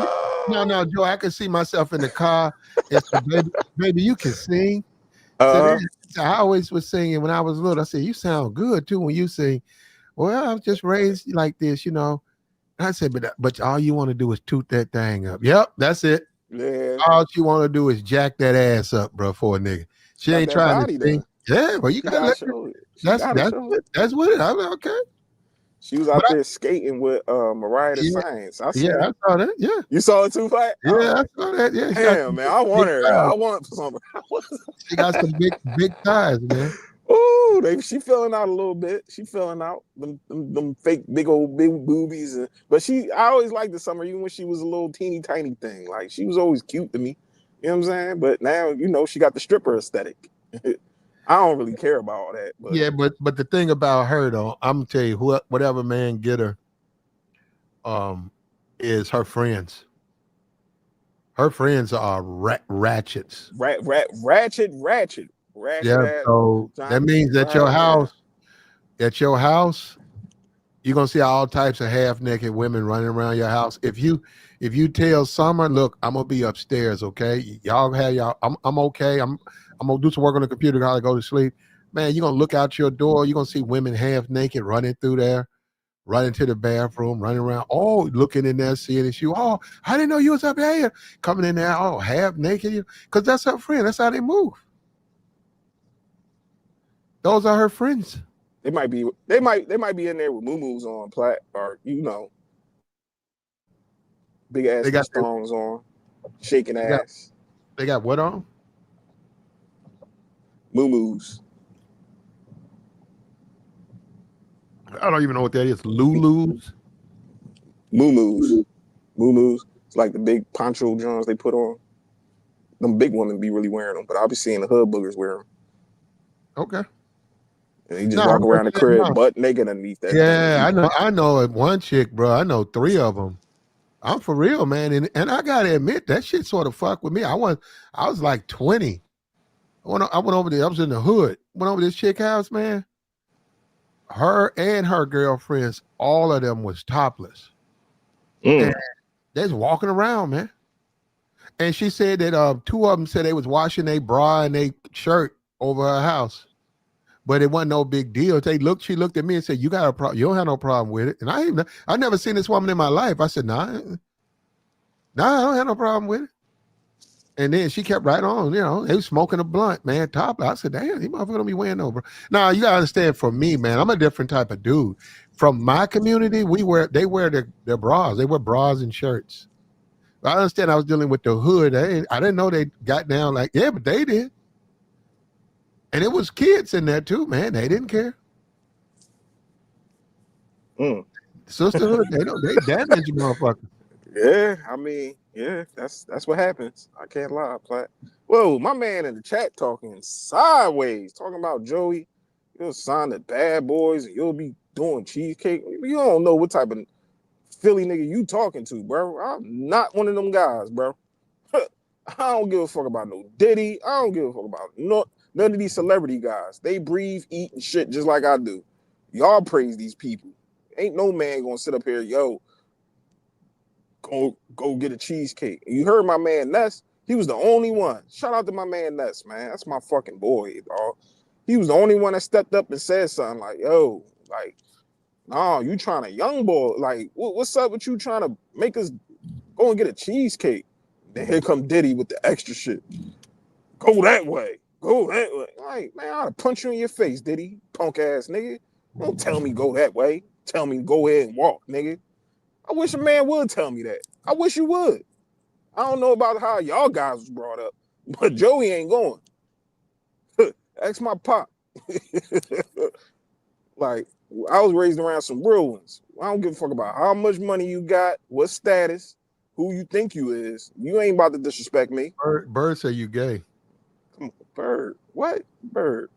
A: No, Joe. I can see myself in the car. It's baby, you can sing. So I always was singing when I was little. I said, "You sound good too when you sing." Well, I was just raised like this, you know. I said, "But all you want to do is toot that thing up." Yep, that's it.
B: Yeah.
A: All she want to do is jack that ass up, bro, for a nigga. She ain't trying to sing. Yeah, but you gotta let her. That's what it. I'm like, okay.
B: She was out there skating with Mariah the Science. I
A: saw that. Yeah.
B: You saw it too, Platt?
A: Yeah, I saw that. Yeah.
B: Damn, man. I want her. I want some.
A: She got some big thighs, man.
B: Ooh, she filling out a little bit. She filling out them fake big boobies. But I always liked the Summer, even when she was a little teeny tiny thing. Like she was always cute to me. You know what I'm saying? But now, she got the stripper aesthetic. I don't really care about all that. But.
A: Yeah, but the thing about her though, I'm gonna tell you, whatever man get her, um, is her friends. Her friends are ratchets.
B: Ratchet
A: Yeah,
B: ass.
A: so that means
B: Man.
A: at your house, you're gonna see all types of half naked women running around your house. If you tell Summer, look, I'm gonna be upstairs, okay? Y'all have y'all. I'm okay. I'm gonna do some work on the computer. Gotta go to sleep. Man, you're gonna look out your door. You're gonna see women half naked running through there, running to the bathroom, running around. Oh, looking in there, seeing it's you. Oh, I didn't know you was up here. Coming in there, oh, half naked. Because that's her friend. That's how they move. Those are her friends.
B: They might be in there with moo on plat or big ass
A: They got
B: thongs on, shaking
A: they got
B: ass,
A: they got what on?
B: moo
A: I don't even know what that is. Lulu's.
B: moo It's like the big poncho johns they put on. Them big women be really wearing them, but I'll be seeing the hood boogers wear them.
A: Okay.
B: And he just
A: No,
B: walk around the crib
A: no.
B: butt naked underneath that thing.
A: Yeah, I know. I know one chick, bro. I know three of them. I'm for real, man. And I gotta admit that shit sort of fucked with me. I was like 20. I went over there. I was in the hood. Went over to this chick house, man. Her and her girlfriends, all of them was topless. And
B: Mm.
A: they was walking around, man. And she said that two of them said they was washing their bra and their shirt over her house. But it wasn't no big deal. She looked at me and said, "You got a problem? You don't have no problem with it." And I never seen this woman in my life. I said, nah, I don't have no problem with it. And then she kept right on. They was smoking a blunt, man, top. I said, "Damn, these motherfuckers don't be wearing no bro." Now you gotta understand, for me, man, I'm a different type of dude. From my community, they wear their bras. They wear bras and shirts. I understand I was dealing with the hood. I didn't know they got down like, yeah, but they did. And it was kids in there too, man. They didn't care.
B: Mm.
A: Sisterhood, they damage motherfuckers.
B: Yeah, I mean, yeah, that's what happens. I can't lie, Plat. Whoa, my man in the chat talking sideways, talking about Joey. You'll sign the bad boys and you'll be doing cheesecake. You don't know what type of Philly nigga you talking to, bro. I'm not one of them guys, bro. I don't give a fuck about no Diddy. I don't give a fuck about none of these celebrity guys. They breathe, eat, and shit just like I do. Y'all praise these people. Ain't no man gonna sit up here, yo, go get a cheesecake. You heard my man Ness? He was the only one. Shout out to my man Ness, man. That's my fucking boy, dog. He was the only one that stepped up and said something like, yo, like, nah, you trying to young boy. Like, what's up with you trying to make us go and get a cheesecake? Then here come Diddy with the extra shit. Go that way. Go that way. Like, man, I'd punch you in your face, Diddy, punk ass nigga. Don't tell me go that way. Tell me go ahead and walk, nigga. I wish a man would tell me that. I wish you would. I don't know about how y'all guys was brought up, but Joey ain't going. Ask my pop. Like, I was raised around some real ones. I don't give a fuck about how much money you got, what status, who you think you is. You ain't about to disrespect me.
A: Bird say you gay.
B: Come on, Bird. What? Bird.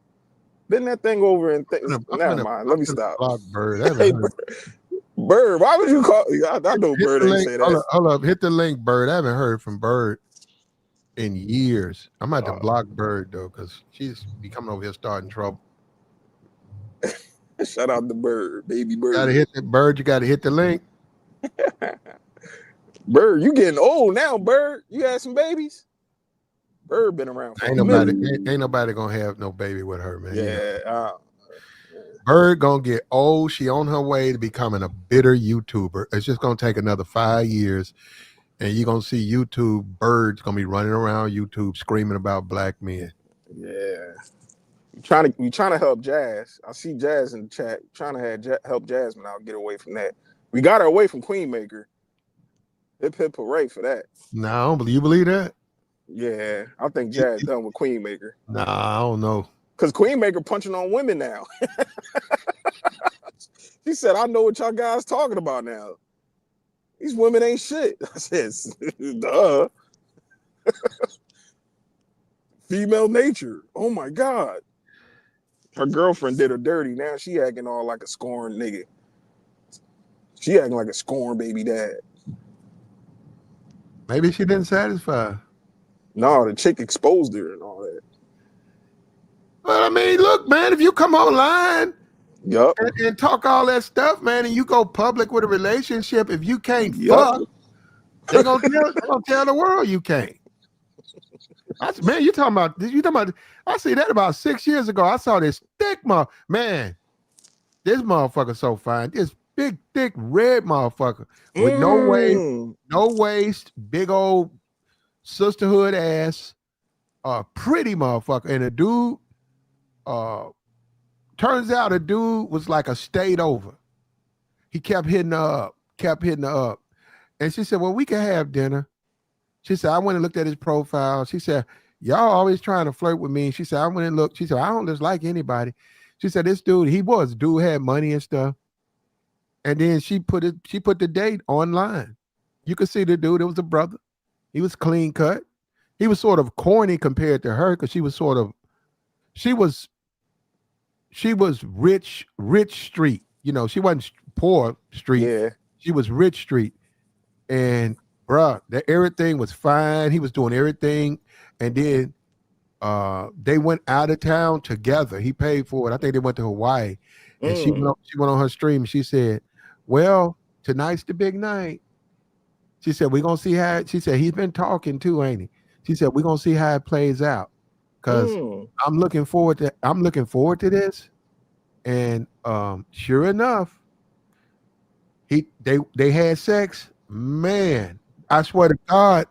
B: Bend that thing over and never mind. Let me stop.
A: Block Bird. I haven't
B: Hey,
A: heard.
B: Bird, why would you call? I know
A: Hit
B: Bird
A: the
B: ain't
A: link.
B: say that.
A: Hold up. Hit the link, Bird. I haven't heard from Bird in years. I'm about to block Bird though, because she's be coming over here starting trouble.
B: Shout out to Bird, baby
A: Gotta
B: Bird.
A: hit the Bird. You gotta hit the link.
B: Bird, you getting old now, Bird. You had some babies. Bird been around for a minute.
A: Ain't nobody gonna have no baby with her, man.
B: Yeah.
A: Bird gonna get old. She on her way to becoming a bitter YouTuber. It's just gonna take another 5 years, and you're gonna see YouTube Bird's gonna be running around YouTube screaming about black men.
B: Yeah. We trying to help Jazz. I see Jazz in the chat. Trying to help Jasmine out, get away from that. We got her away from Queenmaker. Hip hip hooray for that.
A: Nah, you believe that?
B: Yeah, I think Jazz done with Queenmaker.
A: Nah, I don't know.
B: Cause Queenmaker punching on women now. She said, "I know what y'all guys talking about now. These women ain't shit." I said, "Duh." Female nature. Oh my god. Her girlfriend did her dirty. Now she acting all like a scorned nigga. She acting like a scorn baby dad.
A: Maybe she didn't satisfy.
B: No, the chick exposed her and all that.
A: But I mean, look, man, if you come online
B: Yup.
A: and talk all that stuff, man, and you go public with a relationship, if you can't
B: Yup.
A: fuck, they gonna tell the world you can't. Man, you talking about? I see that about 6 years ago. I saw this thick man. This motherfucker so fine. This big, thick, red motherfucker with no waist, big old sisterhood ass, pretty motherfucker. And a dude, turns out a dude was like a state over. He kept hitting her up. And she said, well, we can have dinner. She said, I went and looked at his profile. She said, y'all always trying to flirt with me. She said, I went and looked. She said, I don't just like anybody. She said, this dude, dude had money and stuff. And then she put the date online. You could see the dude, it was a brother. He was clean cut. He was sort of corny compared to her because she was rich street. You know, she wasn't poor street.
B: Yeah.
A: She was rich street. And bruh, everything was fine. He was doing everything. And then they went out of town together. He paid for it. I think they went to Hawaii. And she went on her stream and she said, well, tonight's the big night. She said, we're gonna see how she said he's been talking too, ain't he? She said, we're gonna see how it plays out. Cause I'm looking forward to this. And sure enough, they had sex. Man, I swear to God,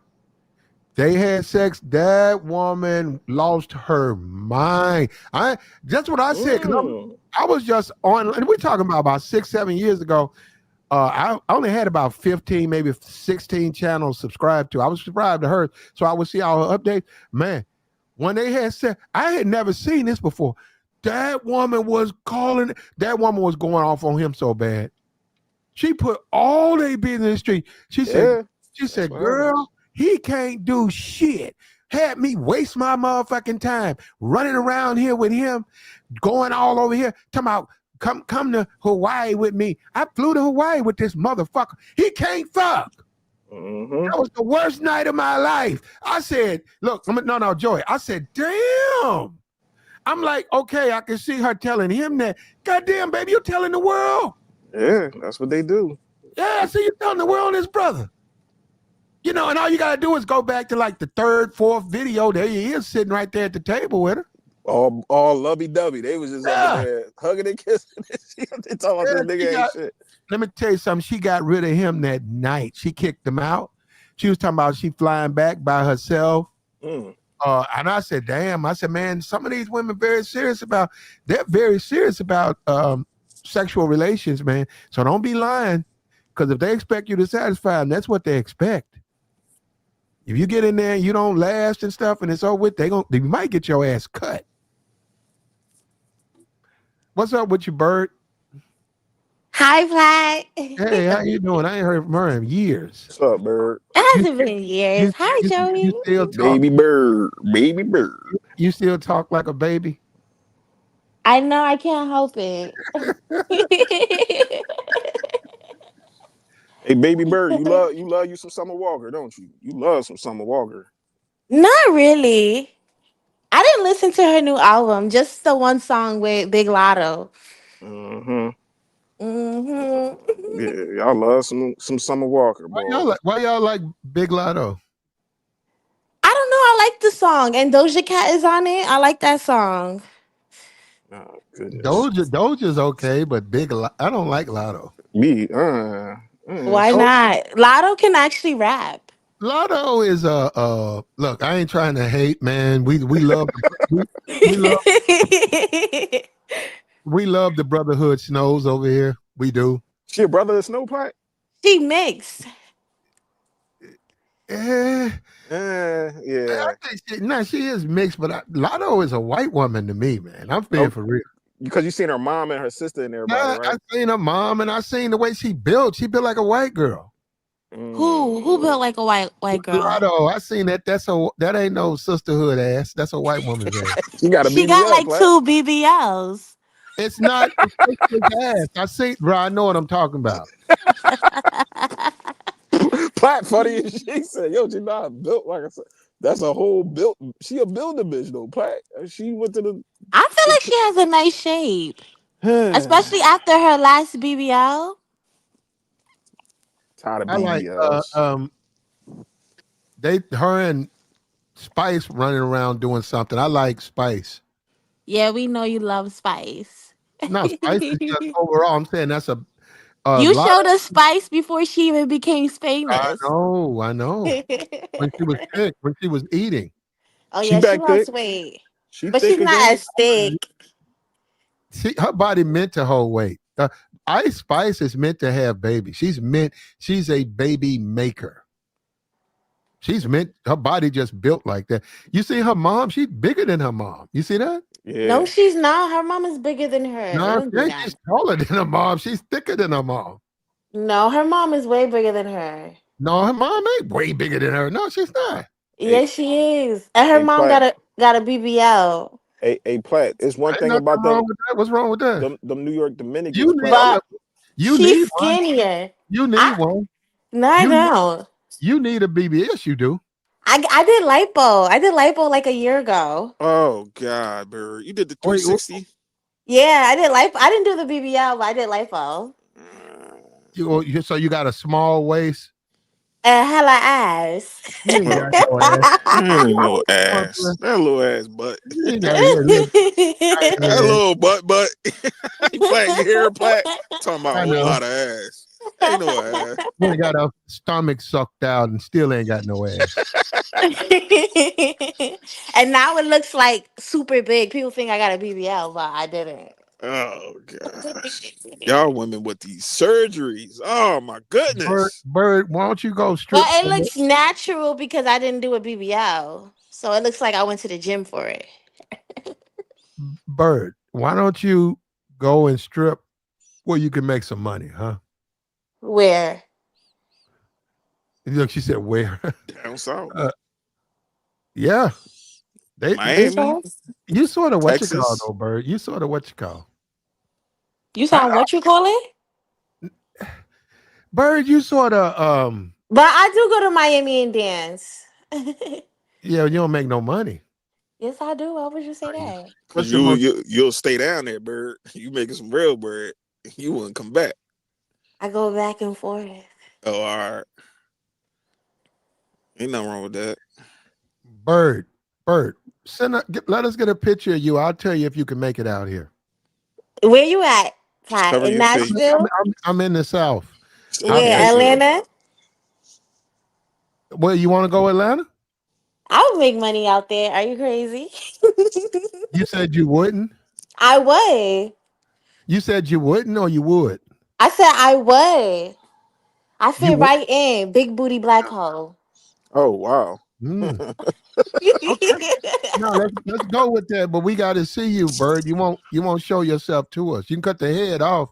A: they had sex. That woman lost her mind. That's what I said. I was just on. We're talking about 6-7 years ago. I only had about 15, maybe 16 channels subscribed to. I was subscribed to her, so I would see all her updates. Man, when they had sex, I had never seen this before. That woman was going off on him so bad. She put all their business in the street. She said, girl, he can't do shit. Had me waste my motherfucking time running around here with him, going all over here, talking about come to Hawaii with me. I flew to Hawaii with this motherfucker. He can't fuck. That was the worst night of my life. I said, look, no, Joey. I said, damn. I'm like, okay, I can see her telling him that. Goddamn, baby, you're telling the world.
B: Yeah, that's what they do.
A: Yeah, see, you're telling the world his brother. You know, and all you got to do is go back to like the 3rd, 4th video. There he is sitting right there at the table with her.
B: All lovey-dovey. They was just up there hugging and kissing. They talking about this nigga ain't shit.
A: Let me tell you something. She got rid of him that night. She kicked him out. She was talking about she flying back by herself. And I said, damn. I said, man, some of these women they're very serious about sexual relations, man. So don't be lying. Because if they expect you to satisfy them, that's what they expect. If you get in there and you don't last and stuff and it's over with, they might get your ass cut. What's up with you, Bird?
C: Hi, Vlad.
A: Hey, how you doing? I ain't heard from her in years.
B: What's up, Bird?
C: It hasn't been years. Hi, Joey.
A: You still talk,
B: baby bird.
A: You still talk like a baby?
C: I know, I can't help it.
B: Hey, baby bird, you love you some Summer Walker, don't you? You love some Summer Walker.
C: Not really. I didn't listen to her new album, just the one song with Big Lotto.
B: Yeah, y'all love some Summer Walker, boy.
A: Why y'all like Big Lotto?
C: I don't know. I like the song, and Doja Cat is on it. I like that song.
B: Oh goodness.
A: Doja's okay, but I don't like Lotto.
B: Me,
C: Why not? Lotto can actually rap.
A: Lotto is look, I ain't trying to hate, man. We love we love the Brotherhood Snows over here. We do.
B: She a brother of Snowpipe?
C: She mixed.
B: Yeah.
A: I think she is mixed, but Lotto is a white woman to me, man. I'm being for real.
B: Because you seen her mom and her sister and everybody, right?
A: I seen her mom and I seen the way she built. She built like a white girl.
C: Who built like a white girl?
A: Lotto, I seen that. That ain't no sisterhood ass. That's a white woman's ass.
B: She got
C: like 2 BBLs.
A: It's not. It's his ass. I see, bro. I know what I'm talking about.
B: Platt funny as she said, yo, she not built like I said. That's a whole built. She a builder bitch though. Platt. She went to
C: I feel like
B: the.
C: she has a nice shape,
B: Tired
C: especially after her last BBL.
B: of
A: I like
B: BBLs.
A: her and Spice running around doing something. I like Spice.
C: Yeah, we know you love Spice.
A: No, Spice is just overall. I'm saying that's a
C: You
A: lot.
C: showed us Spice before she even became
A: I
C: famous.
A: know. I know. When she was sick, when she was eating.
C: Oh
B: She
C: yeah, she
B: back thick.
C: lost weight,
B: She
C: but
B: thick
C: she's not
B: again.
C: as thick.
A: See, her body meant to hold weight. Ice Spice is meant to have babies. She's a baby maker. She's meant, her body just built like that. You see her mom, she's bigger than her mom. You see that?
C: No,
B: Yeah.
C: she's not. Her mom is bigger than her.
A: No,
C: Don't
A: she
C: do
A: ain't.
C: that.
A: She's taller than her mom. She's thicker than her mom.
C: No, her mom is way bigger than her.
A: No, her mom ain't way bigger than her. No, she's not.
B: A
C: Yes, she is. And her
B: a
C: mom
B: Platt.
C: got a BBL.
B: A Platt. It's one
A: Ain't
B: thing
A: nothing
B: about
A: wrong with that. What's wrong with that?
B: them New York
A: You
B: Dominicans.
A: need
B: Platt.
A: hold up.
C: But
A: You
C: she's
A: need one.
C: skinnier.
A: You need
C: I
A: one.
C: no, I
A: You
C: don't.
A: you need a BBS. You do.
C: I did lipo. I did lipo like a year ago.
B: Oh God, bro. You did the
A: Wait,
B: 360.
C: Yeah, I did lipo. I didn't do the BBL, but I did lipo.
A: so you got a small waist.
C: And hella ass.
A: You ain't got
B: Oh,
A: no ass.
B: ain't
A: I
B: no
A: was going
B: ass.
A: for
B: That little ass butt.
A: you ain't got yeah,
B: That
A: yeah,
B: little butt. You playing your hair plat. Talking about a
A: I
B: whole
A: know.
B: lot of ass. Ain't no ass.
A: You ain't got a stomach sucked out and still ain't got no ass.
C: And now it looks like super big. People think I got a BBL, but I didn't.
B: Oh gosh. Y'all women with these surgeries. Oh my goodness.
A: Bird, why don't you go
C: But
A: strip
C: it
A: club?
C: looks natural because I didn't do a BBL. So it looks like I went to the gym for it.
A: Bird, why don't you go and strip where you can make some money, huh?
C: Where?
A: Look, she said where?
B: Down south.
A: uh, yeah, they
B: Miami,
A: you sort of what you call
B: Texas.
A: though, Bird. You sort of what you call.
C: You
A: I,
C: sound what you call it?
A: Bird, you sort of
C: But I do go to Miami and dance.
A: yeah, you don't make no money.
C: Yes, I do. Why would you say that?
B: Cause
A: What's your most
B: you'll stay down there, bird. You making some real bread. You wouldn't come back.
C: I go back and forth.
B: Oh, all right. Ain't nothing wrong with that.
A: Bird? Bird, let us get a picture of you. I'll tell you if you can make it out here.
C: Where you at, Ty?
B: Cover
C: In
B: your face.
C: Nashville?
A: I'm in the South.
B: In
A: I'll
C: Where?
A: take.
B: Nashville.
C: Atlanta?
A: Well, you want to go Atlanta?
C: I would make money out there. Are you crazy?
A: You said you wouldn't.
C: I would.
A: You said you wouldn't, or you would.
C: I said I would. I
A: You
C: fit
A: would.
C: right in. Big booty black hole.
B: Oh wow.
A: Mm, okay. No, let's go with that. But we got to see you, Bird. You won't show yourself to us. You can cut the head off.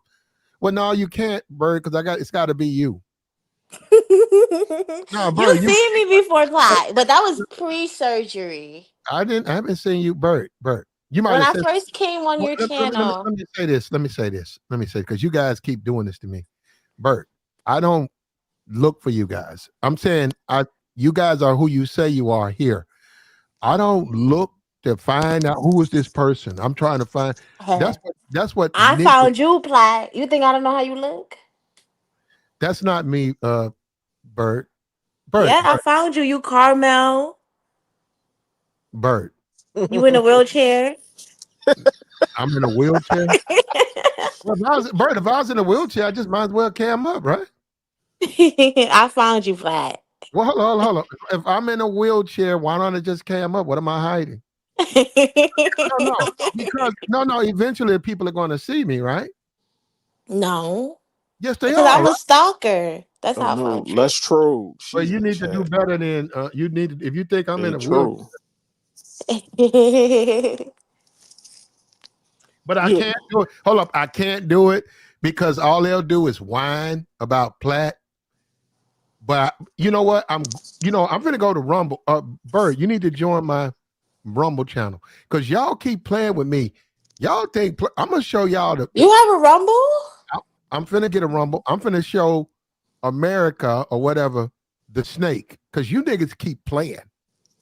A: Well, no, you can't, Bird, because it's got to be you. No,
C: You
A: Bird, you.
C: seen me before, Clyde, but that was pre-surgery.
A: I haven't seen you, Bird. Bird, you might
C: When
A: have
C: I
A: said.
C: first came on
A: Well,
C: your
A: let me
C: channel.
A: let me say this. Let me say this. Let me say because you guys keep doing this to me, Bert. I don't look for you guys. I'm saying you guys are who you say you are here. I don't look to find out who is this person. I'm trying to find. That's what
C: I
A: niggas.
C: found you, Platt. You think I don't know how you look?
A: That's not me, Bert. Bert.
C: Yeah, I found you. You Carmel.
A: Bert.
C: You in a wheelchair.
A: I'm in a wheelchair. Well, if I was in a wheelchair, I just might as well cam up, right?
C: I found you, Platt.
A: Well, hold on. If I'm in a wheelchair, why don't I just cam up? What am I hiding? No, because no. Eventually, people are going to see me, right?
C: No,
A: Yes, they
C: because
A: are,
C: I'm
A: right?
C: a stalker. That's
B: Oh
C: how I
B: no,
C: found you.
B: let's troll.
A: But
B: She's
A: you
B: in the
A: need to do
B: chat.
A: better than you need. If you think I'm in
B: Hey,
A: a wheelchair,
B: troll.
A: but I
B: You
A: can't do it. Hold up, I can't do it because all they'll do is whine about Platt. But you know what? I'm gonna go to Rumble. Bird, you need to join my Rumble channel because y'all keep playing with me. Y'all think I'm gonna show y'all
C: You have a Rumble?
A: I'm finna get a rumble. I'm finna show America or whatever the snake because you niggas keep playing.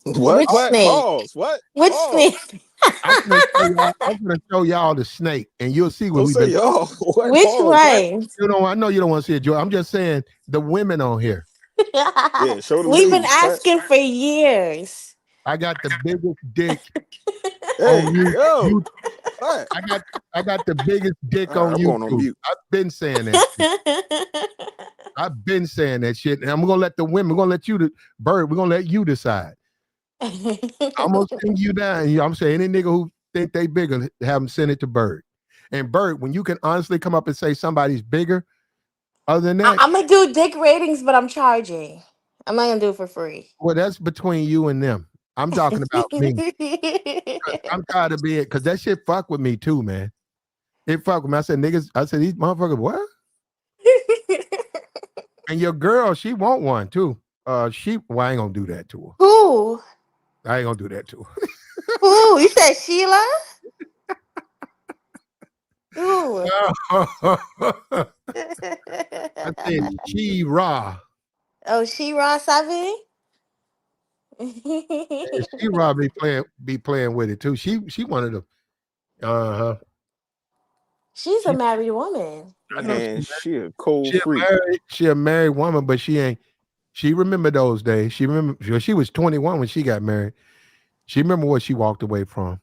B: What?
C: Which
B: Plat?
C: snake?
B: Pause. What?
C: Which snake?
B: Pause.
A: I'm gonna show y'all the snake, and you'll see what
B: Don't
A: we've
B: say
A: been.
B: y'all. What?
C: Which
B: Pause. Plat?
C: one?
A: You know, I know you don't want to see it, Joy. I'm just saying the women on here.
B: Yeah, show the
C: We've been
B: ladies, Plat.
C: asking for years.
A: I got the biggest dick on
B: Hey,
A: you.
B: yo, Plat.
A: I got I got the biggest dick
B: All right,
A: on
B: I'm going on
A: YouTube.
B: mute.
A: I've been saying that shit. I've been saying that shit. And I'm gonna let the women, we're gonna let you Bird, we're gonna let you decide. I'm gonna send you down. I'm saying any nigga who think they bigger, have them send it to Bird. And Bird, when you can honestly come up and say somebody's bigger, other than that,
C: I'm gonna do dick ratings, but I'm charging. I'm not gonna do it for free.
A: well, that's between you and them. I'm talking about me. I'm tired of being because that shit fuck with me too, man. It fuck with me. I said, niggas, I said, these motherfuckers, what? And your girl, she want one too. Well, I ain't gonna do that to her.
C: Who?
A: I ain't gonna do that to
C: Who? You said Sheila? Who?
A: her. I said, she raw.
C: Oh, She-Ra 7?
A: And she raw be playing with it too. She wanted to, uh-huh.
C: She's a
A: She,
C: married woman.
A: I know
B: Man, she a cold freak.
A: she a married woman, but she ain't. She remember those days. She was 21 when she got married. She remember what she walked away from.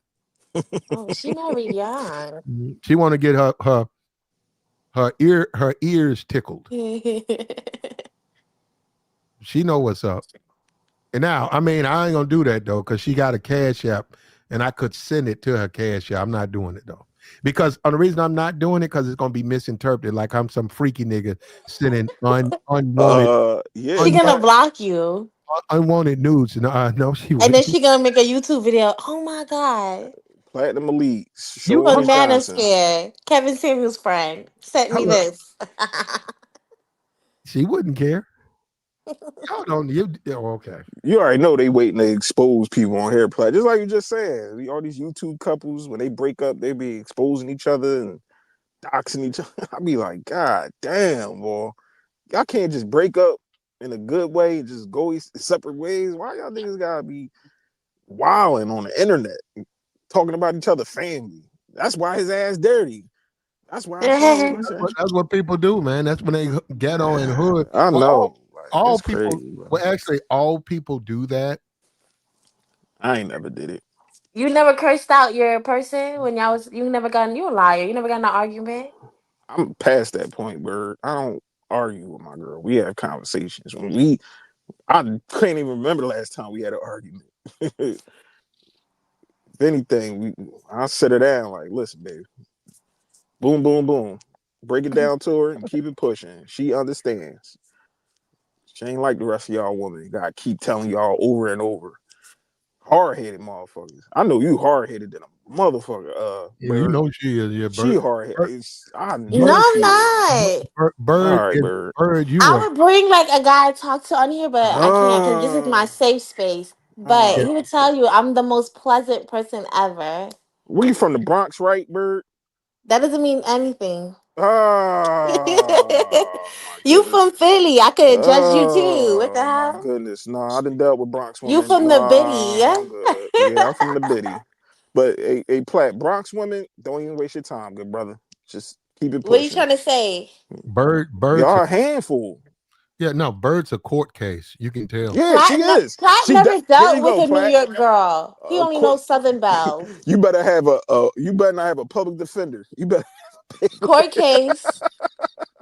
C: Oh, she married young.
A: She want to get her ears tickled. She know what's up. And now, I mean, I ain't gonna do that though, because she got a cash app, and I could send it to her cash app. I'm not doing it though, because the reason I'm not doing it because it's gonna be misinterpreted like I'm some freaky nigga sending unwanted
B: Yeah,
C: She
A: un,
C: gonna
B: Plat.
C: block you.
A: unwanted nudes. No, she
C: And then
A: wouldn't.
C: she gonna make a YouTube video. Oh my God.
B: Platinum Elites.
A: You
B: Show
A: know,
B: Miss Johnson.
C: Manosphere. Kevin Samuel's friend sent me
A: hello,
C: this.
A: she wouldn't care. Y'all don't. Okay.
B: You already know they waiting to expose people on here, Plat. Just like you just said. All these YouTube couples, when they break up, they be exposing each other and doxing each other. I be like, God damn, boy. Y'all can't just break up in a good way, just go separate ways. Why y'all niggas gotta be wilding on the internet, talking about each other family? That's why his ass dirty. That's why I followed my shit.
A: That's what people do, man. That's when they ghetto and hood.
B: I
A: Well,
B: know. Like,
A: all
B: it's
A: people.
B: crazy, bro.
A: Well, actually, all people do that.
B: I ain't never did it.
C: You never cursed out your person when y'all was you never got you a liar. You never got in an argument.
B: I'm past that point, Bird. I don't argue with my girl. We have conversations. I can't even remember the last time we had an argument. If anything, I sit her down like, listen, babe, boom, boom, boom. Break it down to her and keep it pushing. She understands. She ain't like the rest of y'all women. Gotta keep telling y'all over and over. Hard headed motherfuckers. I know you hard headed than a motherfucker,
A: Yeah, you
B: Bird.
A: know she is. Yeah,
B: She
A: bird.
B: hard
A: Bird,
B: headed. I
C: No,
A: bird,
B: know
C: I'm
B: she is.
C: not.
B: All
A: bird
B: right,
A: is
B: Bird.
A: bird. You
C: I
A: are.
C: would bring like a guy I talk to on here, but I can't because this is my
B: Uh,
C: safe space. But
A: Yeah,
C: he would
B: uh,
C: tell you I'm the most pleasant person ever.
B: we from the Bronx, right, Bird?
C: That doesn't mean anything.
B: Oh my
C: You
B: goodness.
C: from Philly. I could judge you too. What the
B: Oh my
C: hell?
B: goodness. No, I done dealt with Bronx
C: You
B: women.
C: from the Biddy.
B: Nah, I'm good. Yeah, I'm from the Biddy. But a Plat, Bronx women, don't even waste your time, good brother. Just keep it
C: What are you
B: pushing.
C: trying to say?
A: bird's a,
B: Y'all a handful.
A: yeah, no, bird's a court case. You can tell.
B: Yeah, she is.
C: Platt
B: She
C: never
B: there
C: dealt
B: you
C: with
B: go,
C: a New
B: Plat.
C: York girl. He only
B: Court,
C: knows Southern Belle.
B: you better have you better not have a public defender. You better
C: Court case.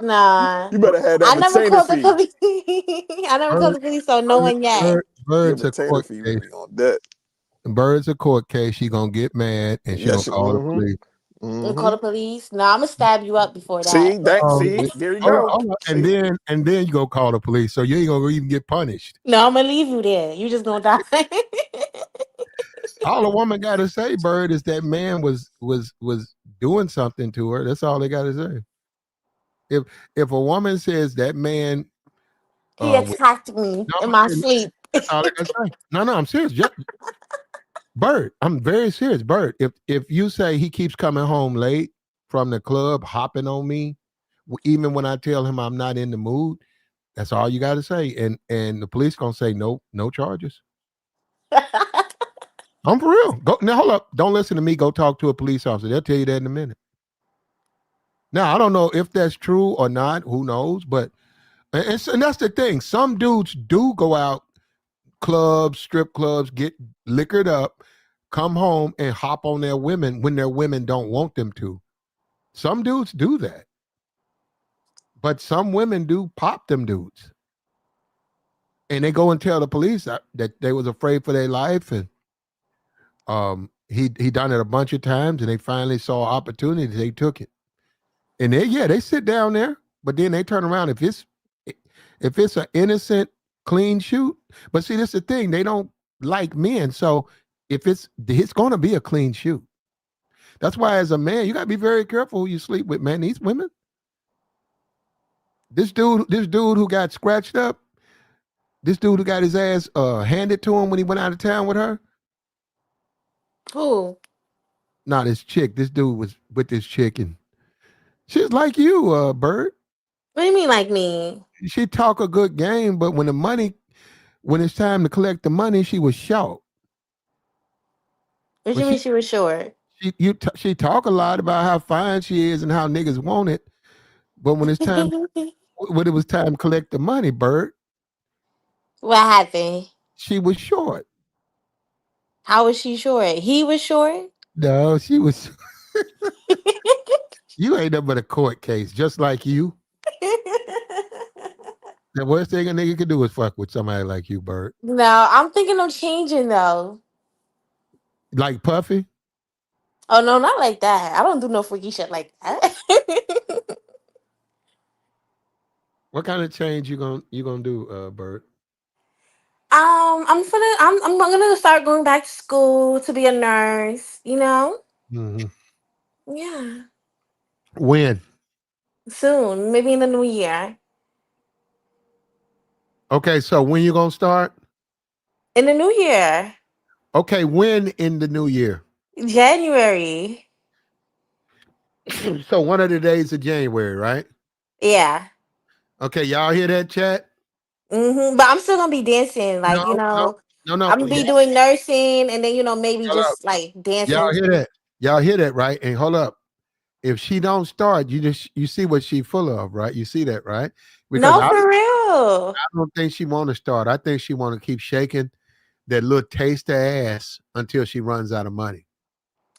C: Nah.
B: you better have that
C: I never
B: retainer
C: called the
B: fee.
C: police. I never called
A: Bird,
C: the police on no one yet.
B: Your
A: bird's a
B: retainer
A: court
B: fee will
A: case.
B: be on that.
A: Bird's a court case. She gonna get mad and she gonna
B: Yes.
A: call the
B: Mm-hmm.
A: police.
C: And call
B: Mm-hmm.
C: the police. No, I'm gonna stab you up before that.
B: See that?
A: Oh,
B: See, there you
A: hold on,
B: go.
A: hold on.
B: See,
A: And then you go call the police. So you ain't gonna even get punished.
C: No, I'm gonna leave you there. You just gonna die.
A: All a woman got to say, Bird, is that man was doing something to her. That's all they got to say. If a woman says that man,
C: He
A: was,
C: attacked me
A: no,
C: in my sleep.
A: that's all they got to say. No, I'm serious. Bert, I'm very serious. Bert, if you say he keeps coming home late from the club, hopping on me, even when I tell him I'm not in the mood, that's all you got to say. And the police gonna say nope, no charges. I'm for real. Go now. Hold up. Don't listen to me. Go talk to a police officer. They'll tell you that in a minute. Now I don't know if that's true or not. Who knows? But and that's the thing. Some dudes do go out clubs, strip clubs, get liquored up, come home and hop on their women when their women don't want them to. Some dudes do that, but some women do pop them dudes, and they go and tell the police that they was afraid for their life, and he done it a bunch of times, and they finally saw opportunity, they took it, and they sit down there, but then they turn around if it's an innocent clean shoot. But see, that's the thing, they don't like men, so if it's going to be a clean shoot. That's why as a man, you got to be very careful who you sleep with, man. These women, this dude who got scratched up, this dude who got his ass handed to him when he went out of town with her.
C: Who?
A: Not this chick. This dude was with this chick, and she's like you, Bird.
C: What do you mean, like me?
A: She talk a good game, but when it's time to collect the money, she was short.
C: What
A: But
C: you mean she was short?
A: she talk a lot about how fine she is and how niggas want it. But when it was time to collect the money, Bird,
C: What happened?
A: she was short.
C: How was she short? He was short?
A: No, she was. You ain't nothing but a court case, just like you. The worst thing a nigga could do is fuck with somebody like you, Bird.
C: No, I'm thinking of changing though.
A: Like Puffy.
C: Oh no, not like that. I don't do no freaky shit like that.
A: What kind of change you gonna do, Bird?
C: I'm gonna start going back to school to be a nurse, you know?
A: Hmm.
C: Yeah.
A: When?
C: Soon. Maybe in the new year.
A: Okay, so when you gonna start?
C: In the new year.
A: Okay, when in the new year?
C: January.
A: So one of the days of January, right?
C: Yeah.
A: Okay, y'all hear that, chat?
C: But I'm still gonna be dancing,
A: No,
C: like, you
A: no,
C: know,
A: no.
C: I'm gonna be doing nursing and then, maybe
A: Hold up.
C: just like
A: Y'all
C: dancing.
A: hear that? Y'all hear that, right? And hold up. If she don't start, you see what she full of, right? You see that, right? Because
C: No,
A: I
C: for real.
A: don't think she want to start. I think she want to keep shaking that little taste of ass until she runs out of money.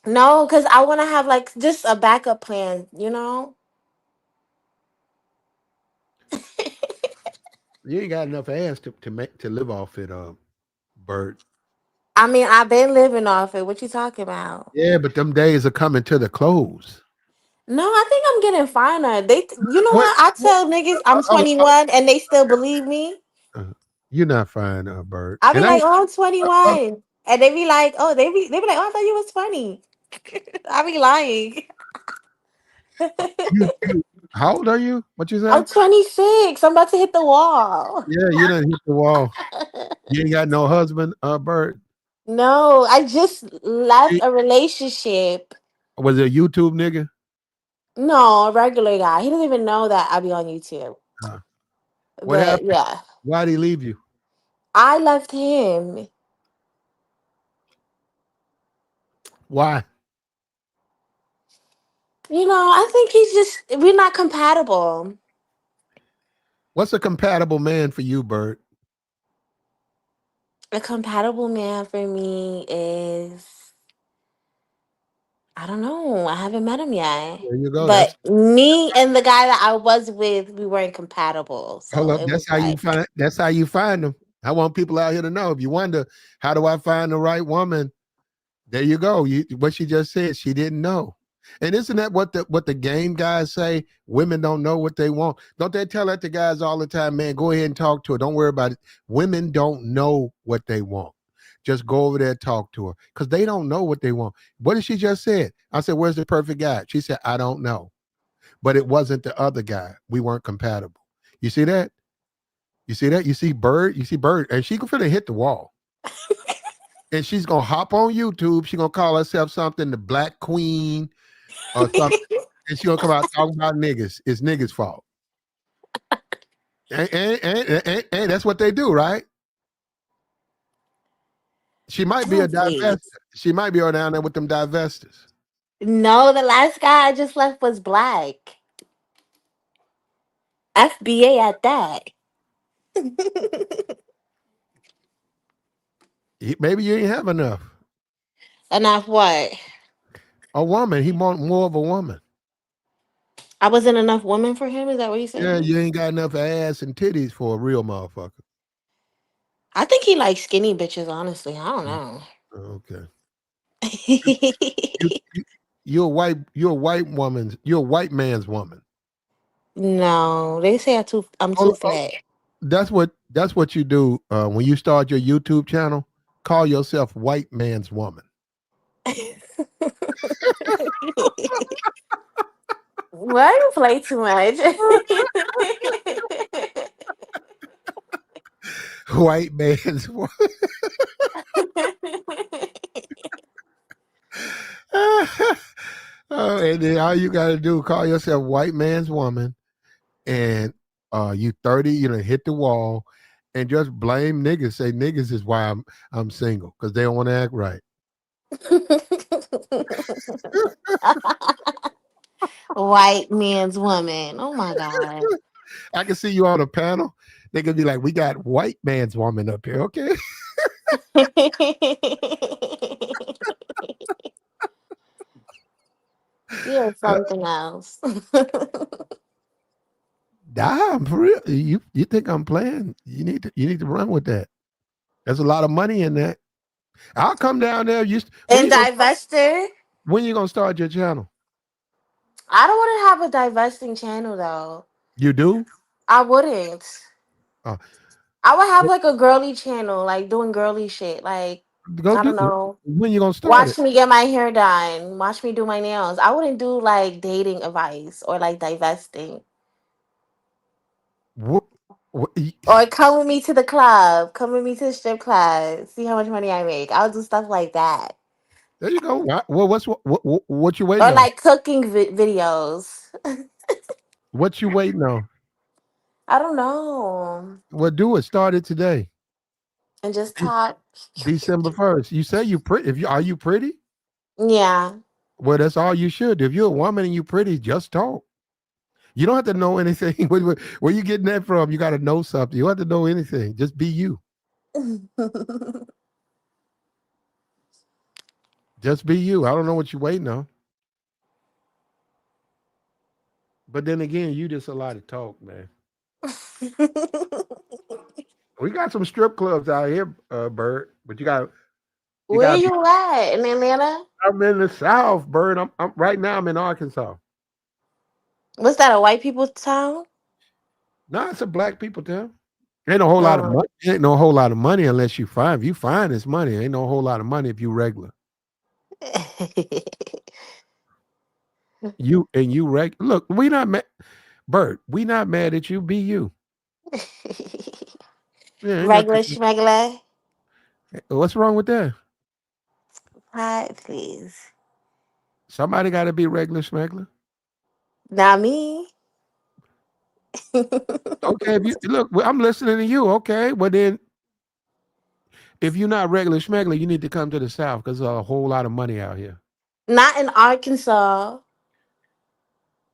C: No, because I wanna have like just a backup plan, you know?
A: You ain't got enough ass to live off it, Bird.
C: I mean, I've been living off it. What you talking about?
A: Yeah, but them days are coming to the close.
C: No, I think I'm getting finer. You know
A: What?
C: what? I tell niggas I'm
A: Oh,
C: 21 and they still believe me.
A: you're not fine, Bird.
C: I be
A: And
C: like, oh, I'm
A: uh,
C: 21, and they be like, oh, they be like, oh, I thought you was 20. I be lying.
A: you, how old are you? What you
C: I'm
A: say?
C: 26. I'm about to hit the wall.
A: Yeah, you done hit the wall. You ain't got no husband, Bird.
C: No, I just left
A: He-
C: a relationship.
A: Was it a YouTube nigga?
C: No, a regular guy. He doesn't even know that I be on YouTube.
A: Uh, what
C: But
A: happened?
C: yeah,
A: Why'd he leave you?
C: I left him.
A: Why?
C: I think we're not compatible.
A: What's a compatible man for you, Bird?
C: A compatible man for me is, I don't know. I haven't met him yet.
A: There you go.
C: But me and the guy that I was with, we weren't compatible.
A: Hold
C: So
A: up.
C: it was
A: That's how you
C: like,
A: find. That's how you find them. I want people out here to know. If you wonder how do I find the right woman, there you go. What she just said, she didn't know. And isn't that what the game guys say? Women don't know what they want. Don't they tell that to guys all the time, man? Go ahead and talk to her. Don't worry about it. Women don't know what they want. Just go over there and talk to her because they don't know what they want. What did she just said? I said, "Where's the perfect guy?" She said, "I don't know." But it wasn't the other guy. We weren't compatible. You see that? You see that? You see Bird? You see Bird? And she could finna hit the wall. and she's gonna hop on YouTube. She's gonna call herself something, the Black Queen or something, and she's gonna come out talking about niggas. It's niggas' fault. And that's what they do, right? She might be
C: Oh,
A: a divester.
C: please.
A: She might be on down there with them divestors.
C: No, the last guy I just left was black. FBA at that.
A: Maybe you ain't have enough.
C: Enough what?
A: A woman. He want more of a woman.
C: I wasn't enough woman for him. Is that what you
A: Yeah,
C: saying?
A: you ain't got enough ass and titties for a real motherfucker.
C: I think he likes skinny bitches. Honestly, I don't
A: Mm,
C: know.
A: okay. You, you you're a white woman's you're a white man's woman.
C: No, they say I'm too
A: Oh, oh,
C: fat.
A: that's what you do when you start your YouTube channel. Call yourself white man's woman.
C: Why you play too much?
A: White man's woman. Oh, and then all you gotta do, call yourself white man's woman, and you 30, you know, hit the wall, and just blame niggas. Say niggas is why I'm single because they don't want to act right.
C: White man's woman. Oh my god.
A: I can see you on a panel. They could be like, "We got white man's woman up here." Okay,
C: You're something else.
A: I'm for real. You think I'm playing? You need to run with that. There's a lot of money in that. I'll come down there.
C: And divester.
A: When you gonna start your channel?
C: I don't want to have a divesting channel though.
A: You do?
C: I wouldn't.
A: Uh,
C: I would have like a girly channel, like doing girly shit. Like,
A: go
C: I
A: do
C: don't
A: it.
C: know.
A: When you gonna start it?
C: Watch me get my hair done. Watch me do my nails. I wouldn't do like dating advice or like divesting.
A: What, what,
C: Or come with me to the club. Come with me to the strip club. See how much money I make. I'll do stuff like that.
A: there you go. Well, what you waiting
C: Or
A: on?
C: like cooking videos.
A: What you waiting on?
C: I don't know.
A: Well, do it. Start it today.
C: And just
A: De-
C: talk.
A: December 1st. You say you pretty. If you are you pretty?
C: Yeah.
A: Well, that's all you should. If you're a woman and you pretty, just talk. You don't have to know anything. Where you getting that from? You got to know something. You don't have to know anything. Just be you. Just be you. I don't know what you're waiting on. But then again, you just a lot of talk, man. We got some strip clubs out here, Bird. But you
C: Where
A: got to be.
C: you at? In Atlanta?
A: I'm in the South, Bird. I'm right now. I'm in Arkansas.
C: What's that, a white people's town?
A: No, it's a black people town. Ain't no whole lot of
C: Oh.
A: money. Ain't no whole lot of money unless you find. If you find it's money. Ain't no whole lot of money if you regular. Look, we not mad. Bert, we not mad at you. Be you. Yeah, ain't
C: Regular
A: nothing.
C: schmegler.
A: What's wrong with that?
C: Hi, please.
A: Somebody got to be regular smuggler.
C: Not me.
A: Okay, if you look, well, I'm listening to you. Okay, well then, if you're not regular smuggler, you need to come to the South because there's a whole lot of money out here.
C: Not in Arkansas.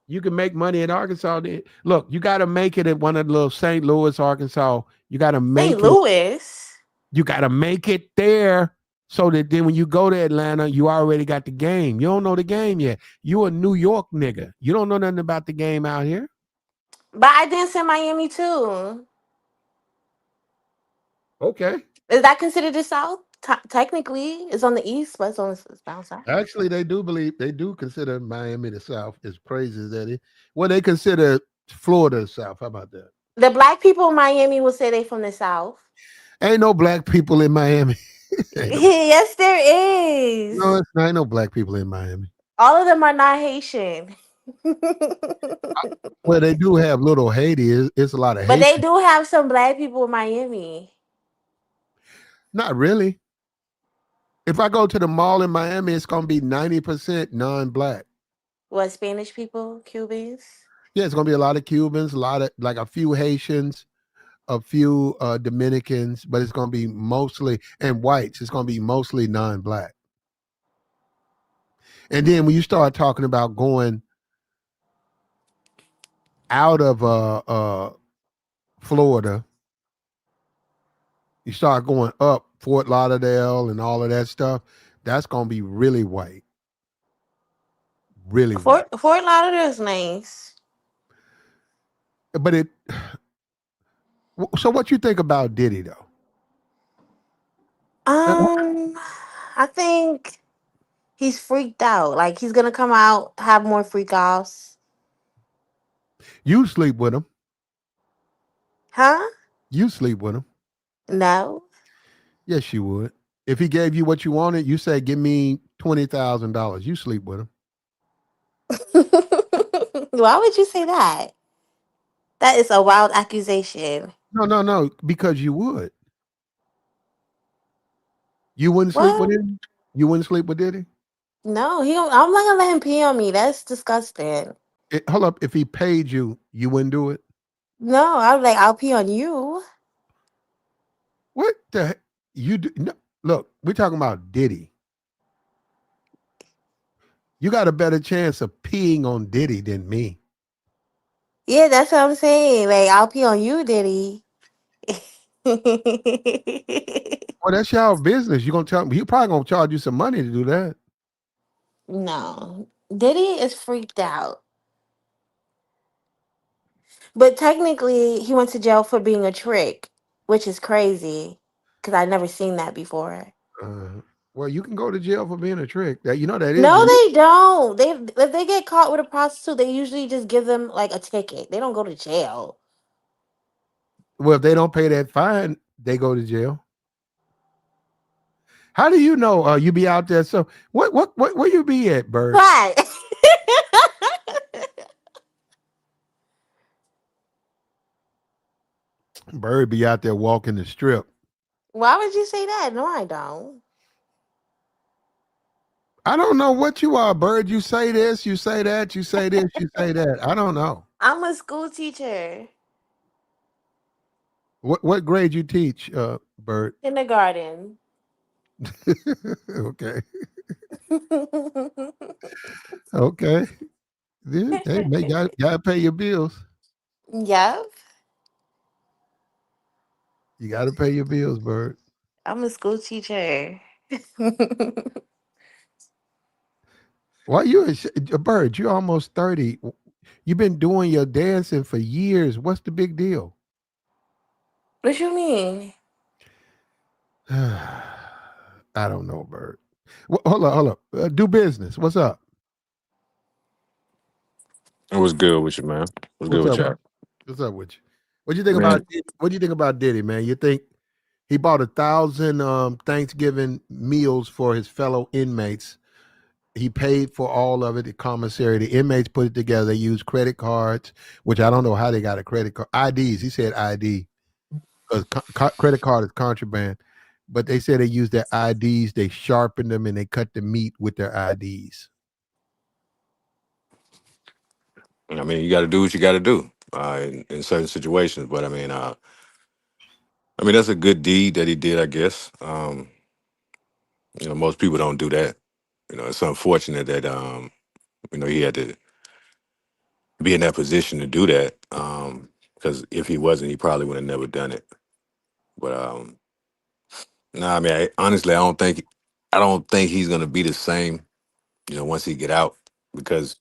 A: You can make money in Arkansas. Look, you got to make it at one of the little St. Louis, Arkansas. You got to
C: St.
A: make it.
C: Louis.
A: You got to make it there so that then when you go to Atlanta, you already got the game. You don't know the game yet. You a New York nigga. You don't know nothing about the game out here.
C: But I dance in Miami too.
A: Okay.
C: Is that considered the South? Technically, it's on the east, but it's down south.
A: Actually, they do consider Miami the South, as crazy as that is. Well, they consider Florida the South. How about that?
C: The black people in Miami will say they from the South.
A: Ain't no black people in Miami. Ain't no,
C: Yes, there
A: no,
C: is.
A: it's not, ain't no black people in Miami.
C: All of them are not Haitian.
A: Well, they do have little Haiti. It's a lot of
C: But they
A: Haitian.
C: do have some black people in Miami.
A: Not really. If I go to the mall in Miami, it's gonna be 90% non-black.
C: What, Spanish people, Cubans?
A: Yeah, it's gonna be a lot of Cubans, a lot of like a few Haitians, a few Dominicans, but it's gonna be mostly and whites. It's gonna be mostly non-black. And then when you start talking about going out of Florida, you start going up Fort Lauderdale and all of that stuff. That's gonna be really white, really white.
C: Fort Lauderdale's nice.
A: But it. So what you think about Diddy though?
C: Um, I think he's freaked out. Like he's gonna come out, have more freak offs.
A: You sleep with him.
C: Huh?
A: You sleep with him.
C: No.
A: Yes, you would. If he gave you what you wanted, you say, "Give me $20,000." You sleep with him.
C: Why would you say that? That is a wild accusation.
A: No, no, no. Because you would. You wouldn't sleep with
C: What?
A: him. You wouldn't sleep with Diddy.
C: No, he don't. I'm not gonna let him pee on me. That's disgusting.
A: Hold up. If he paid you, you wouldn't do it.
C: No, I'm like, I'll pee on you.
A: What the? You do? No, look, we're talking about Diddy. You got a better chance of peeing on Diddy than me.
C: Yeah, that's what I'm saying. Like, I'll pee on you, Diddy.
A: Well, that's y'all business. You gonna tell me? He probably gonna charge you some money to do that.
C: No, Diddy is freaked out. But technically, he went to jail for being a trick, which is crazy because I never seen that before.
A: Well, you can go to jail for being a trick. That you know that is
C: No,
A: illegal.
C: they don't. They if they get caught with a prostitute, they usually just give them like a ticket. They don't go to jail.
A: Well, if they don't pay that fine, they go to jail. How do you know? You be out there. So what? Where you be at, Bird?
C: Right.
A: Bird be out there walking the strip.
C: Why would you say that? No, I don't.
A: I don't know what you are, Bird. You say this, you say that, you say this, you say that. I don't know.
C: I'm a school teacher.
A: What grade you teach, Bird?
C: Kindergarten.
A: Okay, okay. Yeah, hey, man, gotta pay your bills.
C: Yep.
A: You gotta pay your bills, Bird.
C: I'm a school teacher.
A: Why you a Bird? You're almost 30. You've been doing your dancing for years. What's the big deal?
C: What you mean?
A: I don't know, Bird. Hold up, hold up. Do business. What's up?
D: What's good with you, man? What's good
A: What's
D: with
A: up?
D: y'all?
A: What's up with you? What do you think about
D: Man,
A: What do you think about Diddy, man? You think he bought 1,000 Thanksgiving meals for his fellow inmates? He paid for all of it. The commissary, the inmates put it together. They used credit cards, which I don't know how they got a credit card. IDs. He said ID because credit card is contraband. But they said they used their IDs. They sharpened them and they cut the meat with their IDs.
D: I mean, you got to do what you got to do in certain situations. But I mean, that's a good deed that he did, I guess. Most people don't do that. It's unfortunate that he had to be in that position to do that. Because if he wasn't, he probably would have never done it. But nah, I mean, honestly, I don't think he's gonna be the same. Once he get out, because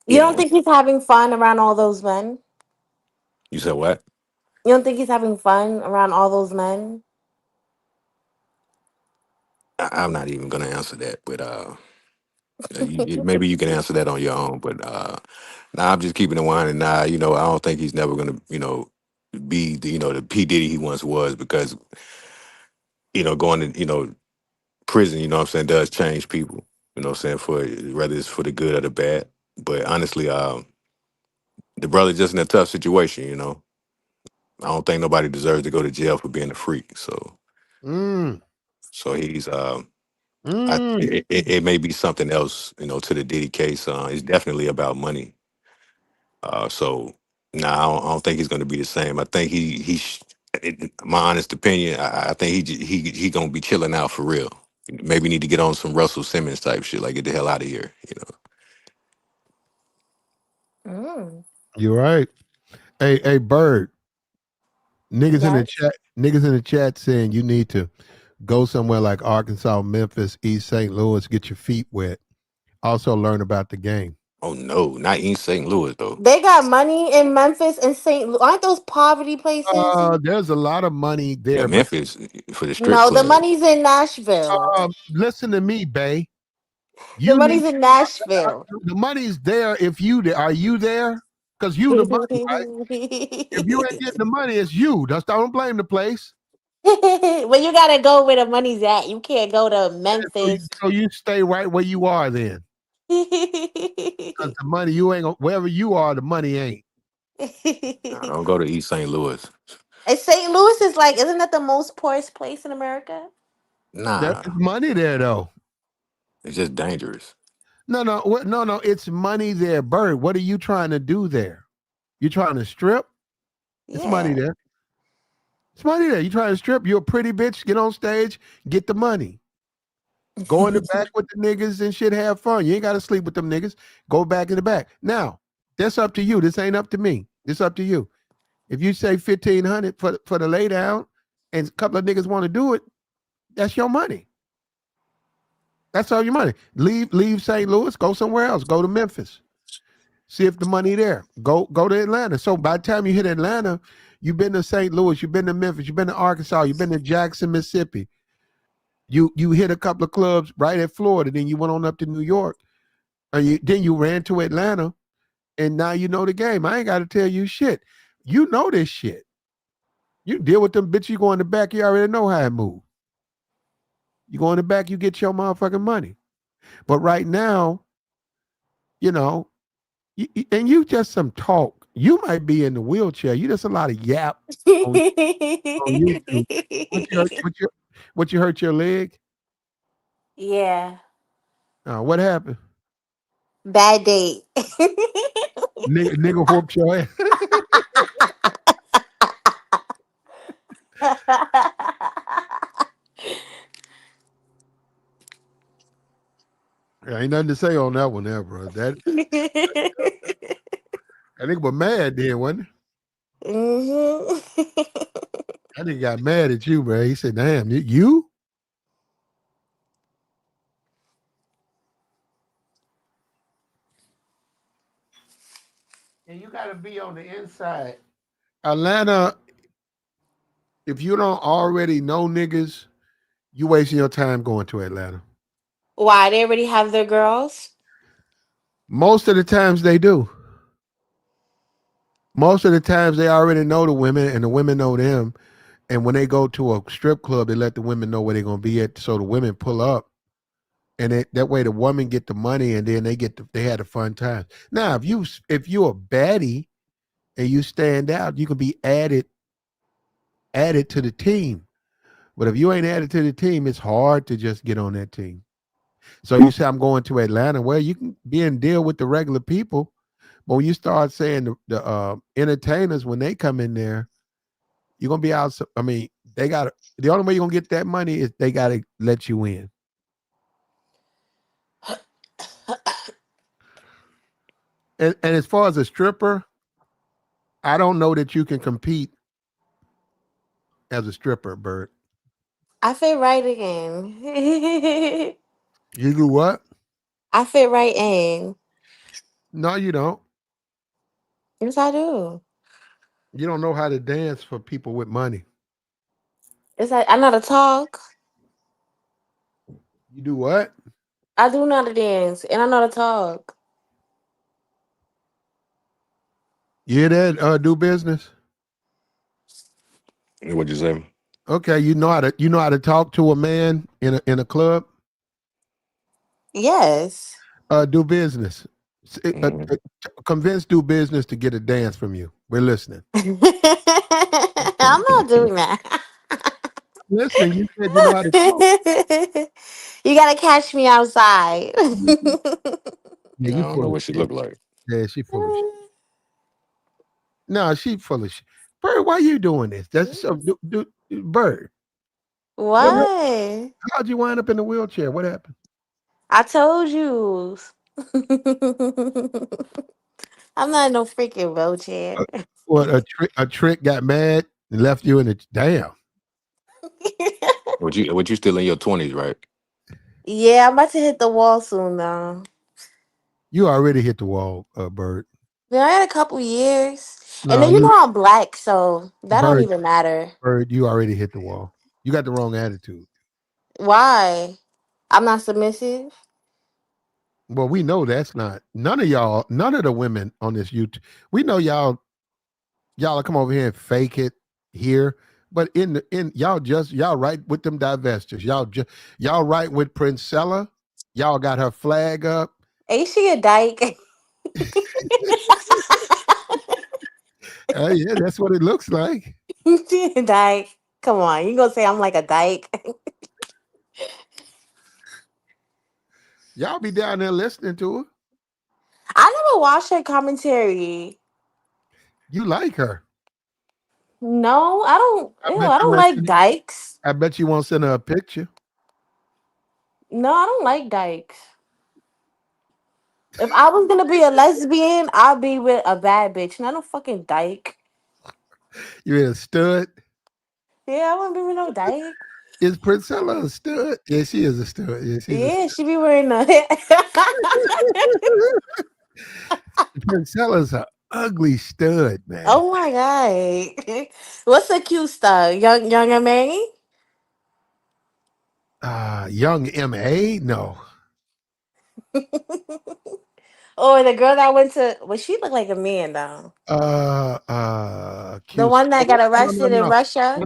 C: You
D: you
C: don't
D: know,
C: think he's having fun around all those men?
D: you said what?
C: You don't think he's having fun around all those men?
D: I'm not even gonna answer that, but maybe you can answer that on your own. But nah, I'm just keeping it 100. Nah, I don't think he's never gonna, be the P Diddy he once was, because going to prison, what I'm saying, does change people. What I'm saying, for whether it's for the good or the bad. But honestly, the brother's just in a tough situation. I don't think nobody deserves to go to jail for being a freak. So
A: Mm.
D: So he's
A: Mm.
D: it may be something else, to the Diddy case. It's definitely about money. So nah, I don't think he's going to be the same. I think my honest opinion, I think he gonna be chilling out for real. Maybe need to get on some Russell Simmons type shit, like get the hell out of here.
C: Mm.
A: You're right. Hey, Bird.
C: Yes.
A: Niggas in the chat saying you need to go somewhere like Arkansas, Memphis, East St. Louis, get your feet wet. Also learn about the game.
D: Oh no, not in St. Louis though.
C: They got money in Memphis and St. Louis. Aren't those poverty places?
A: There's a lot of money
D: Yeah,
A: there, but
D: Memphis for the strip
C: No, the
D: club.
C: money's in Nashville.
A: listen to me, Bay.
C: The
A: You need
C: money's in Nashville.
A: the money's there if you there. Are you there? Because you the money, right? If you ain't getting the money, it's you. That's don't blame the place.
C: Well, you gotta go where the money's at. You can't go to
A: So you,
C: Memphis.
A: so you stay right where you are then. Because the money you ain't wherever you are, the money ain't.
D: Nah, don't go to East St. Louis.
C: And St. Louis is like, isn't that the most poorest place in America?
A: There
D: Nah,
A: is money there though.
D: it's just dangerous.
A: No. It's money there, Bird. What are you trying to do there? You trying to strip? It's money
C: Yeah.
A: there. It's money there. You trying to strip? You're a pretty bitch. Get on stage, get the money. Go in the back with the niggas and shit. Have fun. You ain't got to sleep with them niggas. Go back in the back. Now, that's up to you. This ain't up to me. It's up to you. If you say 1,500 for the lay down, and a couple of niggas want to do it, that's your money. That's all your money. Leave St. Louis. Go somewhere else. Go to Memphis. See if the money there. Go to Atlanta. So by the time you hit Atlanta, you've been to St. Louis, you've been to Memphis, you've been to Arkansas, you've been to Jackson, Mississippi. You hit a couple of clubs right at Florida, then you went on up to New York, and then you ran to Atlanta, and now you know the game. I ain't got to tell you shit. You know this shit. You deal with them bitch. You go in the back. You already know how it move. You go in the back. You get your motherfucking money. But right now, you know, and you just some talk. You might be in the wheelchair. You just a lot of yap on, on YouTube. What you hurt? What you hurt your leg?
C: Yeah.
A: What happened?
C: Bad date.
A: Nigga whooped your ass. Ain't nothing to say on that one, there, bro. That nigga was mad then, wasn't he?
C: Mhm.
A: That nigga got mad at you, bro. He said, "Damn, you?" And you got to be on the inside. Atlanta, if you don't already know niggas, you wasting your time going to Atlanta.
C: Why? They already have their girls?
A: Most of the times they do. Most of the times they already know the women and the women know them. And when they go to a strip club, they let the women know where they're gonna be at. So the women pull up, and that way the woman get the money, and then they had a fun time. Now, if you're a baddie and you stand out, you can be added to the team. But if you ain't added to the team, it's hard to just get on that team. So you say I'm going to Atlanta. Well, you can be in deal with the regular people, but when you start saying the entertainers when they come in there, you're gonna be out. I mean, they got the only way you're gonna get that money is they got to let you in. And as far as a stripper, I don't know that you can compete as a stripper, Bert.
C: I fit right in.
A: You do what?
C: I fit right in.
A: No, you don't.
C: Yes, I do.
A: You don't know how to dance for people with money.
C: It's like I know how to talk.
A: You do what?
C: I do know how to dance, and I know how to talk.
A: You hear that? Do business.
D: What'd you say?
A: Okay, you know how to talk to a man in a club.
C: Yes.
A: Do business.
D: Mhm.
A: Convince do business to get a dance from you. We're listening.
C: I'm not doing that.
A: listening. You said you know how to talk.
C: You gotta catch me outside.
A: Yeah,
D: I
A: you
D: don't know
A: full of
D: what she
A: shit.
D: looked like.
A: Yeah, she full of shit. No, she full of shit. Bird, why you doing this? That's so. Bird, what?
C: What?
A: How'd you wind up in the wheelchair? What happened?
C: I told you. I'm not in no freaking wheelchair.
A: What a trick got mad and left you in the damn.
D: What you still in your 20s, right?
C: Yeah, I'm about to hit the wall soon though.
A: You already hit the wall, Bird.
C: Yeah, I had a couple years. And
A: No,
C: then you
A: you
C: know I'm black, so that don't
A: Bird,
C: even matter.
A: Bird, you already hit the wall. You got the wrong attitude.
C: Why? I'm not submissive.
A: Well, we know that's not none of y'all, none of the women on this YouTube. We know y'all come over here and fake it here. But in y'all right with them divestors. Y'all right with Princella. Y'all got her flag up.
C: Ain't she a dyke?
A: Yeah, that's what it looks like.
C: She a dyke. Come on, you gonna say I'm like a dyke?
A: Y'all be down there listening to her.
C: I never watched her commentary.
A: You like her.
C: No, I don't.
A: I
C: Ew,
A: bet
C: I
A: you
C: don't
A: won't
C: like
A: send
C: dykes.
A: I bet you won't send her a picture.
C: No, I don't like dykes. If I was gonna be a lesbian, I'd be with a bad bitch, not a fucking dyke.
A: You in a stud?
C: Yeah, I wouldn't be with no dyke.
A: Is Princella a stud? Yeah, she is a stud. Yeah, she's a
C: Yeah,
A: stud.
C: she be wearing a.
A: Princella's a ugly stud, man.
C: Oh my god, what's a cute stuff? Young and May?
A: Young M.A.? No.
C: Or the girl that went to? Well, she looked like a man though. The
A: Cute.
C: one that got
A: No, no,
C: arrested in
A: no.
C: Russia.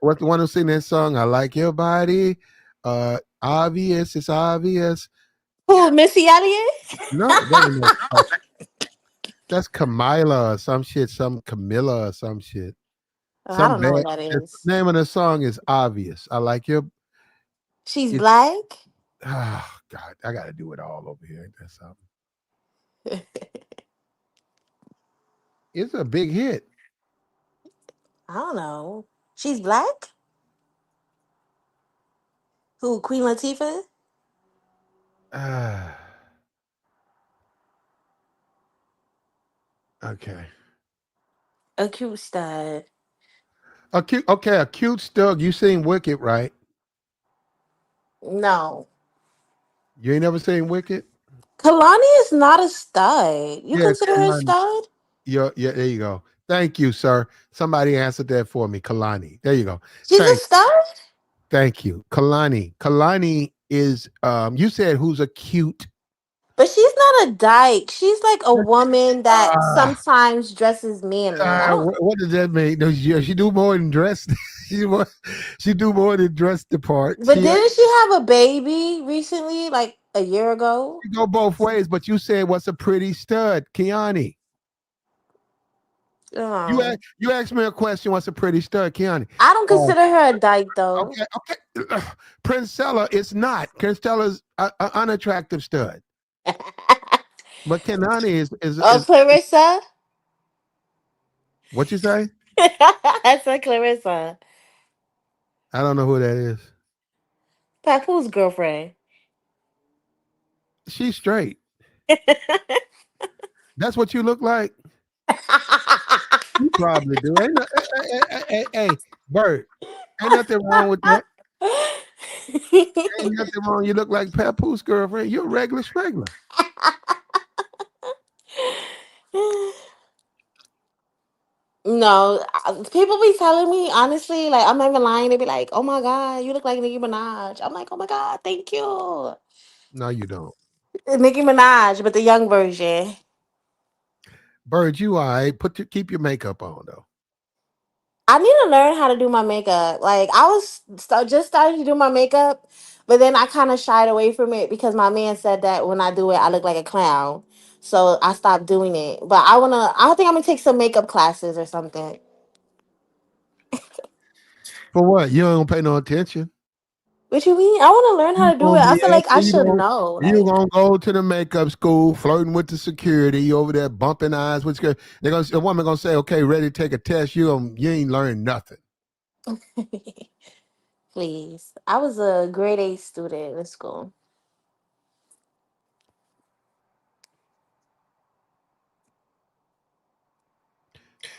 A: What's the one who sing that song? I like your body. Obvious. It's obvious.
C: Who, Missy Elliott?
A: No, that ain't no. That's Camila or some shit. Some Camilla or some shit.
C: Oh, I
A: Some
C: don't know
A: bad.
C: what that
A: The
C: is.
A: name of the song is obvious. I like your.
C: She's
A: It.
C: black.
A: Oh God, I got to do it all over here. Ain't that something? It's a big hit.
C: I don't know. She's black. Who? Queen Latifah?
A: Ah, okay.
C: A cute stud.
A: A cute. Okay, a cute stug. You seen Wicked, right?
C: No.
A: You ain't never seen Wicked?
C: Kalani is not a stud. You
A: Yeah,
C: consider her a
A: Kalani.
C: stud?
A: Yeah, there you go. Thank you, sir. Somebody answered that for me. Kalani. There you go.
C: She's a
A: Thank
C: stud?
A: thank you. Kalani. Kalani is you said who's a cute
C: But she's not a dyke. She's like a woman that
A: uh,
C: sometimes dresses manly. I don't.
A: what does that mean? No, she do more than dress. she more, she do more than dress the part.
C: But didn't she have a baby recently, like a year ago?
A: She go both ways, but you said what's a pretty stud, Kiani.
C: Oh,
A: You asked me a question. What's a pretty stud, Kiani?
C: I don't
A: Uh,
C: consider her a dyke though.
A: okay. Princella is not. Princella's a unattractive stud, but Kiani
C: Oh,
A: is
C: Clarissa.
A: what you say?
C: That's a Clarissa.
A: I don't know who that is.
C: Papoose girlfriend.
A: She's straight. That's what you look like. You probably do. Ain't no, hey, Bert. Ain't nothing wrong with that. Ain't nothing wrong. You look like Papoose girlfriend. You're a regular smuggler.
C: No, people be telling me honestly, like I'm not even lying. They be like, "Oh my god, you look like Nicki Minaj." I'm like, "Oh my god, thank you."
A: No, you don't.
C: Nicki Minaj, but the young version.
A: Bird, you all right. Keep your makeup on though.
C: I need to learn how to do my makeup. Like I was just starting to do my makeup, but then I kind of shied away from it because my man said that when I do it, I look like a clown. So I stopped doing it. But I wanna. I think I'm gonna take some makeup classes or something.
A: For what? You don't pay no attention.
C: What you mean? I want to learn how
A: You
C: to do it.
A: gonna
C: I
A: be
C: feel
A: at,
C: like I should know.
A: you
C: Like,
A: gonna go to the makeup school, flirting with the security. You over there bumping eyes with security. They're gonna a woman gonna say, "Okay, ready to take a test." You ain't learned nothing.
C: please. I was a grade A student in school.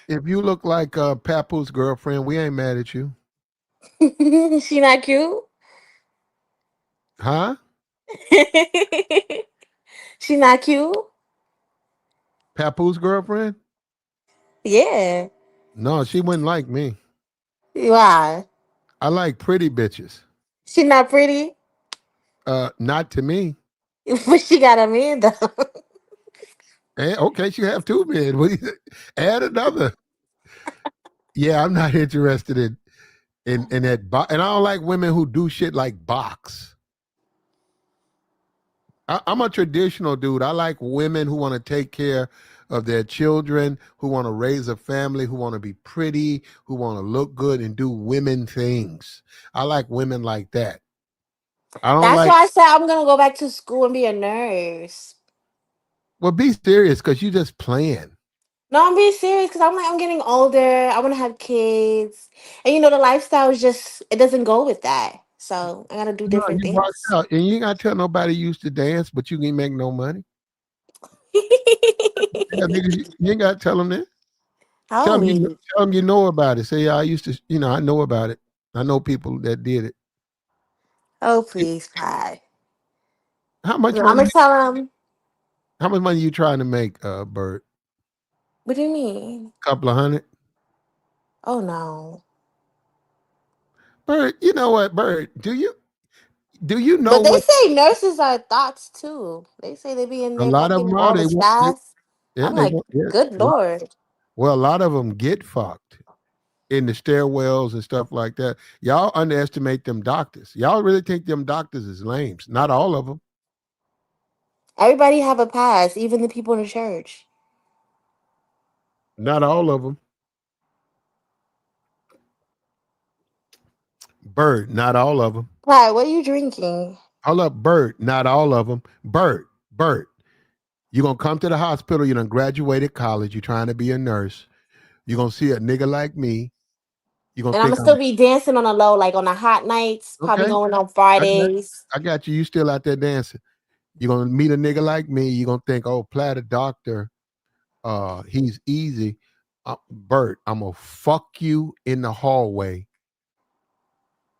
A: If you look like Papoose girlfriend, we ain't mad at you,
C: She not cute.
A: huh?
C: She not cute.
A: Papoose girlfriend?
C: Yeah.
A: No, she wouldn't like me.
C: Why?
A: I like pretty bitches.
C: She not pretty,
A: Not to me.
C: but she got a man though.
A: Okay, she have two men. What do you, add another. Yeah, I'm not interested in that. And I don't like women who do shit like box. I'm a traditional dude. I like women who want to take care of their children, who want to raise a family, who want to be pretty, who want to look good and do women things. I like women like that. I don't
C: That's
A: like,
C: why I said I'm gonna go back to school and be a nurse.
A: well, be serious because you just playing.
C: No, I'm being serious because I'm getting older. I want to have kids, and the lifestyle is just it doesn't go with that. So I gotta do
A: No,
C: different
A: you walked
C: things.
A: out and you ain't got to tell nobody you used to dance, but you ain't make no money. Yeah, nigga, you ain't got to tell them that.
C: Holy,
A: Tell them you know about it. Say, yeah, I used to, I know about it. I know people that did it.
C: oh please, Pie.
A: How
C: I'm
A: much money?
C: gonna tell him.
A: How much money you trying to make, Bert?
C: What do you mean?
A: Couple of hundred.
C: Oh no.
A: Bert, you know what, Bert? Do you know
C: But they
A: what
C: say nurses are thoughts too. They say they be in
A: a
C: there
A: lot of
C: fucking
A: them are?
C: all the
A: They want.
C: staff.
A: Yeah,
C: I'm
A: they
C: like,
A: want. Yeah.
C: good lord.
A: Well, a lot of them get fucked in the stairwells and stuff like that. Y'all underestimate them doctors. Y'all really think them doctors is lames. Not all of them.
C: Everybody have a past, even the people in the church.
A: Not all of them. Bert, not all of them.
C: Pie, what are you drinking?
A: Hold up, Bert, not all of them. Bert, you're going to come to the hospital. You done graduated college. You're trying to be a nurse. You're going to see a nigga like me. You're going to
C: And I'm
A: think
C: gonna still
A: I'm,
C: be dancing on the low, like on the hot nights, probably
A: okay,
C: going on
A: I got,
C: Fridays.
A: I got you. You still out there dancing. You're going to meet a nigga like me. You're going to think, oh, Platter Doctor, he's easy. Bert, I'm going to fuck you in the hallway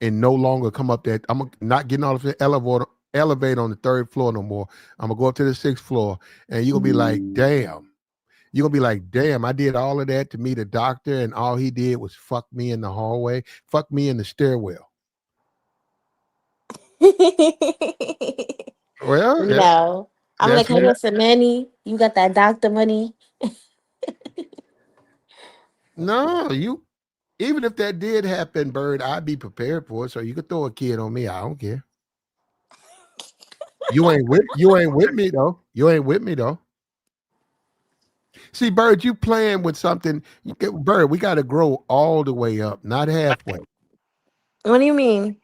A: and no longer come up there. I'm not getting off the elevator on the third floor no more. I'm gonna go up to the sixth floor, and you're gonna be like, damn. You're gonna be like, damn, I did all of that to meet a doctor, and all he did was fuck me in the hallway, fuck me in the stairwell. Well,
C: No. I'm like,
A: that's
C: can I
A: what.
C: get some money? You got that doctor money?
A: No, you. Even if that did happen, Bird, I'd be prepared for it. So you could throw a kid on me. I don't care. You ain't with me though. You ain't with me though. See, Bird, you playing with something. Bird, we got to grow all the way up, not halfway.
C: What do you mean?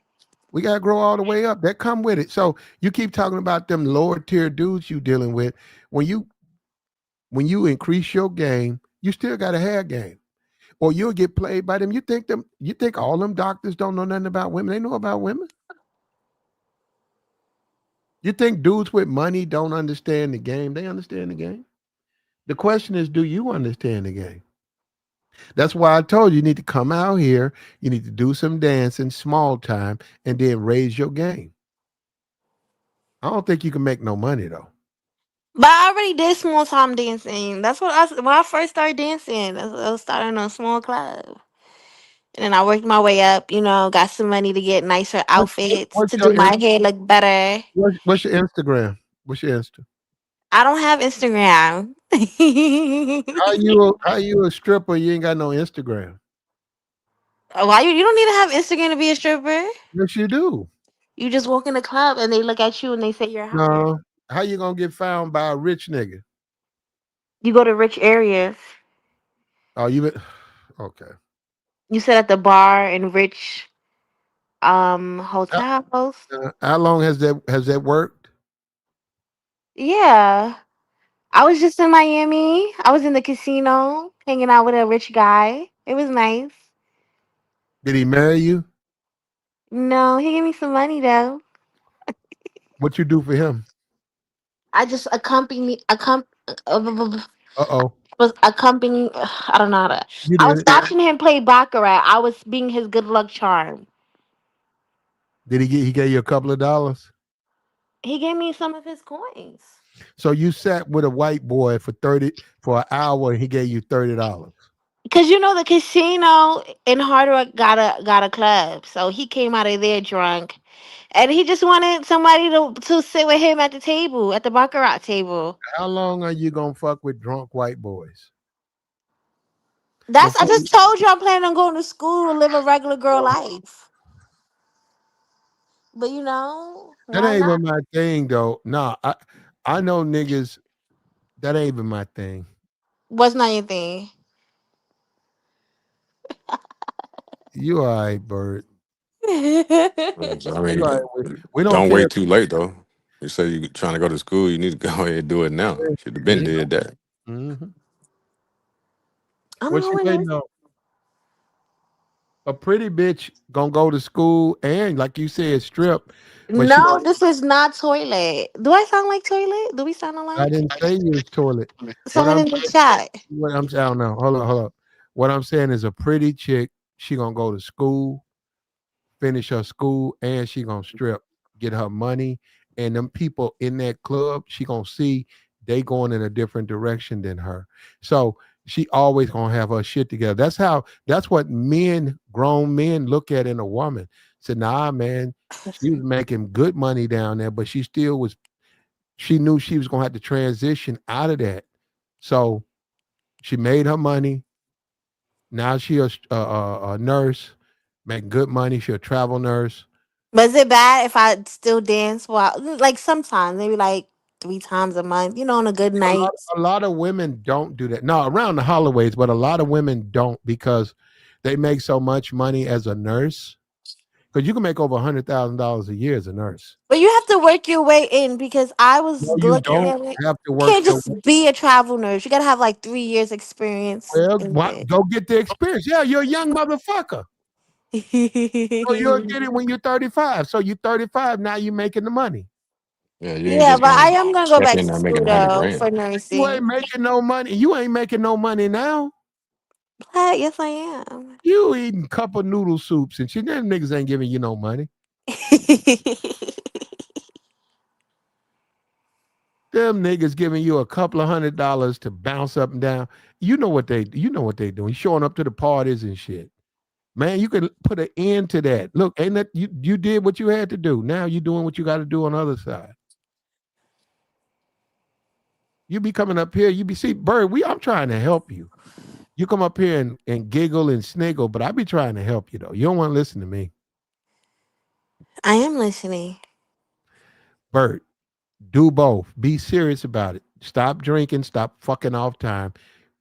A: We got to grow all the way up. That come with it. So you keep talking about them lower tier dudes you dealing with. When you when you increase your game, you still got to have game, or you'll get played by them. You think all them doctors don't know nothing about women? They know about women. You think dudes with money don't understand the game? They understand the game. The question is, do you understand the game? That's why I told you, you need to come out here, you need to do some dancing, small time, and then raise your game. I don't think you can make no money though.
C: But I already did small time dancing. That's when I first started dancing. I was starting on a small club. And then I worked my way up, got some money to get nicer outfits,
A: What's
C: to
A: your
C: do my hair look better.
A: what's your Instagram? What's your Insta?
C: I don't have Instagram.
A: How you a stripper? You ain't got no Instagram.
C: Why you don't need to have Instagram to be a stripper?
A: Yes, you do.
C: You just walk in the club and they look at you and they say you're hot.
A: No. How you gonna get found by a rich nigga?
C: You go to rich areas.
A: Oh, you okay.
C: You sit at the bar in rich
A: How,
C: hotels.
A: how long has that worked?
C: Yeah. I was just in Miami. I was in the casino hanging out with a rich guy. It was nice.
A: Did he marry you?
C: No, he gave me some money though.
A: What you do for him?
C: I just
A: Uh-oh.
C: was accompanying. I don't know how to.
A: You
C: I was
A: did it.
C: watching him play baccarat. I was being his good luck charm.
A: He gave you a couple of dollars?
C: He gave me some of his coins.
A: So you sat with a white boy for an hour and he gave you $30.
C: Cause you know the casino in Hard Rock got a club, so he came out of there drunk, and he just wanted somebody to sit with him at the table, at the baccarat table.
A: How long are you gonna fuck with drunk white boys?
C: I
A: Before
C: just told you I'm planning on going to school and live a regular girl life. But
A: that
C: why
A: ain't
C: not?
A: even my thing though. Nah, I know niggas that ain't even my thing.
C: What's not your thing?
A: You all right, Bird.
D: I
A: You all right.
D: mean,
A: We don't
D: don't
A: care.
D: wait too late though. You say you trying to go to school, you need to go ahead and do it now. Should have been
A: We
D: did that.
A: Mhm.
C: I'm
A: What you
C: going
A: waiting on? A pretty bitch gonna go to school and, like you said, strip, but she
C: No, this is not toilet. Do I sound like toilet? Do we sound
A: I
C: alike?
A: didn't say you was toilet. What
C: Someone
A: I'm
C: in the chat.
A: what I'm saying, I don't know. Hold up. What I'm saying is a pretty chick, she gonna go to school, finish her school, and she gonna strip, get her money. And them people in that club, she gonna see they going in a different direction than her. So she always gonna have her shit together. That's what grown men look at in a woman. Say, nah, man, she was making good money down there, but she knew she was gonna have to transition out of that. So she made her money. Now she a nurse, making good money. She a travel nurse.
C: But is it bad if I still dance while, like sometimes, maybe like 3 times a month, on a good
A: A
C: night?
A: lot, a lot of women don't do that. No, around the holidays, but a lot of women don't because they make so much money as a nurse. Because you can make over $100,000 a year as a nurse.
C: But you have to work your way in because I was
A: No, you
C: looking
A: don't
C: at it.
A: have to
C: You
A: work
C: can't
A: your
C: just be a travel nurse. You gotta have like 3 years experience
A: well.
C: in
A: What?
C: it.
A: Go get the experience. Yeah, you're a young motherfucker. So you'll get it when you're 35. So you're 35 now. You're making the money.
D: Yeah, you ain't
C: Yeah,
D: just
C: but I
D: gonna
C: am gonna go
D: step
C: back
D: in
C: to
D: there making
C: school
D: a hundred
C: though for
D: grand.
A: You ain't
C: nursing.
A: making no money. You ain't making no money now.
C: But yes, I am.
A: You eating cup of noodle soups and shit. Them niggas ain't giving you no money. Them niggas giving you a couple of $100 to bounce up and down. You know what they doing. Showing up to the parties and shit. Man, you can put an end to that. Look, ain't that you did what you had to do. Now you doing what you got to do on the other side. You be coming up here, you be see, Bird, I'm trying to help you. You come up here and giggle and sniggle, but I be trying to help you though. You don't want to listen to me.
C: I am listening.
A: Bert, do both. Be serious about it. Stop drinking, stop fucking off time.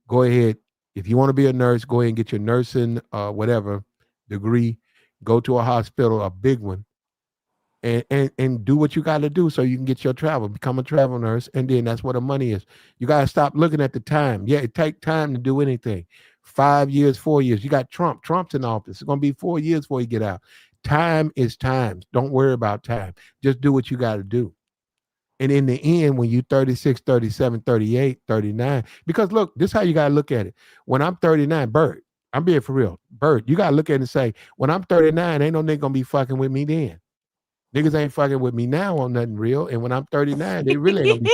A: Go ahead. If you want to be a nurse, go ahead and get your nursing whatever degree. Go to a hospital, a big one, and do what you got to do so you can get your travel. Become a travel nurse, and then that's where the money is. You got to stop looking at the time. Yeah, it take time to do anything. 5 years, 4 years. You got Trump. Trump's in office. It's gonna be 4 years before you get out. Time is time. Don't worry about time. Just do what you got to do. And in the end, when you 36, 37, 38, 39, because look, this is how you got to look at it. When I'm 39, Bert, I'm being for real. Bert, you got to look at it and say, when I'm 39, ain't no nigga going to be fucking with me then. Niggas ain't fucking with me now on nothing real. And when I'm 39, they really ain't going to be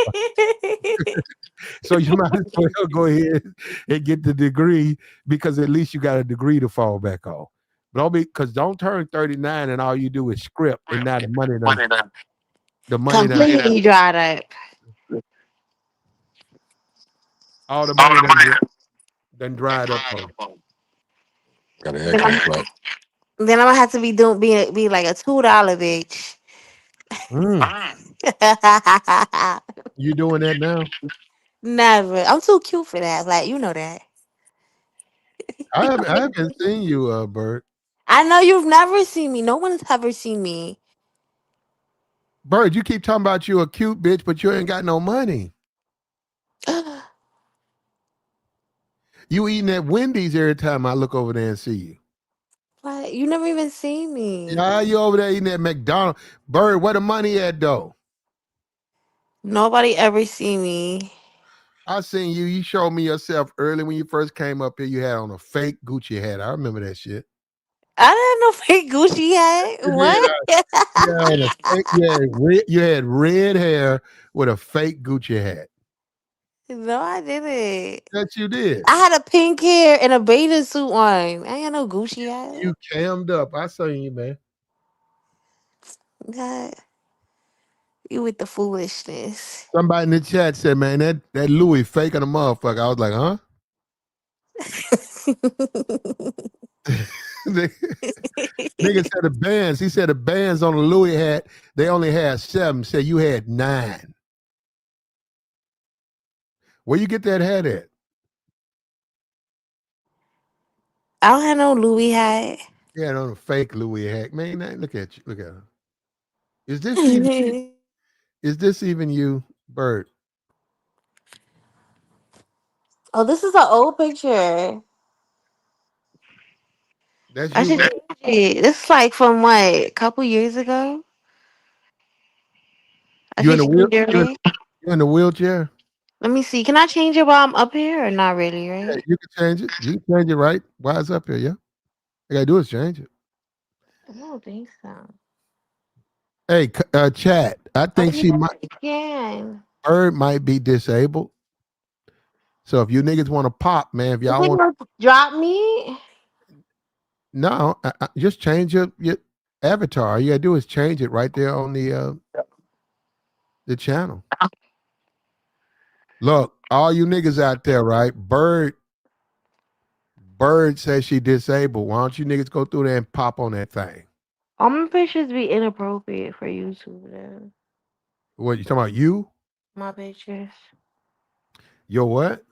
A: fucking. So you might as well go ahead and get the degree because at least you got a degree to fall back on. Because don't turn 39 and all you do is script and now the money done,
C: Completely dried up.
A: all the money done dried up on you.
D: Got an
C: Then
D: echo
C: I'm,
D: flat.
C: then I'm gonna have to be like a $2 bitch.
A: Mm. You doing that now?
C: Never. I'm too cute for that. Like, you know that.
A: I haven't seen you, Bert.
C: I know you've never seen me. No one's ever seen me.
A: Bert, you keep talking about you a cute bitch, but you ain't got no money. You eating at Wendy's every time I look over there and see you.
C: What? You never even seen me.
A: Yeah, you over there eating at McDonald's. Bert, where the money at though?
C: Nobody ever seen me.
A: I seen you. You showed me yourself early when you first came up here. You had on a fake Gucci hat. I remember that shit.
C: I didn't know fake Gucci hat.
A: You did.
C: What?
A: You had a fake. You had red hair with a fake Gucci hat.
C: No, I didn't.
A: That you did.
C: I had a pink hair and a bathing suit on. I ain't got no Gucci hat.
A: You cammed up. I saw you, man.
C: God, you with the foolishness.
A: Somebody in the chat said, "Man, that Louis faking a motherfucker." I was like, "Huh?" Nigga said the bands. He said the bands on the Louis hat, they only had 7. Said you had 9. Where you get that hat at?
C: I don't have no Louis hat.
A: Yeah, on a fake Louis hat. Man, look at you. Look at her. Is this even you, Bird?
C: Oh, this is an old picture.
A: That's
C: I
A: you,
C: should
A: man.
C: change it. This is like from what, a couple years ago? I
A: You in
C: should
A: the wheel
C: change it, right?
A: you in the wheelchair?
C: Let me see. Can I change it while I'm up here or not really,
A: Yeah,
C: right?
A: you can change it. You can change it right. Why it's up here, yeah? All you gotta do is change it.
C: I don't think so.
A: Hey, chat. I
C: Oh,
A: think she
C: yeah,
A: might
C: I can.
A: Bird might be disabled. So if you niggas want to pop, man, if
C: You
A: y'all
C: think
A: want
C: you'll drop me?
A: no, just change your avatar. All you gotta do is change it right there on the channel. Look, all you niggas out there, right? Bird says she disabled. Why don't you niggas go through there and pop on that thing?
C: All my pictures be inappropriate for YouTube, though.
A: What you talking about?
C: My pictures.
A: Your what?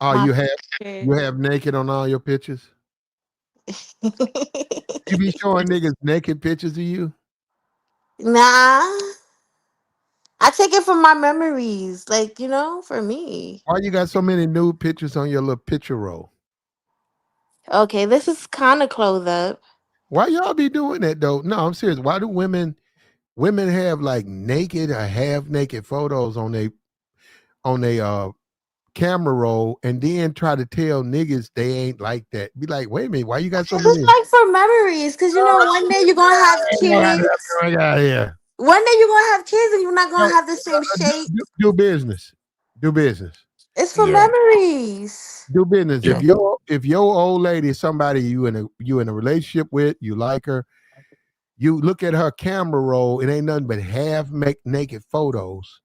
A: Oh,
C: My
A: you
C: pictures.
A: have naked on all your pictures? You be showing niggas naked pictures of you?
C: Nah. I take it from my memories. Like, for me.
A: Why you got so many nude pictures on your little picture roll?
C: Okay, this is kind of close up.
A: Why y'all be doing that though? No, I'm serious. Why do women have like naked or half naked photos on they camera roll and then try to tell niggas they ain't like that? Be like, wait a minute, why you got so
C: This is
A: many?
C: like for memories. Because, one day you're going to have kids.
A: Get out of here.
C: One day you're going to have kids and you're not going
A: No,
C: to have the same shape.
A: do business. Do business.
C: It's for
D: Yeah,
C: memories.
A: Do business.
D: yeah.
A: If your old lady is somebody you in a relationship with, you like her, you look at her camera roll, it ain't nothing but half make naked photos,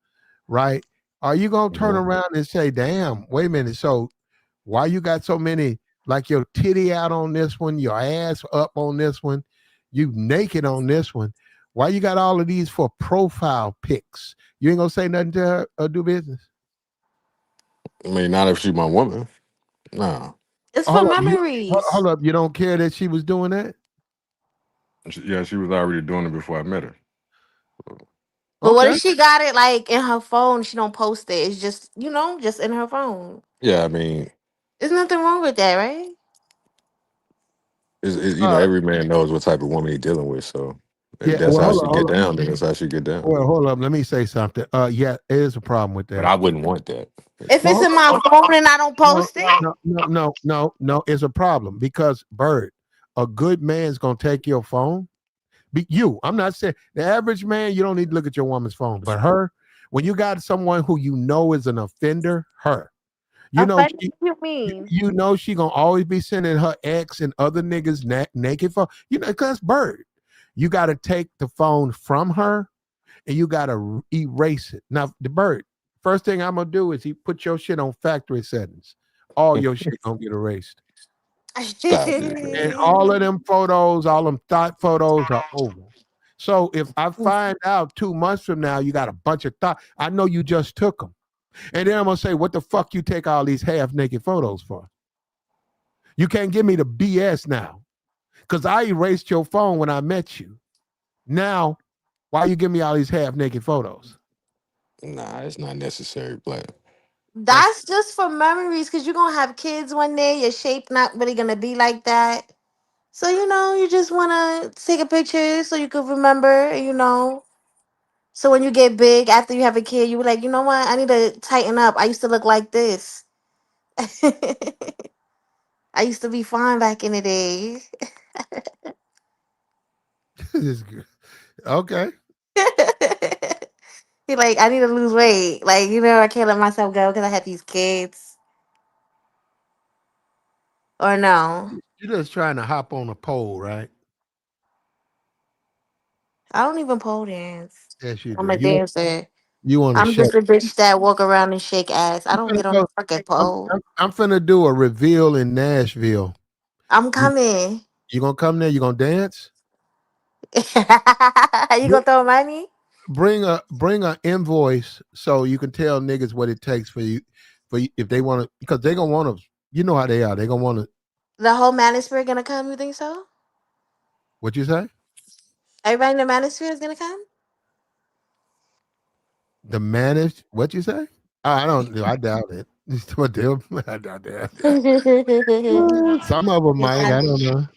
A: right? Are you gonna turn
D: Mhm.
A: around and say, damn, wait a minute, so why you got so many, like your titty out on this one, your ass up on this one, you naked on this one? Why you got all of these for profile pics? You ain't gonna say nothing to her or do business?
D: I mean, not if she's my woman. Nah.
C: It's for
A: Hold up,
C: memories.
A: hold up. You don't care that she was doing that?
D: Yeah, she was already doing it before I met her.
C: But what
A: Okay.
C: if she got it like in her phone? She don't post it. It's just, just in her phone.
D: Yeah, I mean,
C: There's nothing wrong with that, right?
A: Uh,
D: every man knows what type of woman he's dealing with. So if
A: yeah.
D: that's
A: Well,
D: how
A: hold
D: she
A: on,
D: get
A: hold on.
D: down, then that's how she get down.
A: Well, hold up. Let me say something. Yeah, it is a problem with
D: But
A: that.
D: I wouldn't want that.
C: If
A: Well,
C: it's
A: hold
C: in
A: on.
C: my phone and I don't
A: No,
C: post it,
A: no. It's a problem because Bird, a good man's gonna take your phone. I'm not saying the average man. You don't need to look at your woman's phone, but her, when you got someone who you know is an offender, her, you know
C: offended,
A: she,
C: what you mean?
A: you know she gonna always be sending her ex and other niggas naked phone. Cause Bird, you got to take the phone from her and you got to erase it. Now, the Bird, first thing I'm gonna do is he put your shit on factory settings. All your shit gonna get erased.
D: Stop it,
A: And
D: man.
A: all of them photos, all them thought photos are over. So if I find out 2 months from now you got a bunch of thought, I know you just took them. And then I'm gonna say, what the fuck you take all these half naked photos for? You can't give me the BS now because I erased your phone when I met you. Now, why you give me all these half naked photos?
D: Nah, it's not necessary, but
A: That's
C: That's just for memories because you're gonna have kids one day. Your shape not really gonna be like that. So you just wanna take a picture so you can remember. So when you get big after you have a kid, you be like, you know what? I need to tighten up. I used to look like this. I used to be fine back in the day.
A: is good. Okay.
C: He like, I need to lose weight. Like, I can't let myself go because I had these kids. Or no.
A: You're just trying to hop on a pole, right?
C: I don't even pole dance.
A: Yes, you
C: I'm
A: do.
C: a dancer.
A: You want to
C: I'm
A: shake.
C: just a bitch that walk around and shake ass. I
A: I'm
C: don't
A: finna
C: get on the
A: go.
C: fucking
A: I'm,
C: pole.
A: I'm finna do a reveal in Nashville.
C: I'm
A: You,
C: coming.
A: you gonna come there? You gonna dance?
C: You
A: Br-
C: gonna throw money?
A: bring a invoice so you can tell niggas what it takes if they want to because they gonna want to. You know how they are. They gonna want to.
C: The whole manosphere gonna come? You think so?
A: What you say?
C: Everybody in the manosphere is gonna come?
A: The managed. What you say? I don't know. I doubt it. What they- I doubt that. Some of them might. I don't know.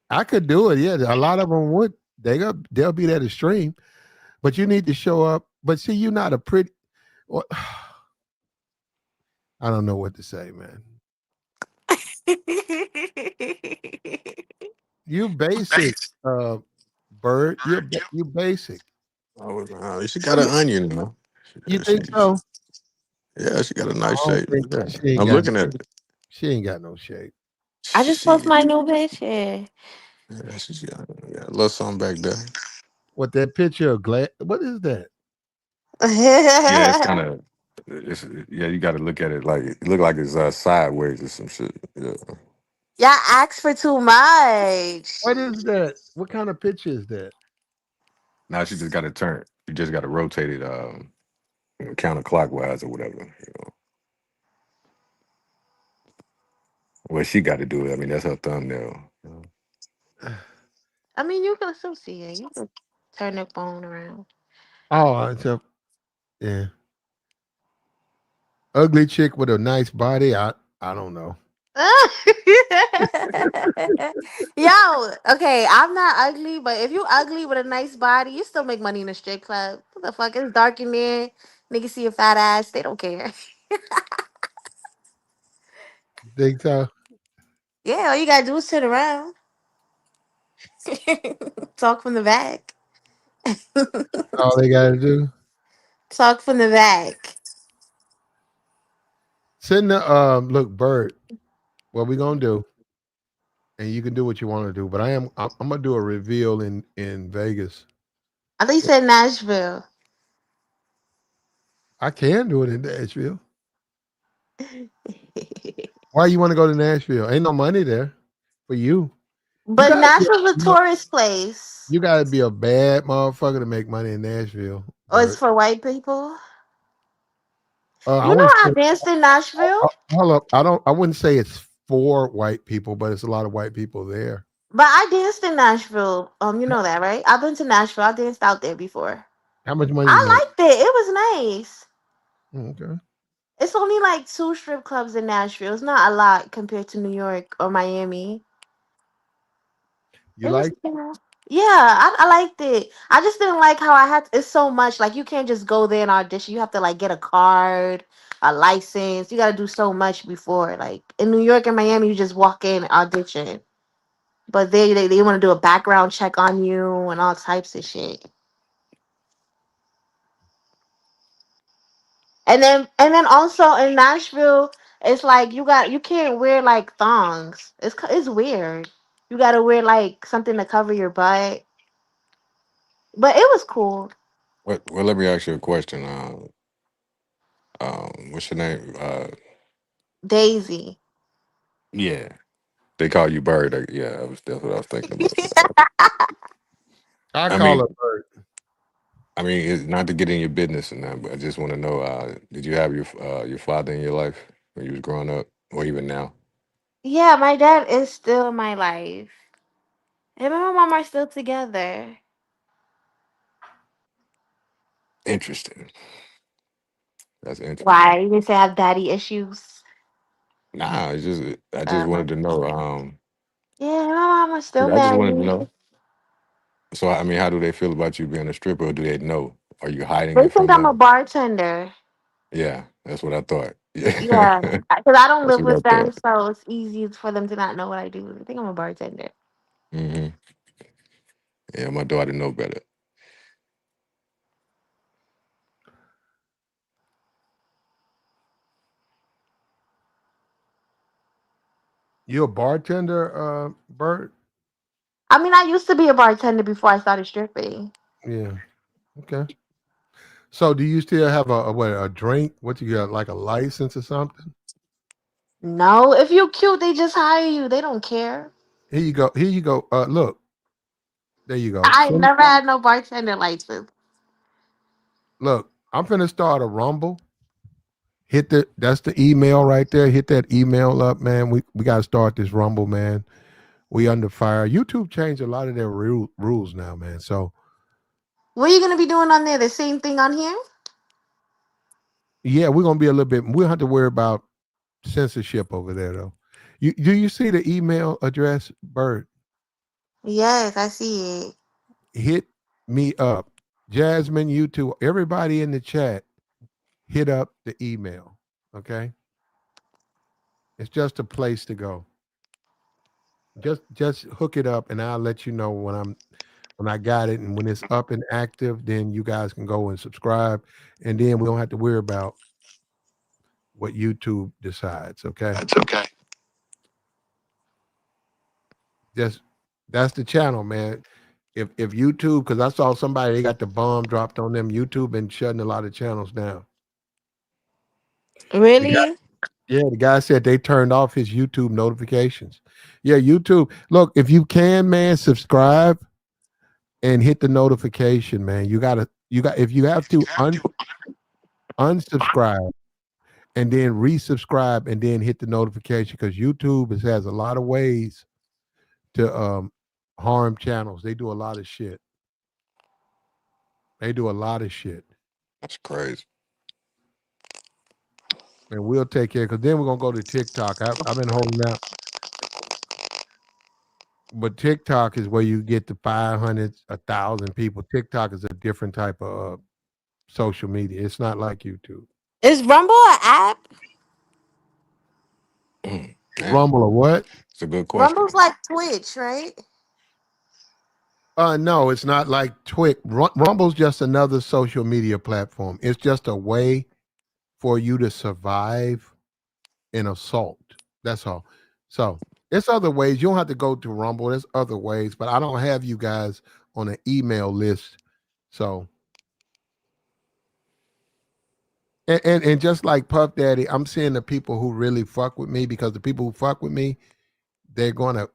A: I could do it. Yeah, a lot of them would. They'll be there to stream, but you need to show up. But see, you're not a pretty. Well, I don't know what to say, man. You basic, Bird. You basic.
D: she got an onion, though.
A: You
D: She,
A: think so?
D: yeah, she got a
A: I
D: nice
A: don't
D: shape.
A: think
D: Yeah.
A: she ain't
D: I'm
A: got.
D: looking at it.
A: She ain't got no shape.
C: I just post
D: She,
C: my new bitch. Yeah.
D: yeah, she's got a little something back there.
A: What that picture of glass? What is that?
D: Yeah, it's kind of. It's yeah. You got to look at it like it look like it's sideways or some shit. Yeah.
C: Y'all ask for too much.
A: What is that? What kind of picture is that?
D: Now she just got to turn. You just got to rotate it counterclockwise or whatever. Well, she got to do it. I mean, that's her thumbnail.
C: I mean, you can still see it. You can turn the phone around.
A: Oh, it's a yeah. Ugly chick with a nice body. I don't know.
C: Yo, okay, I'm not ugly, but if you ugly with a nice body, you still make money in a strip club. What the fuck? It's dark in there. Niggas see a fat ass. They don't care.
A: Think so?
C: Yeah, all you gotta do is turn around. Talk from the back.
A: All they gotta do.
C: Talk from the back.
A: Send the look, Bird. What we gonna do? And you can do what you want to do. But I'm gonna do a reveal in Vegas.
C: I thought you said Nashville.
A: I can do it in Nashville. Why you want to go to Nashville? Ain't no money there for you. You
C: But
A: gotta be
C: Nashville's a tourist place.
A: you gotta be a bad motherfucker to make money in Nashville,
C: Or it's
A: Bert.
C: for white people.
A: I
C: You know
A: wouldn't
C: I
A: say
C: danced in Nashville?
A: hold up. I wouldn't say it's for white people, but it's a lot of white people there.
C: But I danced in Nashville. You know that, right? I've been to Nashville. I danced out there before.
A: How much money you
C: I
A: make?
C: liked it. It was nice.
A: Okay.
C: It's only like two strip clubs in Nashville. It's not a lot compared to New York or Miami.
A: You
C: It was,
A: like
C: yeah, I liked it. I just didn't like how I had. It's so much. Like you can't just go there and audition. You have to like get a card, a license. You got to do so much before. Like in New York and Miami, you just walk in and audition. But they want to do a background check on you and all types of shit. And then also in Nashville, it's like you can't wear like thongs. It's weird. You gotta wear like something to cover your butt. But it was cool.
D: Well, let me ask you a question. What's your name?
C: Daisy.
D: Yeah, they call you Bird. Yeah, that's what I was thinking about.
A: I
D: I
A: call
D: mean,
A: her Bert.
D: it's not to get in your business and that, but I just want to know: did you have your father in your life when you was growing up, or even now?
C: Yeah, my dad is still in my life. Him and my mom are still together.
D: Interesting. That's interesting.
C: Why? You didn't say I have daddy issues?
D: Nah, it's just I just
C: Uh,
D: wanted to know.
C: yeah, my mom is still
D: I just wanted to
C: married.
D: know. So I mean, how do they feel about you being a stripper? Or do they know? Are you hiding
C: They
D: it
C: think
D: from
C: I'm a
D: them?
C: bartender.
D: Yeah, that's what I thought. Yeah,
C: Yeah, because I don't
D: that's
C: live
D: what I
C: with them,
D: thought.
C: so it's easy for them to not know what I do. They think I'm a bartender.
D: Hmm. Yeah, my daughter know better.
A: You a bartender, Bert?
C: I mean, I used to be a bartender before I started stripping.
A: Yeah. Okay. So do you still have a drink? What you got, like a license or something?
C: No, if you cute, they just hire you. They don't care.
A: Here you go. Here you go. Look, there you go.
C: I ain't never had no bartender license.
A: Look, I'm finna start a Rumble. Hit that's the email right there. Hit that email up, man. We gotta start this Rumble, man. We under fire. YouTube changed a lot of their rules now, man. So
C: What are you gonna be doing on there? The same thing on here?
A: yeah, we're gonna be a little bit. We don't have to worry about censorship over there, though. You see the email address, Bird?
C: Yes, I see it.
A: Hit me up, Jasmine. YouTube, everybody in the chat, hit up the email. Okay, it's just a place to go. Just hook it up, and I'll let you know when I got it, and when it's up and active, then you guys can go and subscribe, and then we don't have to worry about what YouTube decides. Okay,
C: That's okay.
A: just that's the channel, man. If YouTube, because I saw somebody they got the bomb dropped on them. YouTube been shutting a lot of channels down. The guy,
C: Really?
A: yeah, the guy said they turned off his YouTube notifications. Yeah, YouTube. Look, if you can, man, subscribe and hit the notification, man. You got if you have to unsubscribe and then resubscribe and then hit the notification because YouTube has a lot of ways to harm channels. They do a lot of shit. They do a lot of shit.
D: That's crazy.
A: And we'll take care because then we're gonna go to TikTok. I've been holding out, but TikTok is where you get the 500, 1,000 people. TikTok is a different type of social media. It's not like YouTube.
C: Is Rumble an app?
D: Damn,
A: Rumble or what?
D: it's a good question.
C: Rumble's like Twitch, right?
A: No, it's not like Twitch. Rumble's just another social media platform. It's just a way for you to survive an assault. That's all. So it's other ways. You don't have to go to Rumble. There's other ways, but I don't have you guys on an email list. So and just like Puff Daddy, I'm seeing the people who really fuck with me because the people who fuck with me, they're gonna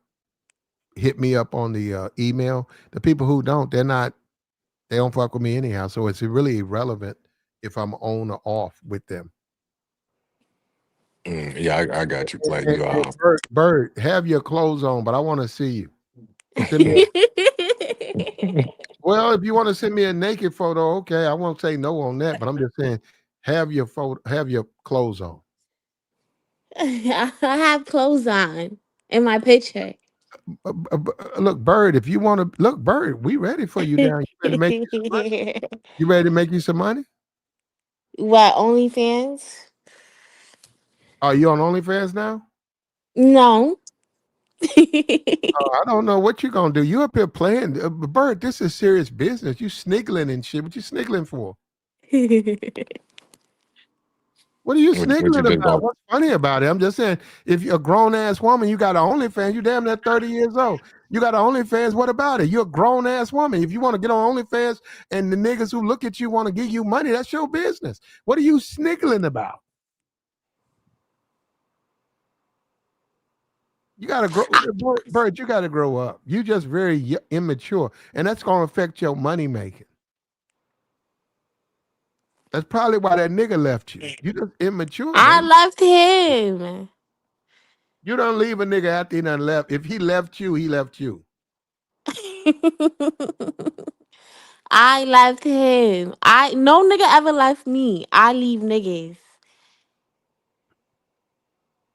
A: hit me up on the email. The people who don't, they don't fuck with me anyhow. So it's really irrelevant if I'm on or off with them.
D: Yeah, I got you. Like you
A: Bird, have your clothes on, but I want to see you. Send me. Well, if you want to send me a naked photo, okay, I won't say no on that. But I'm just saying, have your clothes on.
C: I have clothes on in my picture.
A: Look, Bird, if you want to look, Bird, we ready for you down. You ready to make you some money? You ready to make you some money?
C: What, OnlyFans?
A: Are you on OnlyFans now?
C: No.
A: I don't know what you're gonna do. You up here playing, Bird. This is serious business. You sniggling and shit. What you sniggling for? What are you
D: what you
A: sniggling
D: just
A: about?
D: bought?
A: What's funny about it? I'm just saying, if you're a grown ass woman, you got an OnlyFans, you damn near 30 years old. You got an OnlyFans, what about it? You're a grown ass woman. If you want to get on OnlyFans and the niggas who look at you want to give you money, that's your business. What are you sniggling about? You gotta grow, Bird, you gotta grow up. You just very immature, and that's gonna affect your money making. That's probably why that nigga left you. You just immature,
C: I
A: man.
C: left him.
A: You don't leave a nigga after he done left. If he left you, he left you.
C: I left him. I no nigga ever left me. I leave niggas.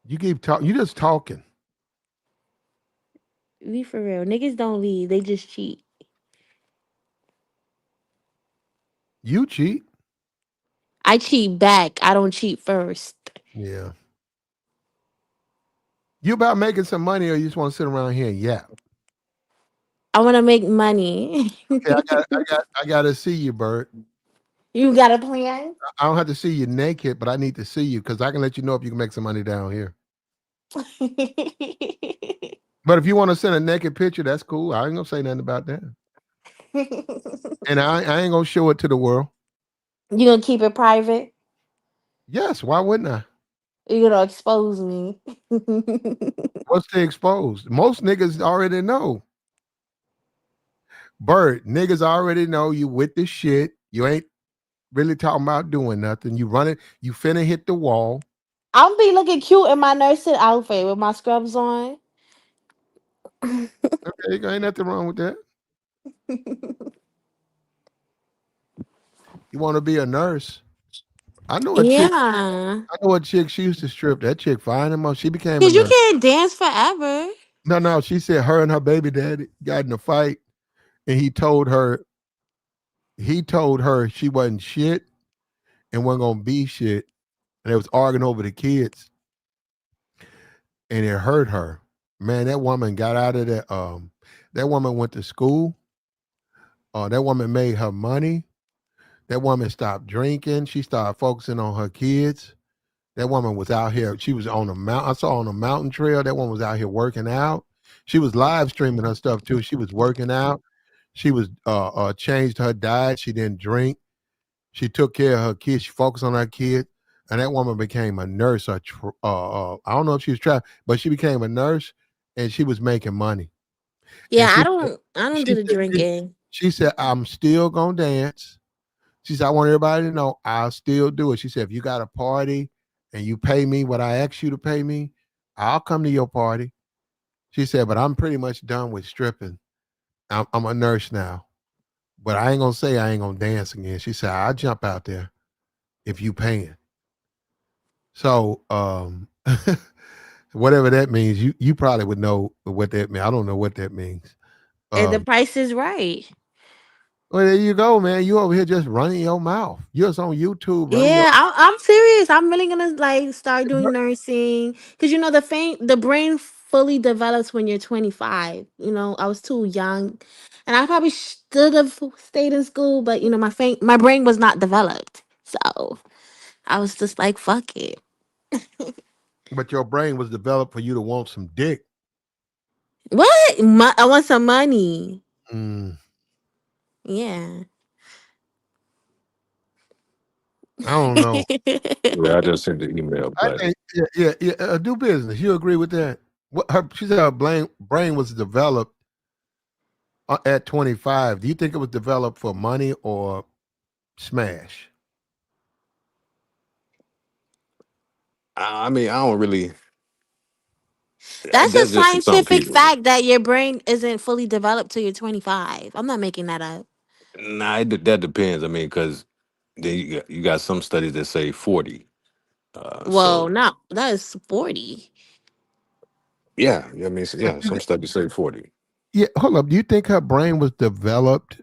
A: You keep talking. You just talking.
C: Be for real. Niggas don't leave. They just cheat.
A: You cheat.
C: I cheat back. I don't cheat first.
A: Yeah. You about making some money, or you just want to sit around here and yap?
C: I want to make money.
A: Okay, I got to see you, Bert.
C: You got a plan?
A: I don't have to see you naked, but I need to see you because I can let you know if you can make some money down here. But if you want to send a naked picture, that's cool. I ain't gonna say nothing about that, and I ain't gonna show it to the world.
C: You gonna keep it private?
A: Yes, why wouldn't I?
C: You gonna expose me?
A: What's the exposed? Most niggas already know. Bird, niggas already know you with the shit. You ain't really talking about doing nothing. You running, you finna hit the wall.
C: I'll be looking cute in my nursing outfit with my scrubs on.
A: Okay, ain't nothing wrong with that. You want to be a nurse? I know a chick.
C: Yeah,
A: I know a chick. She used to strip. That chick fine enough. She became a
C: cause you
A: nurse.
C: can't dance forever.
A: No, no. She said her and her baby daddy got in a fight, and he told her she wasn't shit and wasn't gonna be shit, and they was arguing over the kids, and it hurt her. Man, that woman got out of that. That woman went to school. That woman made her money. That woman stopped drinking. She started focusing on her kids. That woman was out here. She was on the mountain. I saw on the mountain trail. That one was out here working out. She was live streaming her stuff too. She was working out. She was changed her diet. She didn't drink. She took care of her kids. She focused on her kids. And that woman became a nurse. I don't know if she was trapped, but she became a nurse, and she was making money. And
C: Yeah, I don't
A: she
C: do the
A: said, she,
C: drinking.
A: she said, I'm still gonna dance. She said, I want everybody to know I'll still do it. She said, if you got a party and you pay me what I asked you to pay me, I'll come to your party. She said, but I'm pretty much done with stripping. I'm a nurse now, but I ain't gonna say I ain't gonna dance again. She said, I'll jump out there if you paying. So whatever that means, you probably would know what that means. I don't know what that means.
C: And the
A: Um,
C: price is right.
A: well, there you go, man. You over here just running your mouth. You're just on YouTube running your
C: Yeah, I'm serious. I'm really gonna like start doing nursing because you know the brain fully develops when you're 25. You know, I was too young, and I probably should have stayed in school, but you know, my brain was not developed, so I was just like, fuck it.
A: but your brain was developed for you to want some dick.
C: What? I want some money.
A: Mm,
C: Yeah.
A: I don't know.
D: Yeah, I just sent the email,
A: I
D: but
A: think yeah. Do business. You agree with that? What she said her brain was developed at 25. Do you think it was developed for money or smash?
D: I mean, I don't really.
C: That's a
D: That's just for some
C: scientific
D: people.
C: fact that your brain isn't fully developed till you're 25. I'm not making that up.
D: Nah, that depends. I mean, because then you got some studies that say 40.
C: Well,
D: So
C: no, that is 40.
D: yeah, I mean, yeah, some studies say 40.
A: Yeah, hold up. Do you think her brain was developed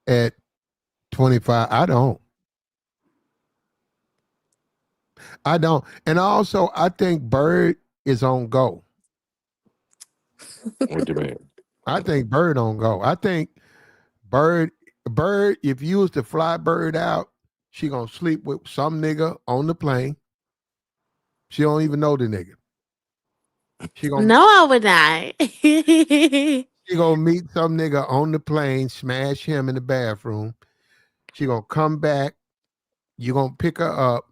A: at 25? I don't. I don't. And also, I think Bird is on go.
D: What do you mean?
A: I think Bird on go. I think Bird, Bird, if you was to fly Bird out, she gonna sleep with some nigga on the plane. She don't even know the nigga. She gonna
C: No, I would not.
A: she gonna meet some nigga on the plane, smash him in the bathroom. She gonna come back. You gonna pick her up,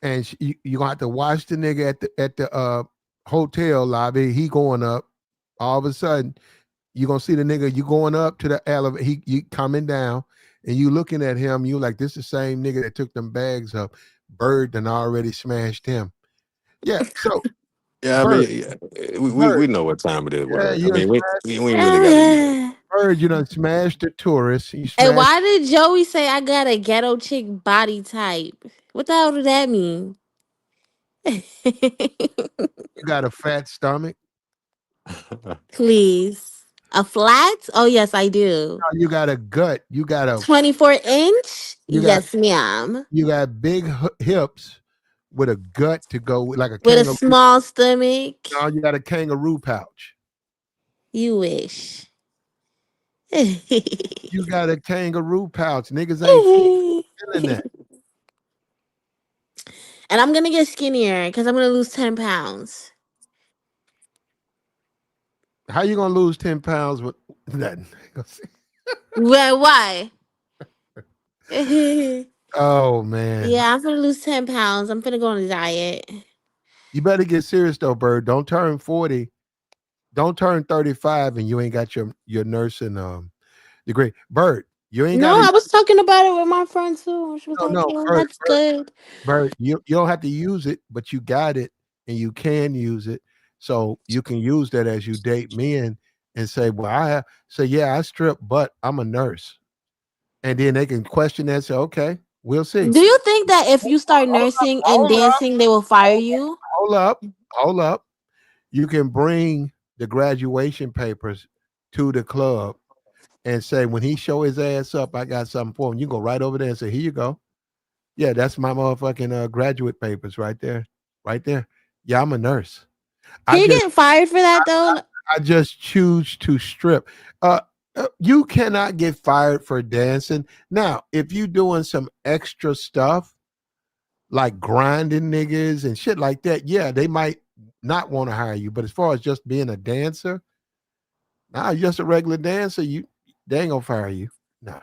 A: and you gonna have to watch the nigga at the hotel lobby. He going up. All of a sudden, you gonna see the nigga. You going up to the elevator. He you coming down, and you looking at him. You like this the same nigga that took them bags up. Bird done already smashed him. Yeah. So
D: Yeah, I
A: Bird,
D: mean, yeah, we
A: Bird,
D: know what time it is.
A: yeah,
D: Word. I
A: you done
D: mean,
A: smashed,
D: we ain't really got to, you know.
A: Bird, you done smashed the tourists. You
C: And
A: smashed.
C: why did Joey say I got a ghetto chick body type? What the hell did that mean?
A: You got a fat stomach.
C: Please. A flat? Oh, yes, I do.
A: You got a gut.
C: 24-inch?
A: You got
C: Yes, ma'am.
A: you got big hips with a gut to go with, like a
C: With a
A: kangaroo.
C: small stomach?
A: Now you got a kangaroo pouch.
C: You wish.
A: You got a kangaroo pouch. Niggas ain't feeling that.
C: And I'm gonna get skinnier because I'm gonna lose 10 pounds.
A: How you gonna lose 10 pounds with that?
C: Well, why? Yeah,
A: Oh man.
C: I'm gonna lose 10 pounds. I'm gonna go on a diet.
A: You better get serious though, Bird. Don't turn 40. Don't turn 35 and you ain't got your nursing degree. Bird, you ain't
C: No,
A: gotta
C: I was talking about it with my friend too. She was
A: no,
C: like,
A: no,
C: "Yeah,
A: Bird,
C: that's good."
A: Bird, you don't have to use it, but you got it and you can use it. So you can use that as you date men and say, well, say, yeah, I strip, but I'm a nurse. And then they can question that and say, okay, we'll see.
C: Do you think that if you start nursing and
A: Hold up,
C: dancing, they will fire you?
A: hold up, hold up. You can bring the graduation papers to the club and say, when he show his ass up, I got something for him. You go right over there and say, here you go. Yeah, that's my motherfucking graduate papers right there. Right there. Yeah, I'm a nurse. I
C: Can you
A: just
C: get fired for that though?
A: I just choose to strip. You cannot get fired for dancing. Now, if you doing some extra stuff like grinding niggas and shit like that, yeah, they might not want to hire you. But as far as just being a dancer, nah, you're just a regular dancer, they ain't gonna fire you. Nah.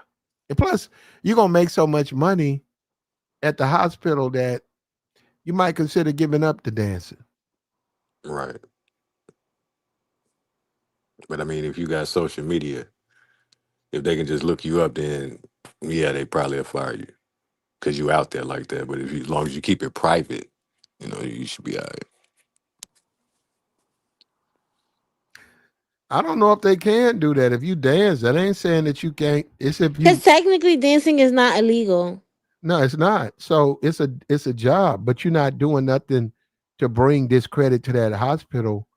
A: And plus, you're gonna make so much money at the hospital that you might consider giving up the dancing.
D: Right. But I mean, if you got social media, if they can just look you up, then yeah, they probably will fire you because you out there like that. But if you, as long as you keep it private, you know, you should be all right.
A: I don't know if they can do that. If you dance, that ain't saying that you can't. It's if
C: Because
A: you
C: technically, dancing is not illegal.
A: no, it's not. So it's a job, but you're not doing nothing to bring discredit to that hospital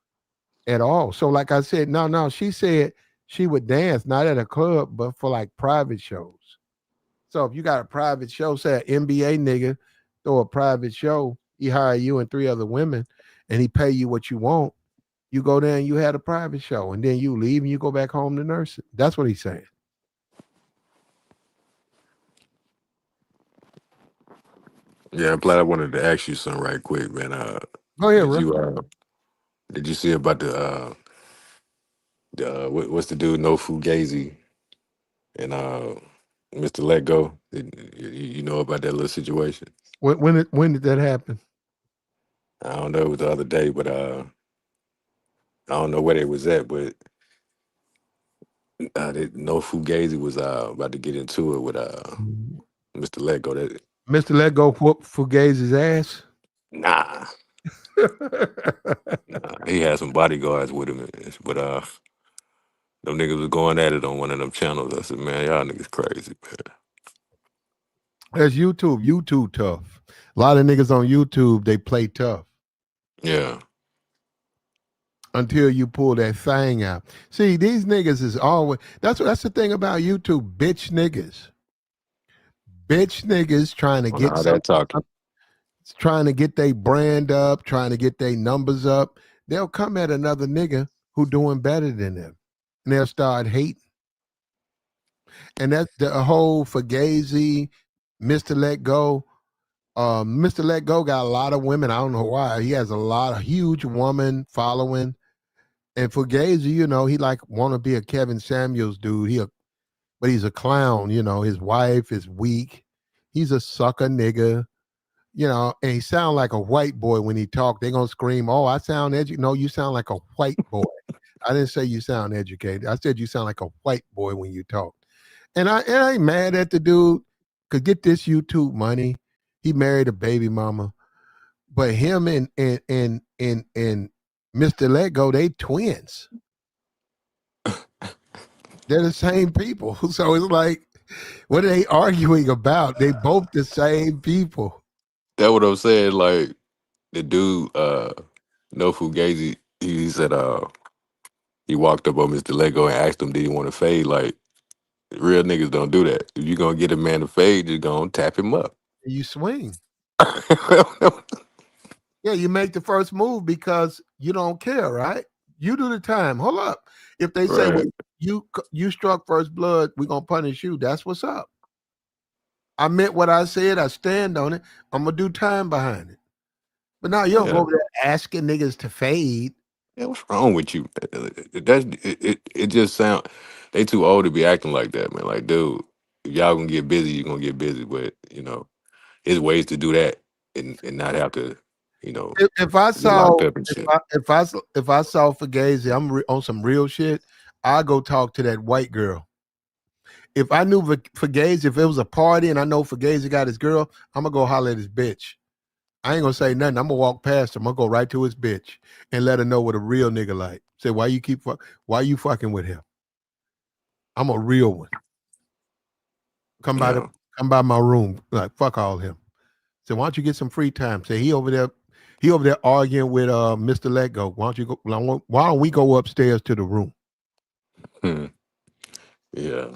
A: at all. So like I said, no, she said she would dance not at a club, but for like private shows. So if you got a private show, say an NBA nigga throw a private show, he hire you and three other women, and he pay you what you want. You go there and you had a private show, and then you leave and you go back home to nurse it. That's what he's saying.
D: Yeah, Platt, I wanted to ask you something right quick, man.
A: Go ahead,
D: Did
A: bro.
D: you did you see about the what's the dude No Fugazi and Mr. Let Go? You know about that little situation?
A: When did that happen?
D: I don't know. It was the other day, but I don't know where they was at, but No Fugazi was about to get into it with Mr. Let Go. That
A: Mr. Let Go whoop Fugazi's ass.
D: nah, nah, he had some bodyguards with him, but them niggas was going at it on one of them channels. I said, man, y'all niggas crazy, man.
A: That's YouTube. YouTube tough. A lot of niggas on YouTube, they play tough
D: Yeah,
A: until you pull that thing out. See, these niggas is always that's the thing about YouTube, bitch niggas. Bitch niggas trying to
D: on
A: get
D: all that talking.
A: trying to get their brand up, trying to get their numbers up. They'll come at another nigga who doing better than them. And they'll start hating. And that's the whole Fugazi, Mr. Let Go. Mr. Let Go got a lot of women. I don't know why. He has a lot of huge woman following. And Fugazi, he like want to be a Kevin Samuels dude. But he's a clown. His wife is weak. He's a sucker nigga. And he sound like a white boy when he talk. They gonna scream, "Oh, I sound educated." No, you sound like a white boy. I didn't say you sound educated. I said you sound like a white boy when you talk. And I ain't mad at the dude. Could get this YouTube money. He married a baby mama, but him and Mr. Lego, they twins. They're the same people. So it's like, what are they arguing about? They both the same people.
D: That what I'm saying. Like the dude, no Fugazi, he said, he walked up on Mr. Lego and asked him, did he want to fade? Like real niggas don't do that. If you gonna get a man to fade, just gonna tap him up.
A: You swing. Yeah, you make the first move because you don't care, right? You do the time. Hold up. If they say, well,
D: Right.
A: you struck first blood, we're gonna punish you. That's what's up. I meant what I said. I stand on it. I'm gonna do time behind it. But now you don't go
D: Yeah.
A: over there asking niggas to fade.
D: Yeah, what's wrong with you? It just sound they too old to be acting like that, man. Like, dude, if y'all gonna get busy, you're gonna get busy. But there's ways to do that and not have to, you know,
A: If I
D: get locked
A: saw
D: up and shit.
A: if I saw Fugazi, on some real shit. I go talk to that white girl. If I knew Fugazi, if it was a party and I know Fugazi got his girl, I'm gonna go holler at his bitch. I ain't gonna say nothing. I'm gonna walk past him. I'm gonna go right to his bitch and let her know what a real nigga like. Say, why you fucking with him? I'm a real one. Come by the
D: Yeah,
A: come by my room. Like, fuck all him. Say, why don't you get some free time? Say he over there arguing with Mr. Let Go. Why don't you go why don't we go upstairs to the room?
D: hmm, yeah,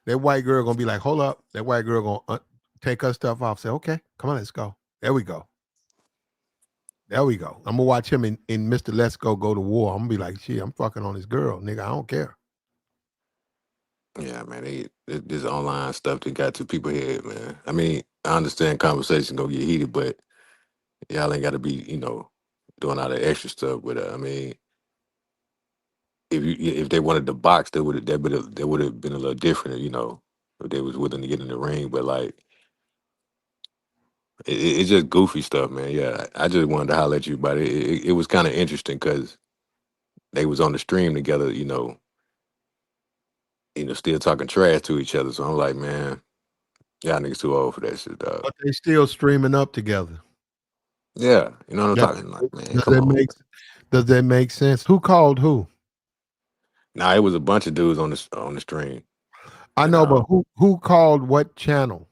A: That white girl gonna be like, hold up. That white girl gonna take her stuff off. Say, okay, come on, let's go. There we go. There we go. I'm gonna watch him in Mr. Let's go to war. I'm gonna be like, shit, I'm fucking on this girl, nigga. I don't care.
D: yeah, man. This online stuff that got to people head, man. I mean, I understand conversation gonna get heated, but y'all ain't got to be, doing all that extra stuff. But I mean, if they wanted to box, they would have been a little different, if they was willing to get in the ring. But like, it's just goofy stuff, man. Yeah, I just wanted to holler at you about it. It was kind of interesting because they was on the stream together, still talking trash to each other. So I'm like, man, y'all niggas too old for that shit, dog.
A: But they still streaming up together.
D: Yeah, you know what
A: That
D: I'm talking. Like, man,
A: does
D: come
A: that
D: on.
A: make does that make sense? Who called who?
D: Nah, it was a bunch of dudes on the stream,
A: I
D: and
A: know, but who called what channel?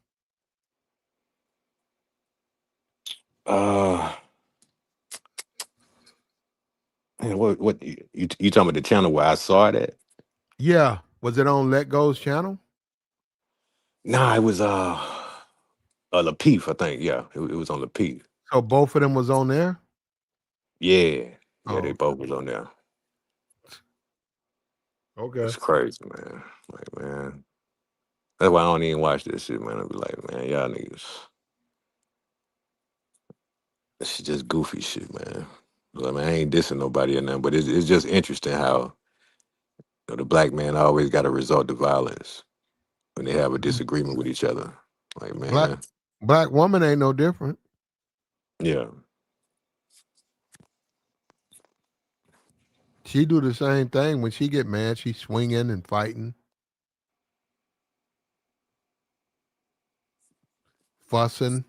D: uh, man, what you talking about the channel where I saw it at?
A: Yeah. Was it on Let Go's channel?
D: Nah, it was Lapeef, I think. Yeah, it was on Lapeef.
A: So both of them was on there?
D: Yeah, yeah, they
A: Oh,
D: both was on there.
A: okay.
D: It's crazy, man. Like, man, that's why I don't even watch this shit, man. I be like, man, y'all niggas, this is just goofy shit, man. I mean, I ain't dissing nobody or nothing, but it's just interesting how the black man always got to resort to violence when they have a
A: Mhm.
D: disagreement with each other. Like,
A: Black
D: man,
A: black woman ain't no different.
D: yeah,
A: She do the same thing when she get mad. She swinging and fighting, fussing.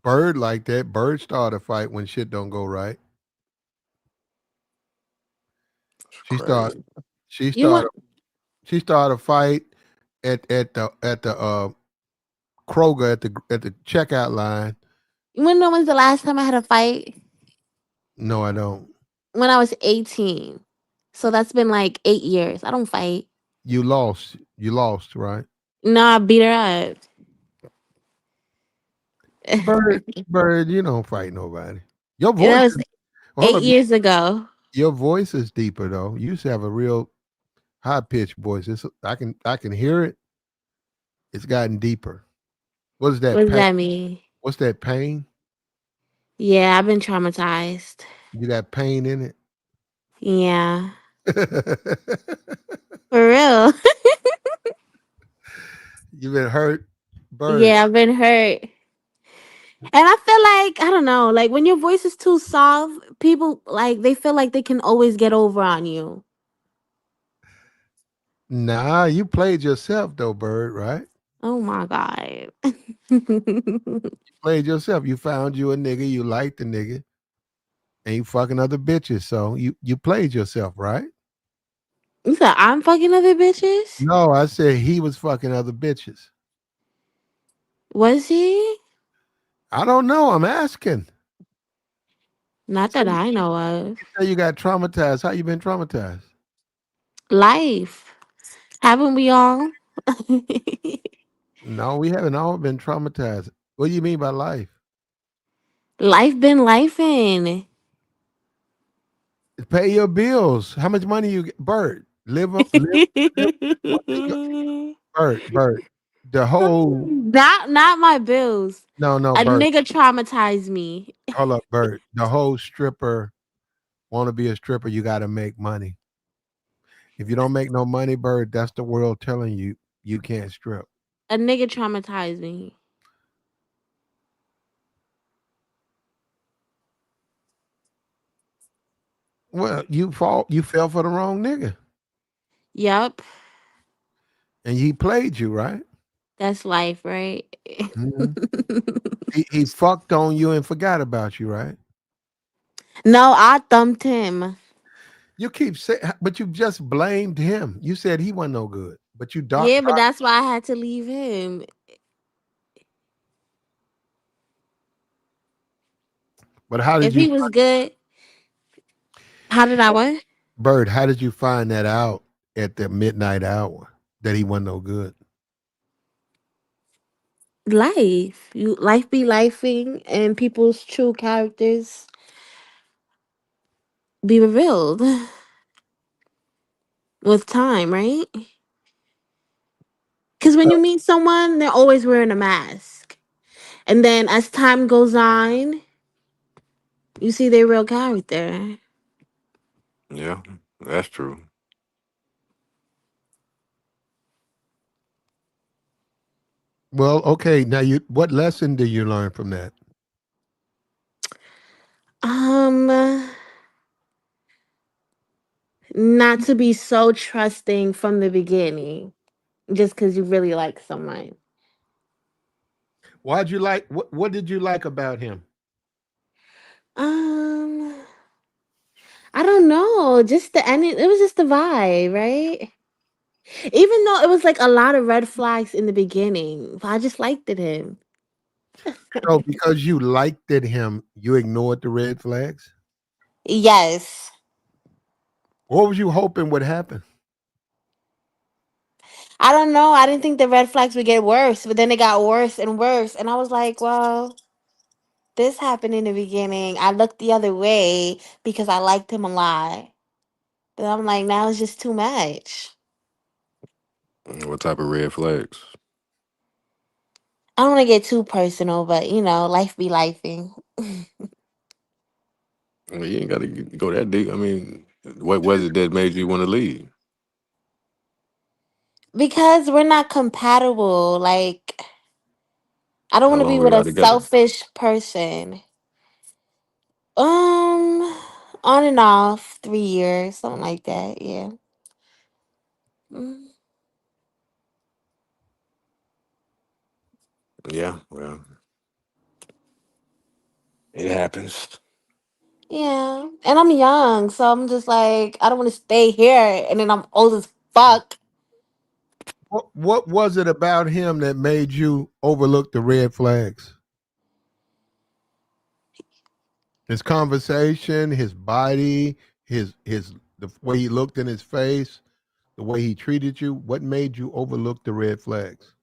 A: Bird like that. Bird start a fight when shit don't go right.
D: it's
A: She start.
D: crazy.
A: She
C: You
A: start.
C: want
A: She start a fight at the Kroger at the checkout line.
C: you want to know when's the last time I had a fight?
A: No, I don't.
C: When I was 18. So that's been like 8 years. I don't fight.
A: You lost. You lost, right?
C: No, I beat her up.
A: Bird, you don't fight nobody. Your
C: That
A: voice
C: was
A: is hold
C: eight
A: up.
C: years ago.
A: Your voice is deeper though. You used to have a real high pitched voice. I can hear it. It's gotten deeper. What is
C: What
A: that
C: does
A: pain?
C: that mean?
A: What's that pain?
C: Yeah, I've been traumatized.
A: You got pain in
C: Yeah,
A: it.
C: for real.
A: You been hurt, Bird.
C: Yeah, I've been hurt. And I feel like, I don't know, like when your voice is too soft, people like they feel like they can always get over on you.
A: Nah, you played yourself though, Bird, right?
C: Oh my God.
A: You played yourself. You found you a nigga, you liked the nigga, and you fucking other bitches. So you played yourself, right?
C: You said I'm fucking other bitches?
A: No, I said he was fucking other bitches.
C: Was he?
A: I don't know. I'm asking.
C: Not
A: So
C: that
A: you
C: I know of.
A: say you got traumatized. How you been traumatized?
C: Life. Haven't we all?
A: No, we haven't all been traumatized. What do you mean by life?
C: Life been lifing.
A: Pay your bills. How much money you get? Bird, live. What is your bird? The whole
C: Not my bills.
A: no,
C: A
A: bird.
C: nigga traumatized me.
A: Hold up, bird. The whole stripper want to be a stripper. You got to make money. If you don't make no money, bird, that's the world telling you you can't strip.
C: A nigga traumatized me.
A: Well, you fell for the wrong nigga,
C: Yup.
A: and he played you, right?
C: That's life, right?
A: Mhm. He fucked on you and forgot about you, right?
C: No, I thumped him.
A: You keep saying, but you just blamed him. You said he wasn't no good, but you
C: Yeah, but that's why I had to leave him.
A: But how did
C: If
A: you,
C: he was good, how did I what?
A: Bird? How did you find that out at the midnight hour that he wasn't no good?
C: Life. Life be lifing and people's true characters be revealed with time, right? Because when you meet someone, they're always wearing a mask. And then as time goes on, you see their real character.
D: Yeah, that's true.
A: Well, okay. Now, what lesson do you learn from that?
C: Um, Not to be so trusting from the beginning just because you really like someone.
A: Why'd you like? What did you like about him?
C: Um, I don't know. Just the ending. It was just the vibe, right? Even though it was like a lot of red flags in the beginning, but I just liked it him.
A: So, because you liked it him, you ignored the red flags.
C: Yes.
A: What was you hoping would happen?
C: I don't know. I didn't think the red flags would get worse, but then it got worse and worse. And I was like, well, this happened in the beginning. I looked the other way because I liked him a lot. But I'm like, now it's just too much.
D: What type of red flags?
C: I don't want to get too personal, but life be lifing.
D: Well, you ain't got to go that deep. I mean, what was it that made you want to leave?
C: Because we're not compatible. Like, I don't
D: How
C: want to be
D: long were
C: with
D: y'all
C: a
D: together?
C: selfish person. Um, on and off, 3 years, something like that. Yeah. Mm,
D: Yeah, well, it happens.
C: yeah. And I'm young, so I'm just like, I don't want to stay here, and then I'm old as fuck.
A: What was it about him that made you overlook the red flags? His conversation, his body, his the way he looked in his face, the way he treated you. What made you overlook the red flags?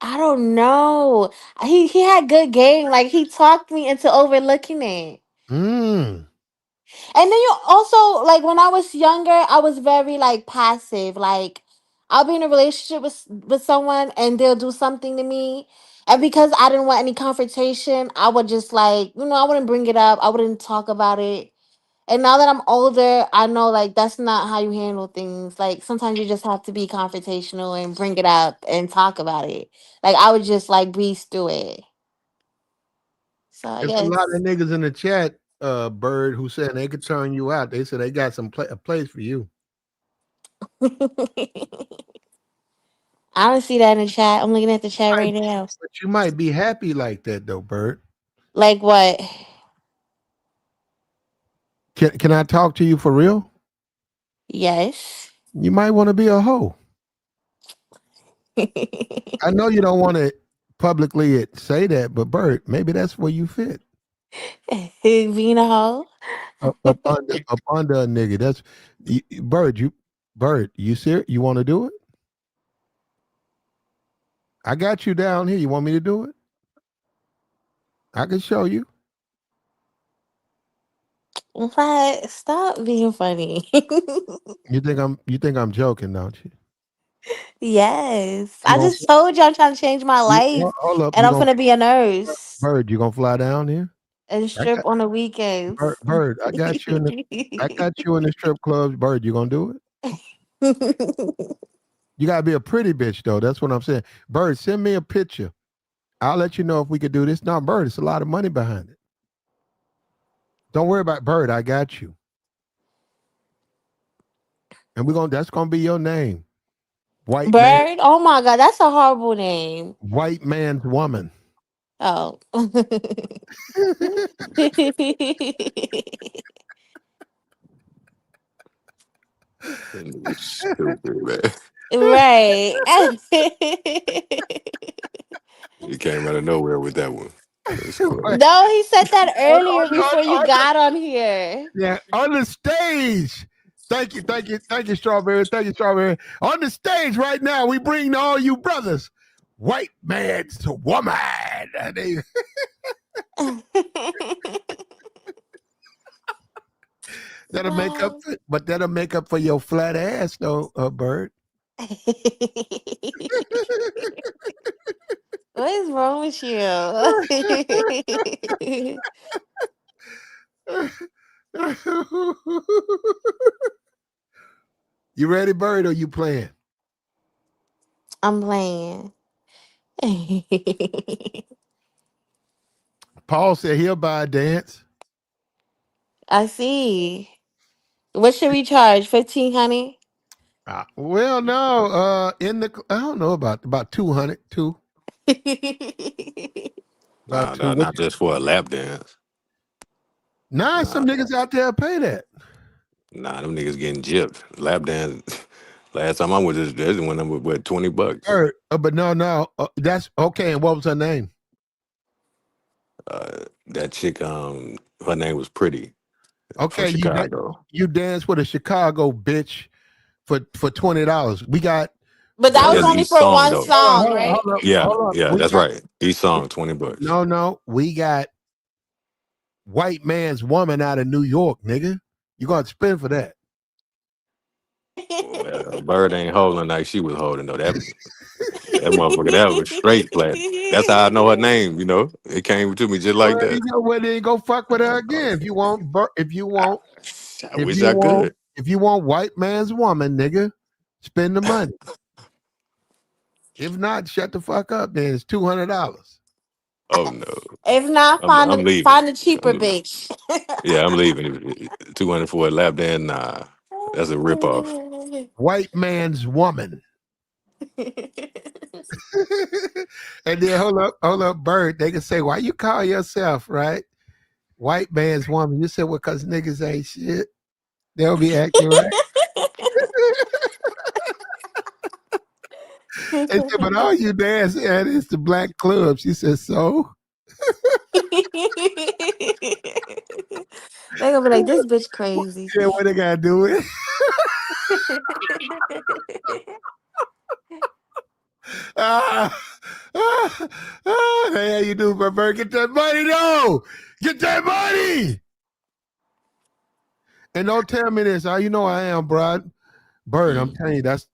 C: I don't know. He had good game. Like he talked me into overlooking it.
A: Mm.
C: And then you also like when I was younger, I was very like passive. Like I'll be in a relationship with someone and they'll do something to me. And because I didn't want any confrontation, I would just like, I wouldn't bring it up. I wouldn't talk about it. And now that I'm older, I know like that's not how you handle things. Like sometimes you just have to be confrontational and bring it up and talk about it. Like I would just like breeze through it. So I
A: There's a lot
C: guess
A: of niggas in the chat, Bird, who saying they could turn you out. They said they got a place for you.
C: I don't see that in the chat. I'm looking at the chat
A: Might-
C: right now.
A: But you might be happy like that though, Bert.
C: Like what?
A: Can I talk to you for real?
C: Yes.
A: You might want to be a hoe. I know you don't want to publicly say that, but Bert, maybe that's where you fit.
C: Being a hoe.
A: Up under a nigga. That's Bert. Bert. You serious? You want to do it? I got you down here. You want me to do it? I can show you.
C: What? Stop being funny.
A: You think I'm joking, don't you?
C: Yes.
A: You
C: I
A: gonna
C: just told you I'm trying to change my life
A: hold up?
C: and I'm gonna be a nurse
A: Bird? You gonna fly down here?
C: and
A: I
C: strip
A: got
C: on the weekends.
A: Bird. I got you in the strip clubs. Bird, you gonna do it? You gotta be a pretty bitch though. That's what I'm saying. Bird, send me a picture. I'll let you know if we could do this. No, Bird, it's a lot of money behind it. Don't worry about Bird. I got you. And that's gonna be your name. White man,
C: Bird? Oh my god, that's a horrible name.
A: white man's woman.
C: Oh.
D: That nigga stupid, man.
C: Right.
D: He came out of nowhere with that one. That's
A: What?
D: crazy.
C: No, he said that earlier before you
A: On
C: got on here.
A: yeah, on the stage. Thank you, Strawberry. Thank you, Strawberry. On the stage right now, we bring to all you brothers, white man's woman. They,
C: Wow.
A: that'll make up for your flat ass, though, Bird.
C: What is wrong with you?
A: You ready, Bird, or you playing?
C: I'm playing.
A: Paul said he'll buy a dance.
C: I see. What should we charge? 15, honey?
A: Well, no, I don't know about 200, about
D: Nah,
A: two.
D: nah, not just for a lap dance.
A: Nah,
D: Nah,
A: some niggas out there pay that.
D: nah, them niggas getting gypped. Lap dance. Last time I went to this one, number what, $20.
A: But no, that's okay. And what was her name?
D: That chick, her name was Pretty from
A: Okay,
D: Chicago.
A: you dance with a Chicago bitch for $20. We got
C: But that was
A: hold
D: That's
C: only
D: each
C: for
D: song
C: one
D: though.
C: song, right?
D: Yeah,
A: hold up.
D: yeah,
A: We
D: that's
A: got
D: right. Each song, $20.
A: no. We got white man's woman out of New York, nigga. You got to spend for that.
D: Well, Bird ain't holding like she was holding though. That motherfucker, that was straight flat. That's how I know her name. It came to me just like
A: Well, you
D: that.
A: know what? Then go fuck with her again.
D: I, I wish I could.
A: If you want white man's woman, nigga, spend the money. If not, shut the fuck up. Then it's $200.
D: Oh no,
C: If not,
D: I'm leaving.
C: find a cheaper
D: I'm,
C: bitch.
D: yeah, I'm leaving. 200 for a lap dance? Nah, that's a ripoff.
A: White man's woman. And then hold up, Bird. They can say, why you call yourself, right? White man's woman. You said, well, because niggas ain't shit. They'll be acting right. They said, but all you dance at is the black club. She said, so?
C: They gonna be like, this bitch crazy.
A: Yeah, what they gotta do it? Ah, hey, how you do, Bird? Get that money, though. Get that money. And don't tell me this. You know I am, bro. Bird, I'm telling you, that's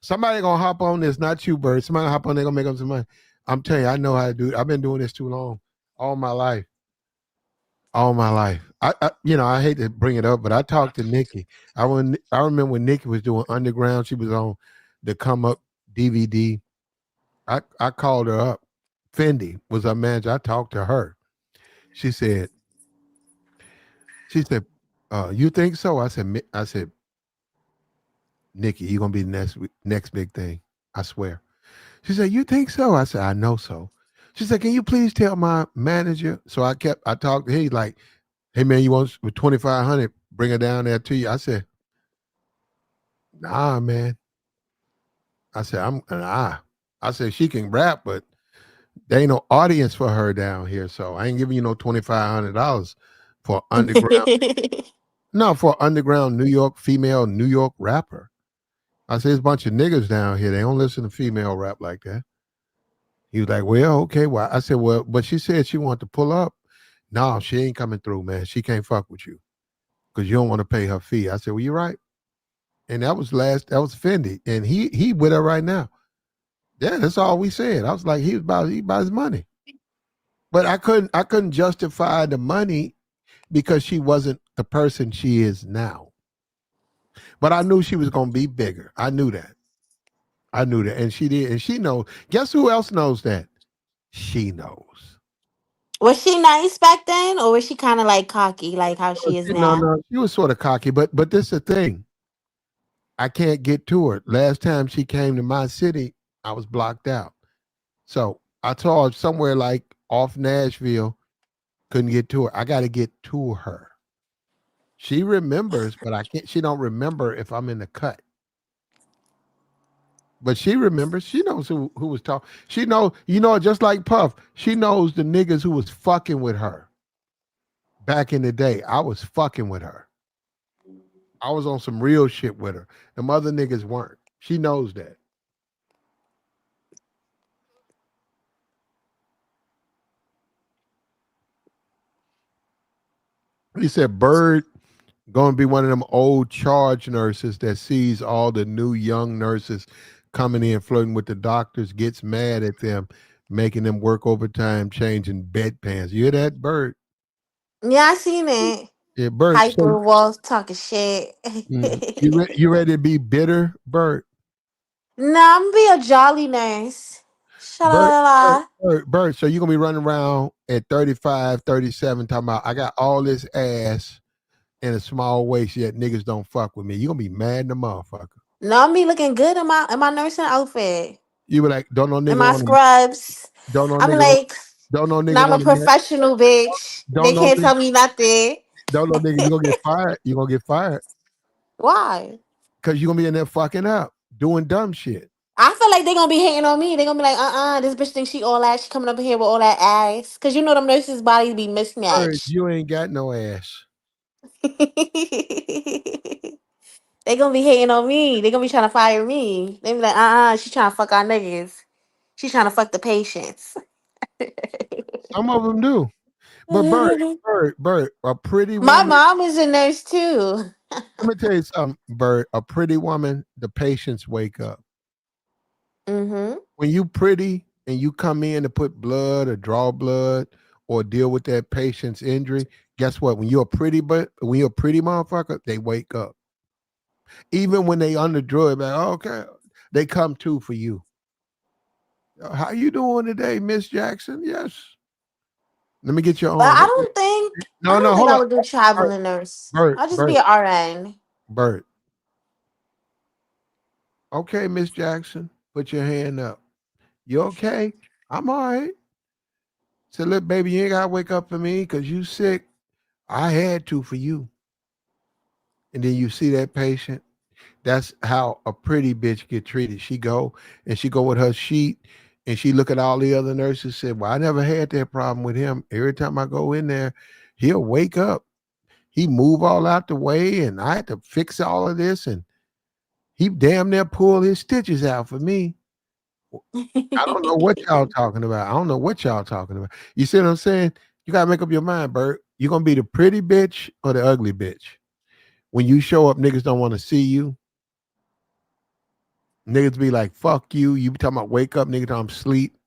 A: somebody gonna hop on this, not you, Bird. Somebody hop on, they gonna make up some money. I'm telling you, I know how to do it. I've been doing this too long, all my life, all my life. I hate to bring it up, but I talked to Nikki. I remember when Nikki was doing Underground. She was on the Come Up DVD. I called her up. Fendi was her manager. I talked to her. She said, you think so? I said, Nikki, you're gonna be the next big thing. I swear. She said, "You think so?" I said, "I know so." She said, "Can you please tell my manager?" So I talked to him like, "Hey man, you want with 2,500, bring her down there to you?" I said, "Nah, man." I said, "I'm nah." I said, "She can rap, but there ain't no audience for her down here, so I ain't giving you no $2,500 for underground. No, for underground New York female New York rapper." I said, "There's a bunch of niggas down here. They don't listen to female rap like that." He was like, "Well, okay." Well, I said, "Well, but she said she wanted to pull up." "No, she ain't coming through, man. She can't fuck with you because you don't want to pay her fee." I said, "Well, you're right." And that was Fendi. And he with her right now. Yeah, that's all we said. I was like, he about his money. But I couldn't justify the money because she wasn't the person she is now. But I knew she was gonna be bigger. I knew that. I knew that. And she did. And she knows. Guess who else knows that? She knows.
C: Was she nice back then, or was she kind of like cocky, like how she is
A: No,
C: now?
A: no, she was sort of cocky, but this is the thing. I can't get to her. Last time she came to my city, I was blocked out. So I told her somewhere like off Nashville, couldn't get to her. I got to get to her. She remembers, but I can't. She don't remember if I'm in the cut. But she remembers. She knows who was talking. She know. You know, just like Puff. She knows the niggas who was fucking with her back in the day. I was fucking with her. I was on some real shit with her. Them other niggas weren't. She knows that. He said, Bird going to be one of them old charge nurses that sees all the new young nurses coming in flirting with the doctors, gets mad at them, making them work overtime, changing bedpans. You hear that, Bird?
C: Yeah, I seen it.
A: Yeah, Bird. So
C: Hyper Wolf talking shit.
A: you ready to be bitter, Bird?
C: Nah, I'm gonna be a jolly nurse. Sha la
A: Bird,
C: la
A: Bird,
C: la.
A: Bird, Bird. So you're gonna be running around at 35, 37, talking about I got all this ass in a small waist, yet niggas don't fuck with me. You're gonna be mad in the motherfucker.
C: No, I'm be looking good in my nursing outfit.
A: You be like, don't no
C: In
A: nigga
C: my
A: want to,
C: scrubs.
A: don't no
C: I'm
A: nigga want,
C: like,
A: don't no nigga
C: now I'm a
A: want to,
C: professional bitch. They
A: don't no
C: can't
A: nigga,
C: tell me nothing.
A: don't no nigga, you gonna get fired. You gonna get fired
C: Why?
A: because you gonna be in there fucking up, doing dumb shit.
C: I feel like they gonna be hating on me. They gonna be like, this bitch thinks she all that. She coming up in here with all that ass. Cause you know them nurses' bodies be
A: Bird,
C: mismatched.
A: you ain't got no ass.
C: They gonna be hating on me. They gonna be trying to fire me. They be like, she trying to fuck our niggas. She trying to fuck the patients.
A: Some of them do. But Bird, a pretty
C: My
A: woman.
C: mom is a nurse too.
A: Let me tell you something, Bird. A pretty woman, the patients wake up.
C: Mm-hmm.
A: When you pretty and you come in to put blood or draw blood or deal with that patient's injury, guess what? When you're a pretty motherfucker, they wake up. Even when they under drug, like, "Oh, okay, they come to for you. How you doing today, Miss Jackson? Yes. Let me get your
C: But
A: arm. Okay.
C: I
A: No,
C: don't
A: no,
C: think
A: hold
C: I
A: on.
C: would do
A: Bert,
C: traveling nurse.
A: Bert,
C: I'll just be
A: Bert,
C: an RN.
A: Bert. Okay, Miss Jackson, put your hand up. You okay? I'm all right. Said, look, baby, you ain't gotta wake up for me because you sick. I had to for you. And then you see that patient. That's how a pretty bitch get treated. She go with her sheet and she look at all the other nurses, said, well, I never had that problem with him. Every time I go in there, he'll wake up. He move all out the way and I had to fix all of this and he damn near pulled his stitches out for me. I don't know what y'all talking about. I don't know what y'all talking about. You see what I'm saying? You gotta make up your mind, Bert. You gonna be the pretty bitch or the ugly bitch? When you show up, niggas don't want to see you. Niggas be like, fuck you. You be talking about wake up, niggas I'm sleep.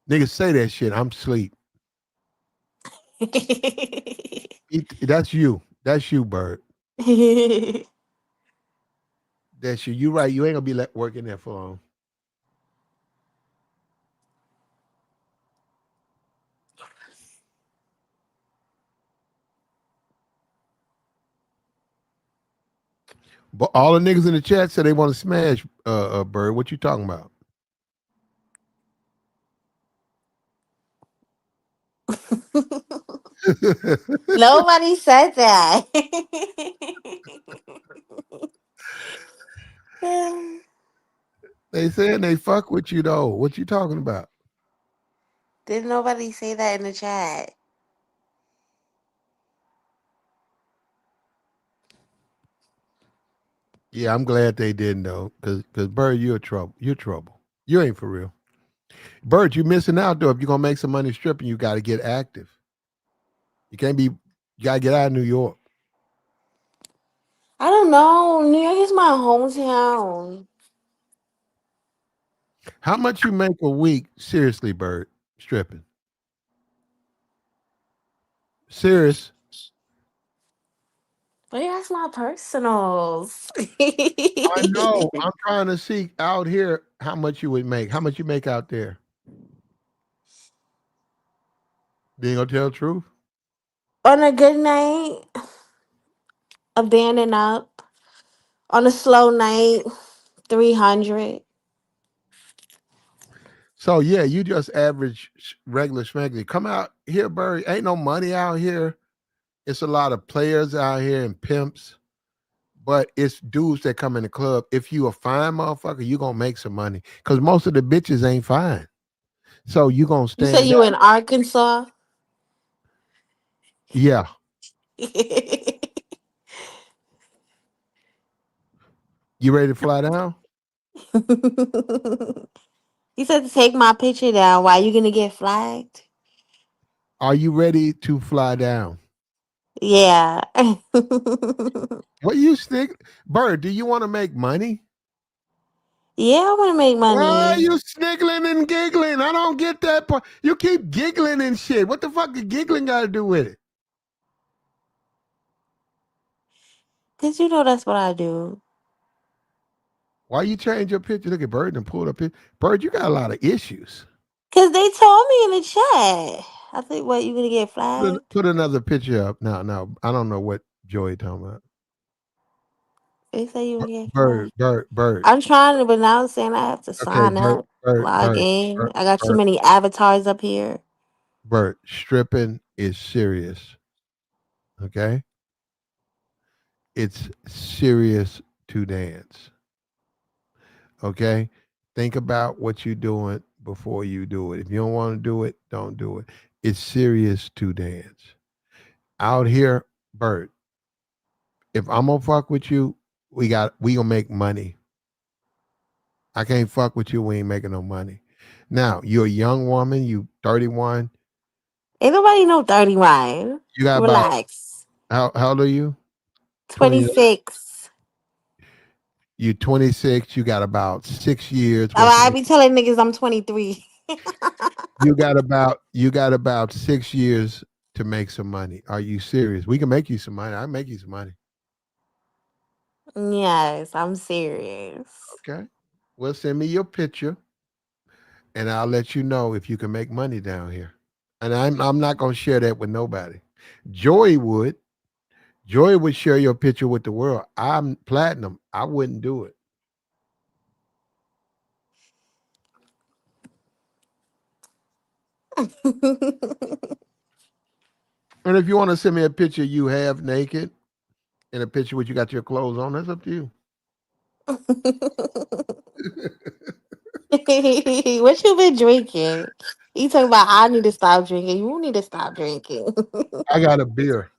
A: Niggas say that shit. I'm sleep. That's you. That's you, Bert. That's you. You right. You ain't gonna be working there for long. But all the niggas in the chat said they want to smash Bird. What you talking about?
C: Nobody said that.
A: They saying they fuck with you though. What you talking about?
C: Did nobody say that in the chat?
A: Yeah, I'm glad they didn't though, because Bird, you're trouble. You're trouble. You ain't for real. Bird, you missing out though. If you're gonna make some money stripping, you got to get active. You can't be. You gotta get out of New York.
C: I don't know. New York is my hometown.
A: How much you make a week? Seriously, Bird, stripping. Serious.
C: But that's my personals.
A: I know. I'm trying to see out here how much you would make. How much you make out there? You ain't gonna tell the truth.
C: On a good night, a banding up. On a slow night, 300.
A: So yeah, you just average regular schmegly. Come out here, Bird. Ain't no money out here. It's a lot of players out here and pimps, but it's dudes that come in the club. If you a fine motherfucker, you gonna make some money. Cause most of the bitches ain't fine. So you gonna
C: You say
A: stand
C: you
A: out.
C: in Arkansas?
A: Yeah.
C: You
A: You ready to fly down?
C: said to take my picture down. Why you gonna get flagged?
A: Are you ready to fly down?
C: Yeah.
A: What you stick? Bird, do you want to make money?
C: Yeah, I want to make
A: Why are
C: money.
A: you sniggling and giggling? I don't get that part. You keep giggling and shit. What the fuck is giggling got to do with it?
C: Cause you know that's what I do.
A: Why you change your picture? Look at Bird and pull up it. Bird, you got a lot of issues.
C: Cause they told me in the chat. I think what you gonna get flagged?
A: Put another picture up. No, I don't know what Joey talking about.
C: They say you gonna get
A: Bird,
C: flagged.
A: Bird, Bird.
C: I'm trying to, but now it's saying I have to
A: Okay,
C: sign up, log in.
A: Bird,
C: I got too
A: Bird,
C: many avatars up here.
A: Bird. Stripping is serious. Okay, it's serious to dance. Okay, think about what you're doing before you do it. If you don't want to do it, don't do it. It's serious to dance. Out here, Bird. If I'm gonna fuck with you, we gonna make money. I can't fuck with you. We ain't making no money. Now you're a young woman. You 31.
C: Ain't nobody know 31.
A: You got about
C: Relax.
A: how old are you? 20.
C: 26.
A: You 26. You got about 6 years worth of.
C: I be telling niggas I'm 23.
A: You got about 6 years to make some money. Are you serious? We can make you some money. I can make you some money.
C: Yes, I'm serious.
A: Okay. Well, send me your picture, and I'll let you know if you can make money down here. And I'm not gonna share that with nobody. Joy would. Joy would share your picture with the world. I'm platinum. I wouldn't do it. And if you want to send me a picture you have naked and a picture where you got your clothes on, that's up to you.
C: What you been drinking? You talking about I need to stop drinking. You need to stop drinking.
A: I got a beer.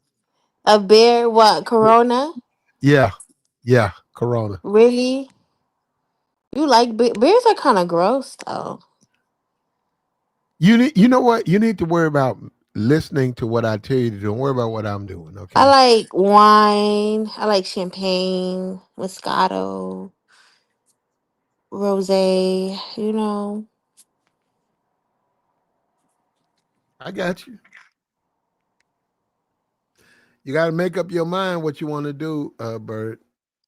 C: A beer? What? Corona?
A: Yeah, yeah, Corona.
C: Really? You like beers? Are kind of gross though.
A: You know what? You need to worry about listening to what I tell you to do. Don't worry about what I'm doing.
C: I
A: Okay.
C: like wine. I like champagne, Moscato, rosé. You know.
A: I got you. You got to make up your mind what you want to do, Bert.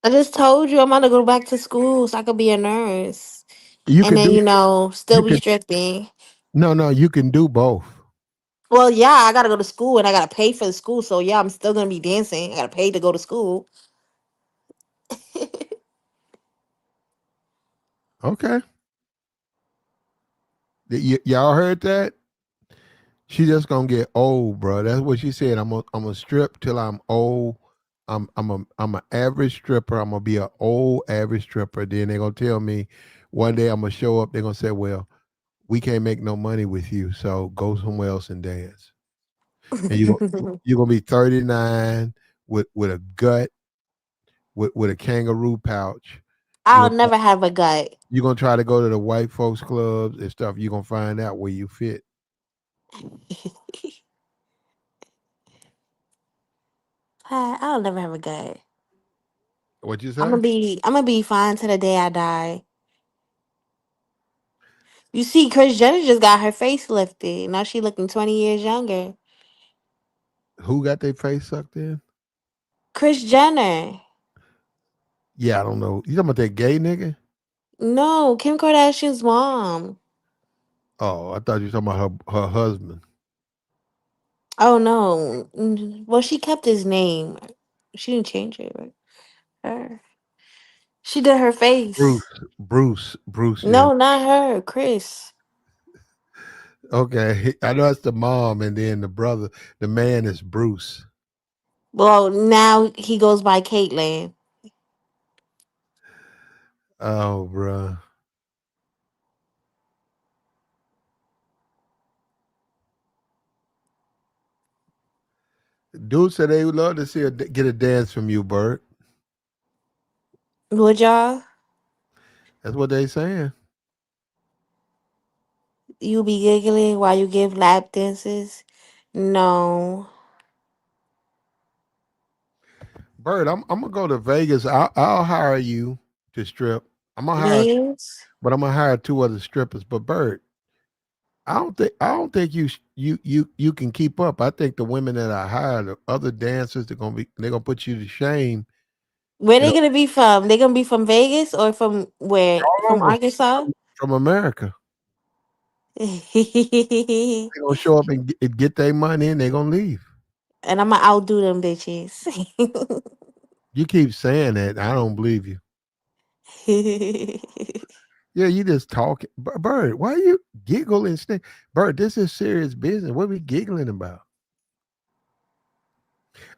C: I just told you I'm gonna go back to school so I could be a nurse,
A: You
C: and
A: can
C: then
A: do.
C: still
A: You
C: be
A: can.
C: stripping.
A: No. You can do both.
C: Well, yeah, I gotta go to school and I gotta pay for the school. So yeah, I'm still gonna be dancing. I gotta pay to go to school.
A: Okay. Y'all heard that? She just gonna get old, bro. That's what she said. I'm gonna strip till I'm old. I'm an average stripper. I'm gonna be an old average stripper. Then they're gonna tell me one day I'm gonna show up. They're gonna say, "Well, we can't make no money with you, so go somewhere else and dance." And you're gonna be 39 with a gut with a kangaroo pouch.
C: I'll
A: You're gonna,
C: never have a gut.
A: you're gonna try to go to the white folks clubs and stuff. You're gonna find out where you fit.
C: I'll never have a gut.
A: What you
C: I'm
A: say?
C: gonna be fine till the day I die. You see, Chris Jenner just got her face lifted. Now she looking 20 years younger.
A: Who got their face sucked in?
C: Chris Jenner.
A: Yeah, I don't know. You talking about that gay nigga?
C: No, Kim Kardashian's mom.
A: Oh, I thought you were talking about her husband.
C: Oh no. Well, she kept his name. She didn't change it. Right? Her. She did her
A: Bruce.
C: face.
A: Bruce Jenner.
C: No, not her. Chris.
A: Okay. I know it's the mom and then the brother. The man is Bruce.
C: Well, now he goes by Caitlyn.
A: Oh, bruh. Dude said they would love to see get a dance from you, Bert.
C: Would y'all?
A: That's what they saying.
C: You be giggling while you give lap dances? No.
A: Bert, I'm gonna go to Vegas. I'll hire you to strip. I'm gonna hire,
C: Yes.
A: but I'm gonna hire two other strippers. But Bert, I don't think you can keep up. I think the women that I hire, the other dancers, they're gonna put you to shame.
C: Where
A: You
C: they
A: know,
C: gonna be from? They gonna be from Vegas or from where?
A: all
C: From
A: over
C: Arkansas?
A: from America. They're gonna show up and get their money and they're gonna leave.
C: And I'ma outdo them bitches.
A: You keep saying that. I don't believe you. Yeah, you just talking. Bird, why you giggle and stay? Bird, this is serious business. What we giggling about?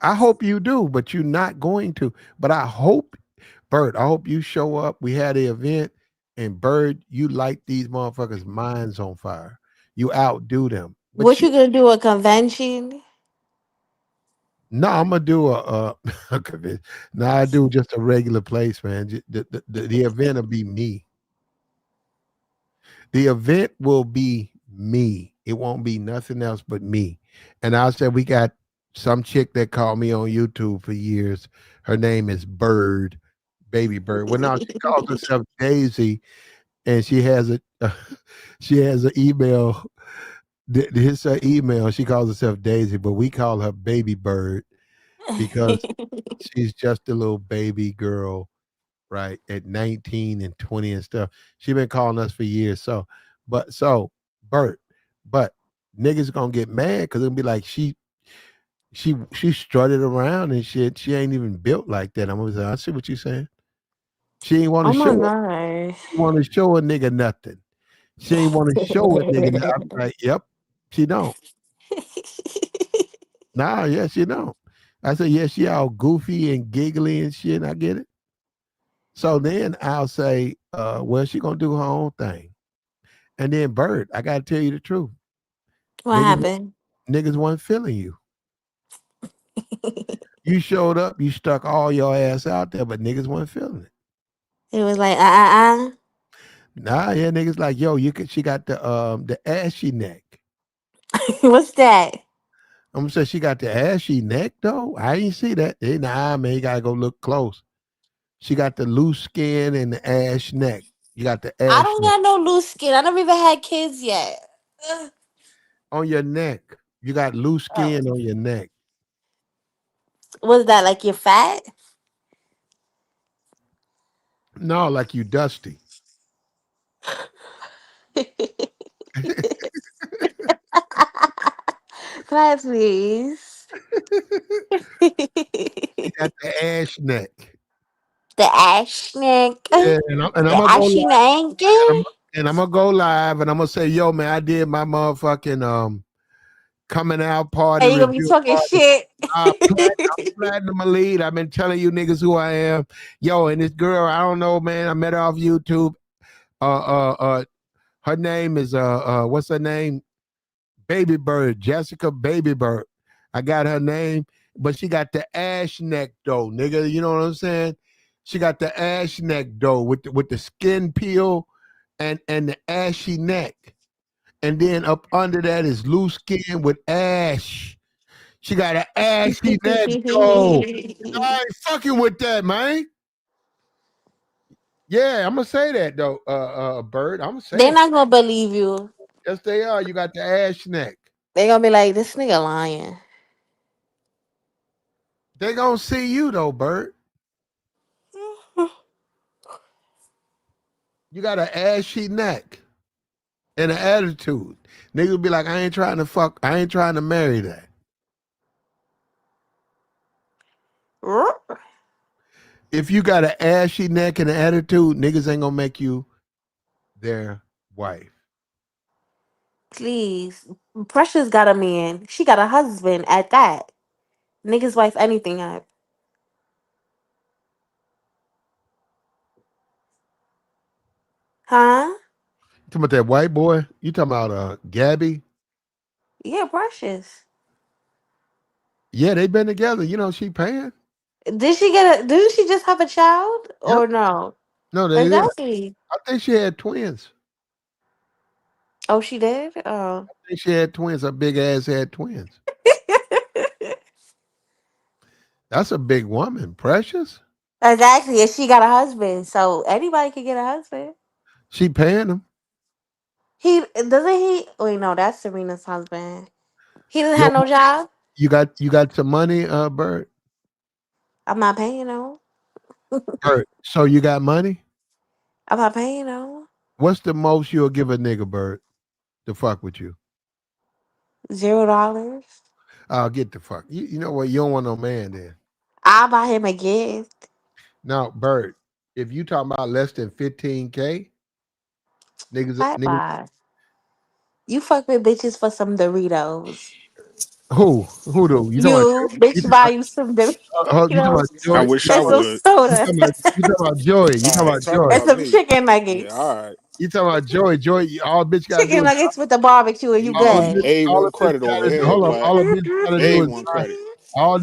A: I hope you do, but you're not going to. But Bird, I hope you show up. We had an event, and Bird, you light these motherfuckers' minds on fire. You outdo them. But
C: What
A: you,
C: you gonna do? A convention?
A: no, I'm gonna do a convention. No, I do just a regular place, man. The event will be me. The event will be me. It won't be nothing else but me. And I said, we got some chick that called me on YouTube for years. Her name is Bird, Baby Bird. Well, now she calls herself Daisy, and she has a she has an email. Here's her email. She calls herself Daisy, but we call her Baby Bird because she's just a little baby girl, right? At 19 and 20 and stuff. She been calling us for years. So Bert, but niggas gonna get mad because it'll be like she strutted around and shit. She ain't even built like that. I'm gonna say, I see what you're saying. She ain't want to
C: Oh my
A: show it.
C: god.
A: She want to show a nigga nothing. She ain't want to show a nigga nothing. I'm like, yep, she don't. Nah, yeah, she don't. I said, yeah, she all goofy and giggly and shit. I get it. So then I'll say, well, she gonna do her own thing. And then Bird, I gotta tell you the truth.
C: What
A: Niggas
C: happened?
A: niggas wasn't feeling you. You showed up, you stuck all your ass out there, but niggas wasn't feeling it.
C: It was like
A: Nah, yeah, niggas like, yo, she got the ashy neck.
C: What's that?
A: I'm gonna say she got the ashy neck though. I ain't see that. Nah, man, you gotta go look close. She got the loose skin and the ash neck. You got the
C: I
A: ash
C: don't
A: neck
C: got no loose skin. I never even had kids yet. Ugh.
A: on your neck. You got loose
C: Oh.
A: skin on your neck.
C: Was that like you're fat?
A: No, like you dusty.
C: Class, please.
A: You got the ash neck.
C: The ash neck.
A: Yeah, and I'm
C: The
A: gonna go
C: ashy
A: live.
C: neck.
A: And I'm gonna go live, and I'm gonna say, "Yo, man, I did my motherfucking coming out party,
C: And you gonna be
A: review
C: talking
A: party.
C: shit.
A: Platinum elite. I've been telling you niggas who I am. Yo, and this girl, I don't know, man. I met her off YouTube. Her name is what's her name? Baby Bird, Jessica Baby Bird. I got her name, but she got the ash neck though, nigga. You know what I'm saying? She got the ash neck though with the skin peel and the ashy neck. And then up under that is loose skin with ash. She got an ashy neck though. I ain't fucking with that, man. Yeah, I'm gonna say that though, Bird. I'm gonna say
C: They're
A: it.
C: not gonna believe you.
A: Yes, they are. You got the ash neck.
C: They're gonna be like, this nigga lying.
A: They gonna see you though, Bird. You got an ashy neck and an attitude. Niggas be like, I ain't trying to fuck. I ain't trying to marry that. If you got an ashy neck and an attitude, niggas ain't gonna make you their wife.
C: Please. Precious got a man. She got a husband at that. Niggas wife anything up. Huh?
A: You talking about that white boy? You talking about Gabby?
C: Yeah, Precious.
A: Yeah, they been together. You know, she paying.
C: Didn't she just have a child?
A: Yep.
C: Or no?
A: No, they did.
C: Exactly.
A: I think she had twins.
C: Oh, she did? Oh.
A: I think she had twins. Her big ass had twins. That's a big woman, Precious.
C: Exactly. And she got a husband. So anybody can get a husband.
A: She paying them.
C: He doesn't he wait, no, that's Serena's husband. He doesn't
A: Yo,
C: have no job.
A: you got some money, Bert?
C: I'm not paying no.
A: Bert. So you got money?
C: I'm not paying no.
A: What's the most you'll give a nigga, Bert, to fuck with you?
C: $0.
A: I'll get the fuck. You know what? You don't want no man then.
C: I'll buy him a gift.
A: Now, Bert, if you talking about less than 15K,
C: Bye
A: niggas,
C: bye. You fuck with bitches for some Doritos.
A: who do? You talking about
C: You
A: you
C: bitch
A: talking
C: buy you some
A: you talking about
C: Doritos
B: I
A: Joy?
B: wish I
C: and some
B: would.
C: soda
A: You talking about Joy? You
B: All
A: talking
B: right,
A: about
B: talk
A: Joy?
C: and
B: about
C: some
B: me.
C: chicken
B: Yeah,
C: nuggets.
B: all right.
A: You talking about Joy? Joy, all bitch gotta do
C: Chicken
A: is
C: nuggets with the barbecue and you good.
A: all a
B: A1
A: bitch
B: credit over
A: gotta do.
B: here,
A: Hold on,
B: Plat.
A: all a bitch gotta do is
B: A1
A: buy.
B: credit.
A: All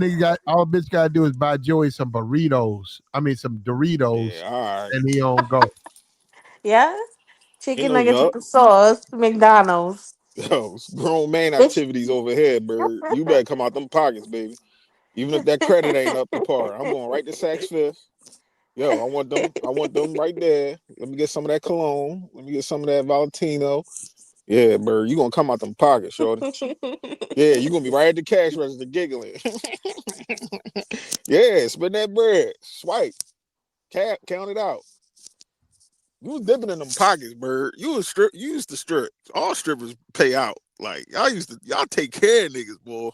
A: bitch gotta do is buy Joey some burritos. I mean some Doritos,
B: Yeah, all right.
A: and he on go.
C: Yeah?
B: He
C: Chicken
B: know
C: nuggets with
B: yup.
C: the sauce, McDonald's.
B: Yo, it's grown man
C: Bitch.
B: activities over here, bird. You better come out them pockets, baby. Even if that credit ain't up to par, I'm going right to Saks Fifth. Yo, I want them. I want them right there. Let me get some of that cologne. Let me get some of that Valentino. Yeah, bird. You gonna come out them pockets, shorty. Yeah, you gonna be right at the cash register giggling. Yeah, spend that bread. Swipe. Count it out. You was dipping in them pockets, bird. You used to strip. All strippers pay out. Like y'all take care of niggas, boy.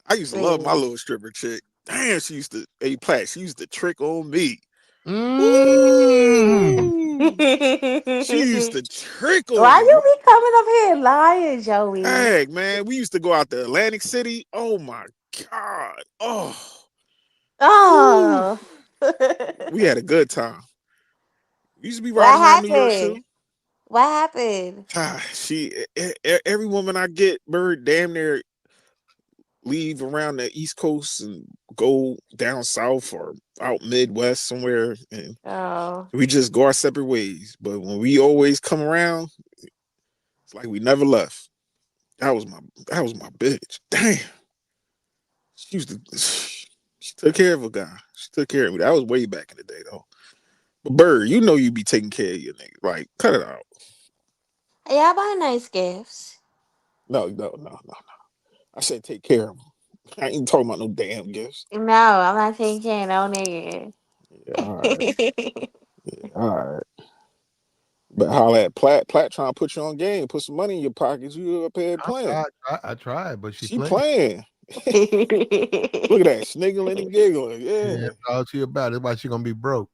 B: I used to love my
C: Please.
B: little stripper chick. Damn, she used to A Plat. She used to trick on me.
A: Mm.
B: Ooh, she used to trick on
C: Why
B: me.
C: you be coming up here lying, Joey?
B: Dang, man, we used to go out to Atlantic City. Oh my god. Oh, ooh,
C: Oh.
B: we had a good time. We used to be
C: What
B: riding around New York
C: happened?
B: too.
C: What happened?
B: Every woman I get, bird, damn near leave around the East Coast and go down south or out Midwest somewhere, and
C: Oh.
B: we just go our separate ways. But when we always come around, it's like we never left. That was my bitch. Damn, she used to. She took care of a guy. She took care of me. That was way back in the day, though. But Bird, you know you be taking care of your nigga. Like, cut it out.
C: Yeah, I buy nice gifts.
B: No. I said take care of him. I ain't talking about no damn gifts.
C: No, I'm not taking care of no nigga.
B: Yeah, all right. Yeah, all right. But holla at Plat trying to put you on game, put some money in your pockets. You up here playing.
A: I tried, but she
B: She
A: playing.
B: playing. Look at that, sniggling and giggling.
A: Yeah,
B: Yeah.
A: that's all she about. That's why she gonna be broke.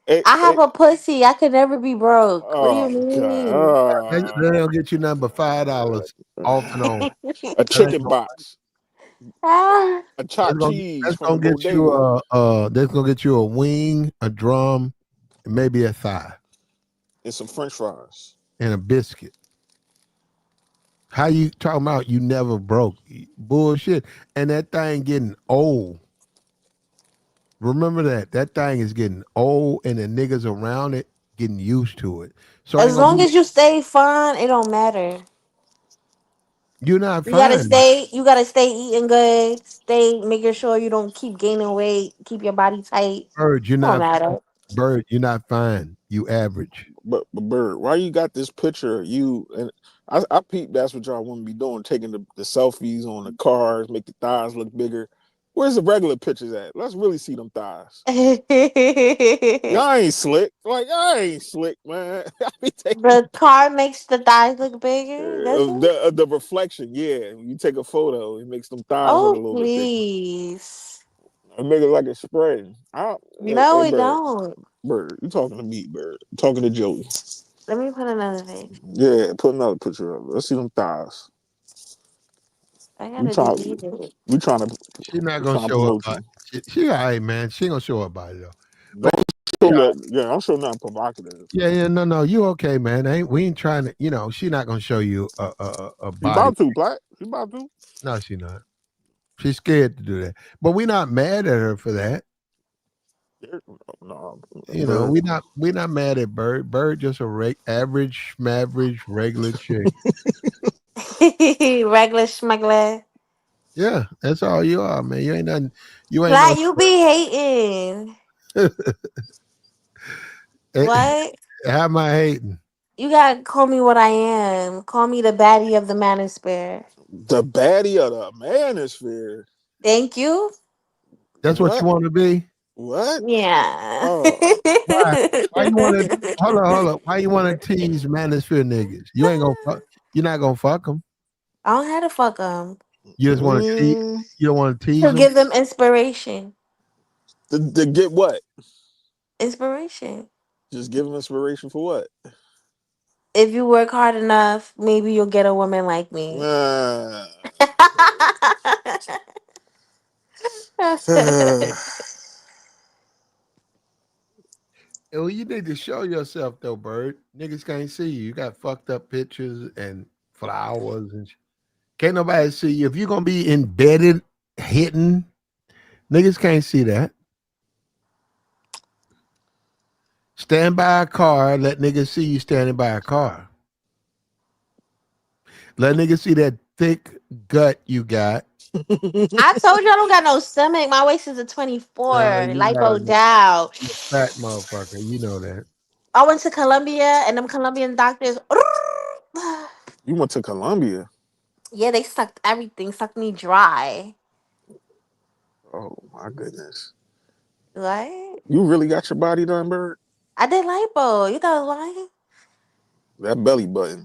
C: I have
B: Hey,
C: a pussy. I could never be broke. What do you
B: oh
C: mean?
A: They don't get you nothing but $5 off and on.
B: a
A: That ain't
B: chicken
A: gonna,
B: box,
C: Ah,
B: a chopped cheese
A: that's
B: from a
A: gonna get you
B: bodega,
A: that's gonna get you a wing, a drum, and maybe a thigh
B: and some French fries.
A: and a biscuit. How you talking about you never broke? Bullshit. And that thing getting old. Remember that. That thing is getting old and the niggas around it getting used to it. So ain't
C: as
A: gonna
C: long
A: be
C: as you stay fun, it don't matter.
A: you're not
C: You gotta
A: fine.
C: stay. You gotta stay eating good. Stay making sure you don't keep gaining weight. Keep your body tight.
A: Bird, you're
C: Don't
A: not
C: matter.
A: bird, you're not fine. You average.
B: But Bird, why you got this picture of you? And I peep that's what y'all want to be doing, taking the selfies on the cars, make the thighs look bigger. Where's the regular pictures at? Let's really see them thighs.
C: The
B: Y'all ain't slick. Like I ain't slick, man. I be taking
C: car makes the thighs look bigger. Does it?
B: the reflection. Yeah, when you take a photo, it makes them thighs look a
C: Oh
B: little bit bigger.
C: please.
B: It make it like a spray.
C: No,
B: Hey,
C: it
B: Bird,
C: don't.
B: Bird, you talking to me, Bird? I'm talking to Joey.
C: Let me put another thing.
B: Yeah, put another picture up. Let's see them thighs.
C: I
B: We
C: gotta
B: trying,
C: delete it.
B: we trying to,
A: She's not
B: we
A: gonna
B: trying to
A: show up
B: promote
A: by
B: you.
A: she all right, man. She ain't gonna show up by it though.
B: Don't
A: But
B: show
A: yeah,
B: that. Yeah, I'm sure nothing provocative.
A: yeah, no, you okay, man. Ain't we ain't trying to, she not gonna show you a
B: You
A: body.
B: about to, Black? You about to?
A: No, she not. She's scared to do that. But we not mad at her for that.
B: Yeah, no,
A: We
B: Bird.
A: not mad at Bird. Bird just a average regular chick.
C: Regular schmuggler.
A: Yeah, that's all you are, man. You ain't nothing. You ain't no.
C: Like you be hating. What?
A: How am I hating?
C: You gotta call me what I am. Call me the baddie of the manosphere.
B: The baddie of the manosphere.
C: Thank you.
A: That's what
B: What?
A: you want to be.
B: What?
C: Yeah.
B: Oh,
A: Why? Why you want to? Hold on. Why you want to tease manosphere niggas? You ain't gonna fuck. You're not gonna fuck them.
C: I don't have to fuck them.
A: You just want to tease.
B: mm,
A: You don't want to tease
C: To
A: them.
C: give them inspiration.
B: to get what?
C: Inspiration.
B: Just give them inspiration for what?
C: If you work hard enough, maybe you'll get a woman like me.
B: Uh,
A: Well, you need to show yourself though, Bird. Niggas can't see you. You got fucked up pictures and flowers and. Can't nobody see you. If you're gonna be embedded, hitting, niggas can't see that. Stand by a car, let niggas see you standing by a car. Let niggas see that thick gut you got.
C: I told you I don't got no stomach. My waist is a 24.
A: You got
C: Lipo down.
A: a fat motherfucker. You know that.
C: I went to Colombia and them Colombian doctors.
B: you went to Colombia.
C: Yeah, they sucked everything, sucked me dry.
B: Oh my goodness.
C: What?
B: You really got your body done, Bird?
C: I did lipo. You thought I was lying?
B: That belly button.